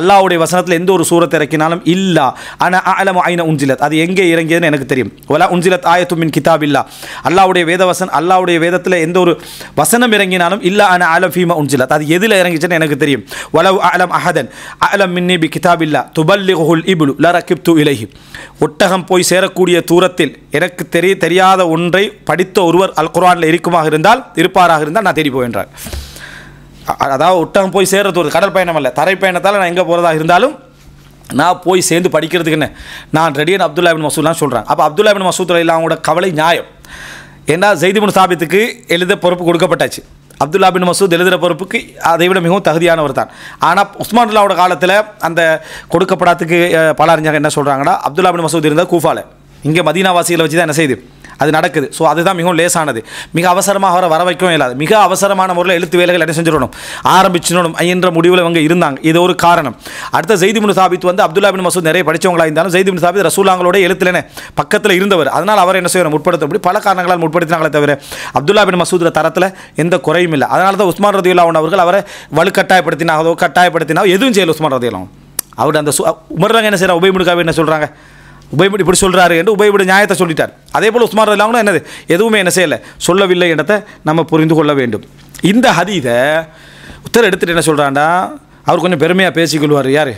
Speaker 1: அல்லாஹ்வுடைய வசனத்தில் எந்த ஒரு சூரத்தை இறக்கினாலும் இல்லா அன அலமு ஐன உன்சிலத், அது எங்கே இறங்கியதுன்னு எனக்கு தெரியும். வலா உன்சிலத் ஆயத்து மின் கிதாபில்லா, அல்லாஹ்வுடைய வேதத்தில் எந்த ஒரு வசனம் இறங்கினாலும் இல்லா அன அலம் ஃபீமா உன்சிலத், அது எதில் இறங்கிச்சுன்னு எனக்கு தெரியும். வலவ் அலம் அஹதன் அலம் மின்னி பி கிதாபில்லா துபல்லிகுல் இப்லு லரகிப்து இலைஹி, ஒட்டகம் போய் சேரக்கூடிய தூரத்தில் எனக்கு தெரியாத ஒன்றை படித்த ஒருவர் அல் குர்ஆனில் இருப்பாராக இருந்தால் நான் தேடி போகின்றார். அதாவது ஒட்டகம் போய் சேர்றது ஒரு கடல் பயணம் அல்ல, தரை பயணத்தால் நான் எங்கே போகிறதாக இருந்தாலும் நான் போய் சேர்ந்து படிக்கிறதுக்கு என்ன நான் ரெடியான அப்துல்லா இப்னு மஸ்ஊத்லாம் சொல்கிறேன். அப்போ அப்துல்லா இப்னு மஸ்ஊத் அவங்களோட கவலை நியாயம். ஏன்னா ஸைத் இப்னு சாபித்துக்கு எழுத பொறுப்பு கொடுக்கப்பட்டாச்சு. அப்துல்லா பின் மசூத் எழுதுகிற பொறுப்புக்கு அதை விட மிகவும் தகுதியானவர் தான். ஆனால் உஸ்மான் அல்லாவோட காலத்தில் அந்த கொடுக்கப்படாததுக்கு பல அறிஞர்கள் என்ன சொல்கிறாங்கன்னா, அப்துல்லா பின் மசூத் இருந்தால் கூஃபாவில், இங்கே மதீனாவாசிகளை வச்சு தான் என்ன செய்யுது அது நடக்குது. ஸோ அதுதான் மிகவும் லேசானது. மிக அவசரமாக அவரை வர வைக்கவும் இல்லாது. மிக அவசரமான முறையில் எழுத்து வேலைகள் என்ன செஞ்சிடணும், ஆரம்பிச்சிடணும் என்ற முடிவில் அவங்க இருந்தாங்க. இது ஒரு காரணம். அடுத்த ஸைத் இப்னு சாபித் வந்து அப்துல்லா பின் மசூத் நிறைய படித்தவங்களாக இருந்தாலும் ஸைத் இப்னு சாபித் ரசூலுல்லாஹ்வோட எழுத்துல பக்கத்தில் இருந்தவர். அதனால் அவர் என்ன செய்யணும், முற்படுத்த பல காரணங்களால் முற்படுத்தினாங்களே தவிர அப்துல்லா பின் மசூத் தரத்தில் எந்த குறையும் இல்லை. அதனால தான் உஸ்மான் ரலியல்லாஹு அன்ஹு அவர்கள் அவரை கட்டாயப்படுத்தினாவோ எதுவும் செய்யல. உஸ்மான் ரலியல்லாஹு அன்ஹு அவர் அந்த உமர்றாங்க என்ன செய்யறாங்க, உபை இப்னு கஅப் என்ன சொல்கிறாங்க, உபை இப்படி சொல்கிறாரு என்று உபை இப்படி நியாயத்தை சொல்லிட்டார். அதே போல் உஸ்மான் ரலியல்லாஹு என்னது எதுவுமே என்ன செய்யலை, சொல்லவில்லை என்றதை நம்ம புரிந்து கொள்ள வேண்டும். இந்த ஹதீஸை உத்தர எடுத்துகிட்டு என்ன சொல்கிறாண்டா, அவர் கொஞ்சம் பெருமையாக பேசிக்கொள்வார். யார்,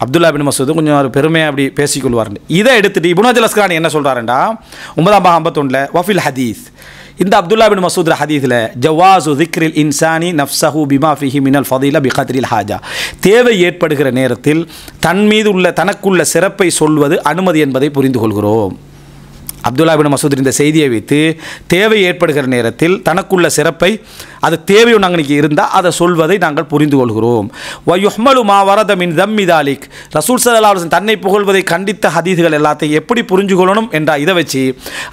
Speaker 1: அப்துல்லா பின் மசூத் கொஞ்சம் அவர் பெருமையாக அப்படி பேசிக்கொள்வார். இதை எடுத்துகிட்டு இப்னு ஹஜர் அஸ்கலானி என்ன சொல்கிறாருண்டா 951 வஃபில் ஹதீஸ், இந்த அப்துல்லா பின் மசூத் ஹதீஸில் ஜவாசு திக்ரில் இன்சானி நஃப்ஸஹு பிமா ஃபிஹி மினல் ஃபதீலா பிகத்ரில் ஹாஜா, தேவை ஏற்படுகிற நேரத்தில் தன் மீது உள்ள தனக்குள்ள சிறப்பை சொல்வது அனுமதி என்பதை புரிந்து கொள்கிறோம். அப்துல்லா பின் மசூத் இந்த செய்தியை வைத்து தேவை ஏற்படுகிற நேரத்தில் தனக்குள்ள சிறப்பை, அது தேவையோ நாங்கள் இருந்தால் அதை சொல்வதை நாங்கள் புரிந்து கொள்கிறோம். வயுஹ்மலு மா வரத மின் தம்மி தாலிக், ரசூல் ஸல்லல்லாஹு அலைஹி வஸல்லம் தன்னை புகழ்வதை கண்டித்த ஹதீஸ்கள் எல்லாத்தையும் எப்படி புரிஞ்சு கொள்ளணும் என்றால் இதை வச்சு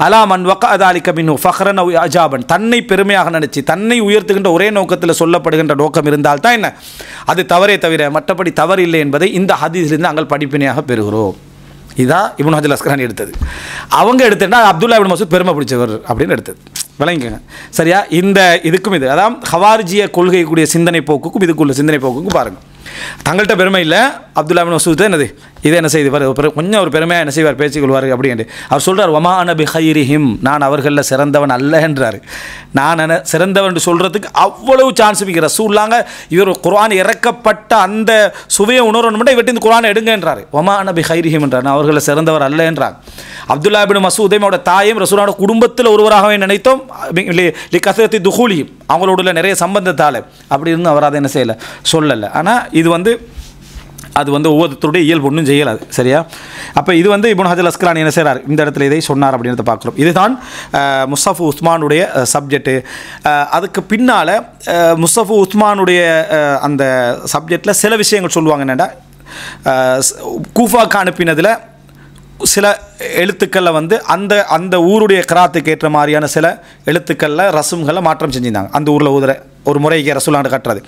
Speaker 1: அலா மன் வக தாலிக மின்ஹு ஃபக்ரன் அவ் அஜாபன், தன்னை பெருமையாக நினைச்சு தன்னை உயர்த்துகின்ற ஒரே நோக்கத்தில் சொல்லப்படுகின்ற நோக்கம் இருந்தால் தான் என்ன அது தவறே தவிர மற்றபடி தவறு இல்லை என்பதை இந்த ஹதீஸிலிருந்து நாங்கள் படிப்பினையாக பெறுகிறோம். இதான் இப்னு ஹஜர் அஸ்கலானி எடுத்தது. அவங்க எடுத்துட்டா அப்துல்லா இப்னு மசூத் பெருமை பிடிச்சவர் அப்படின்னு எடுத்தது. விளங்கிக்கங்க சரியா. இந்த இதுக்கும் இது அதான் ஹவாரிஜிய கொள்கைக்குரிய சிந்தனை போக்குக்கும் இதுக்குள்ள சிந்தனை போக்குக்கும் பாருங்கள். தங்கள்கிட்ட பெருமை இல்லை, அப்துல்லா பின் மசூத் என்னது இதை என்ன செய்து கொஞ்சம் ஒரு பெருமையாக என்ன செய்வார், பேசிக்கொள்வார் அப்படின்ட்டு அவர் சொல்கிறார். வமா அன பி ஹைரிஹிம், நான் அவர்களில் சிறந்தவன் அல்ல என்றார். நான் சிறந்தவன் சொல்கிறதுக்கு அவ்வளவு சான்ஸ் வைக்கிற ரசூலுல்லாஹ் இவர் குர்ஆன் இறக்கப்பட்ட அந்த சுவையை உணரணும் இவற்றை இந்த குர்ஆனை எடுங்க என்றார். வமா அன பி ஹைரிஹிம் என்றார், நான் அவர்களில் சிறந்தவர் அல்ல என்றார். அப்துல்லா பின் மசூதையும் அவரோட தாயும் ரசூலுல்லாஹ்வோட குடும்பத்தில் ஒருவராகவே நினைத்தோம். கசரத்தி துஹூலியும் அவங்களோட நிறைய சம்பந்தத்தால் அப்படி இருந்து அவர் அதை என்ன செய்யலை, சொல்லலை. ஆனால் இது அது ஒவ்வொருத்தருடைய இயல்பு ஒன்றும் செய்யலாது சரியா. அப்போ இது இப்னு ஹஜர் அஸ்கலானி என்ன செய்கிறார், இந்த இடத்துல இதை சொன்னார் அப்படின்றத பார்க்குறோம். இதுதான் முஸ்தஃபு உஸ்மானுடைய சப்ஜெக்டு. அதுக்கு பின்னால் முஸ்தஃபு உஸ்மானுடைய அந்த சப்ஜெக்டில் சில விஷயங்கள் சொல்லுவாங்க. என்னென்னா கூஃபாக்கு அனுப்பினதில் சில எழுத்துக்களில் அந்த அந்த ஊருடைய கிராத்துக்கு ஏற்ற மாதிரியான சில எழுத்துக்களில் ரசம்களை மாற்றம் செஞ்சுருந்தாங்க. அந்த ஊரில் ஊதுற ஒரு முறைக்கு ரசூலாண்டு கட்டுறது.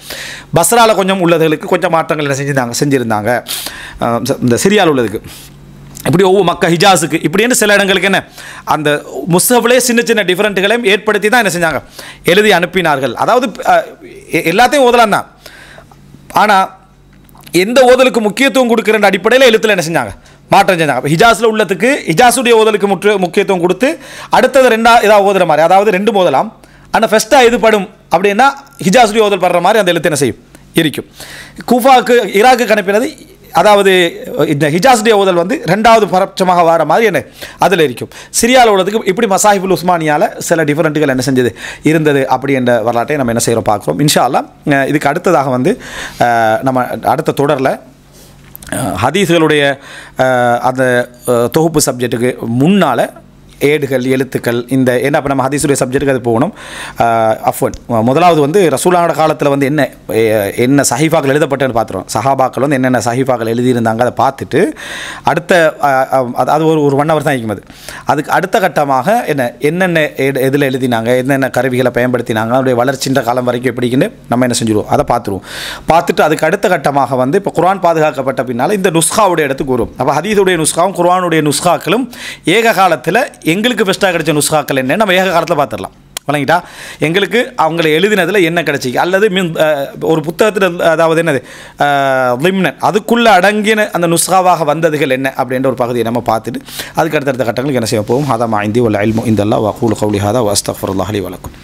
Speaker 1: பஸ்ராவில் கொஞ்சம் உள்ளதுகளுக்கு கொஞ்சம் மாற்றங்கள் என்ன செஞ்சுருந்தாங்க. இந்த சிரியாவில் உள்ளதுக்கு இப்படி ஒவ்வொரு மக்கா ஹிஜாஸுக்கு இப்படின்னு சில இடங்களுக்கு என்ன அந்த முஸ்ஹஃப்லே சின்ன சின்ன டிஃப்ரெண்ட்டுகளையும் ஏற்படுத்தி தான் என்ன செஞ்சாங்க, எழுதி அனுப்பினார்கள். அதாவது எல்லாத்தையும் ஓதலாம் தான், ஆனால் எந்த ஓதலுக்கு முக்கியத்துவம் கொடுக்குற அடிப்படையில் எழுத்தில் என்ன செஞ்சாங்க, மாற்றம் செஞ்சாங்க. ஹிஜாஸில் உள்ளதுக்கு ஹிஜாஸுடைய ஓதலுக்கு முக்கியத்துவம் கொடுத்து அடுத்தது ஏதாவது ஓதுற மாதிரி, அதாவது ரெண்டு ஓதலாம், ஆனால் ஃபஸ்ட்டாக எது படும் அப்படின்னா ஹிஜாஸுடைய ஓதல் படுற மாதிரி அந்த எழுத்து என்ன செய்யும் இருக்கும். கூஃபாவுக்கு ஈராக்கு அனுப்பினது, அதாவது இந்த ஹிஜாஸுடைய ஓதல் ரெண்டாவது பரட்சமாக வர மாதிரி என்ன அதில் இருக்கும். சிரியாவில் உள்ளதுக்கு இப்படி மசாஹிபுல் உஸ்மானியால் சில டிஃபரெண்ட்டுகள் என்ன செஞ்சது இருந்தது அப்படி என்ற வரலாற்றை நம்ம என்ன செய்கிறோம் பார்க்குறோம். இன்ஷா அல்லாஹ் இதுக்கு அடுத்ததாக நம்ம அடுத்த தொடரில் ஹதீஸ்களுடைய அந்த தொகுப்பு சப்ஜெக்ட்டுக்கு முன்னால் ஏடுகள் எழுத்துக்கள் இந்த என்ன இப்போ நம்ம ஹதீஸுடைய சப்ஜெக்ட்டுக்கு அது போகணும். அஃப்வன் முதலாவது வந்து ரசூலாவோட காலத்தில் வந்து என்ன சஹீஃபாக்கள் எழுதப்பட்டன்னு பார்த்துருவோம். சஹாபாக்கள் வந்து என்னென்ன சஹீஃபாக்கள் எழுதியிருந்தாங்க அதை பார்த்துட்டு அடுத்த அது ஒரு 1 ஹவர் தான் இருக்கும். அதுக்கு அடுத்த கட்டமாக என்னென்ன எதில் எழுதினாங்க, என்னென்ன கருவிகளை பயன்படுத்தினாங்க, அதனுடைய வளர்ச்சின்ற காலம் வரைக்கும் எப்படின்னு நம்ம என்ன செஞ்சுருவோம் அதை பார்த்துட்டு அதுக்கு அடுத்த கட்டமாக வந்து இப்போ குர்ஆன் பாதுகாக்கப்பட்ட பின்னால் இந்த நுஸ்காவுடைய இடத்துக்கு வரும். அப்போ ஹதீஸுடைய நுஸ்காவும் குர்ஆனுடைய நுஸ்காக்களும் ஏக காலத்தில் எங்களுக்கு பெஸ்ட்டாக கிடைச்ச நுஸ்காக்கள் என்ன நம்ம ஏக காலத்தில் பார்த்துடலாம். வழங்கிட்டா எங்களுக்கு அவங்களை எழுதினதில் என்ன கிடைச்சிக்கு அல்லது ஒரு புத்தகத்தில் அதாவது என்னது லிம்னன் அதுக்குள்ளே அடங்கின அந்த நுஸ்காவாக வந்ததுகள் என்ன அப்படின்ற ஒரு பகுதியை நம்ம பார்த்துட்டு அதுக்கு அடுத்தடுத்த கட்டங்களுக்கு என்ன செய்ய போவோம். ஹதா மா இந்தி வல் இல்மு இந்தல்லாஹ் வ அகூலு கௌலி ஹதா வ அஸ்தக்ஃபிருல்லாஹ் லி வ லக்கும்.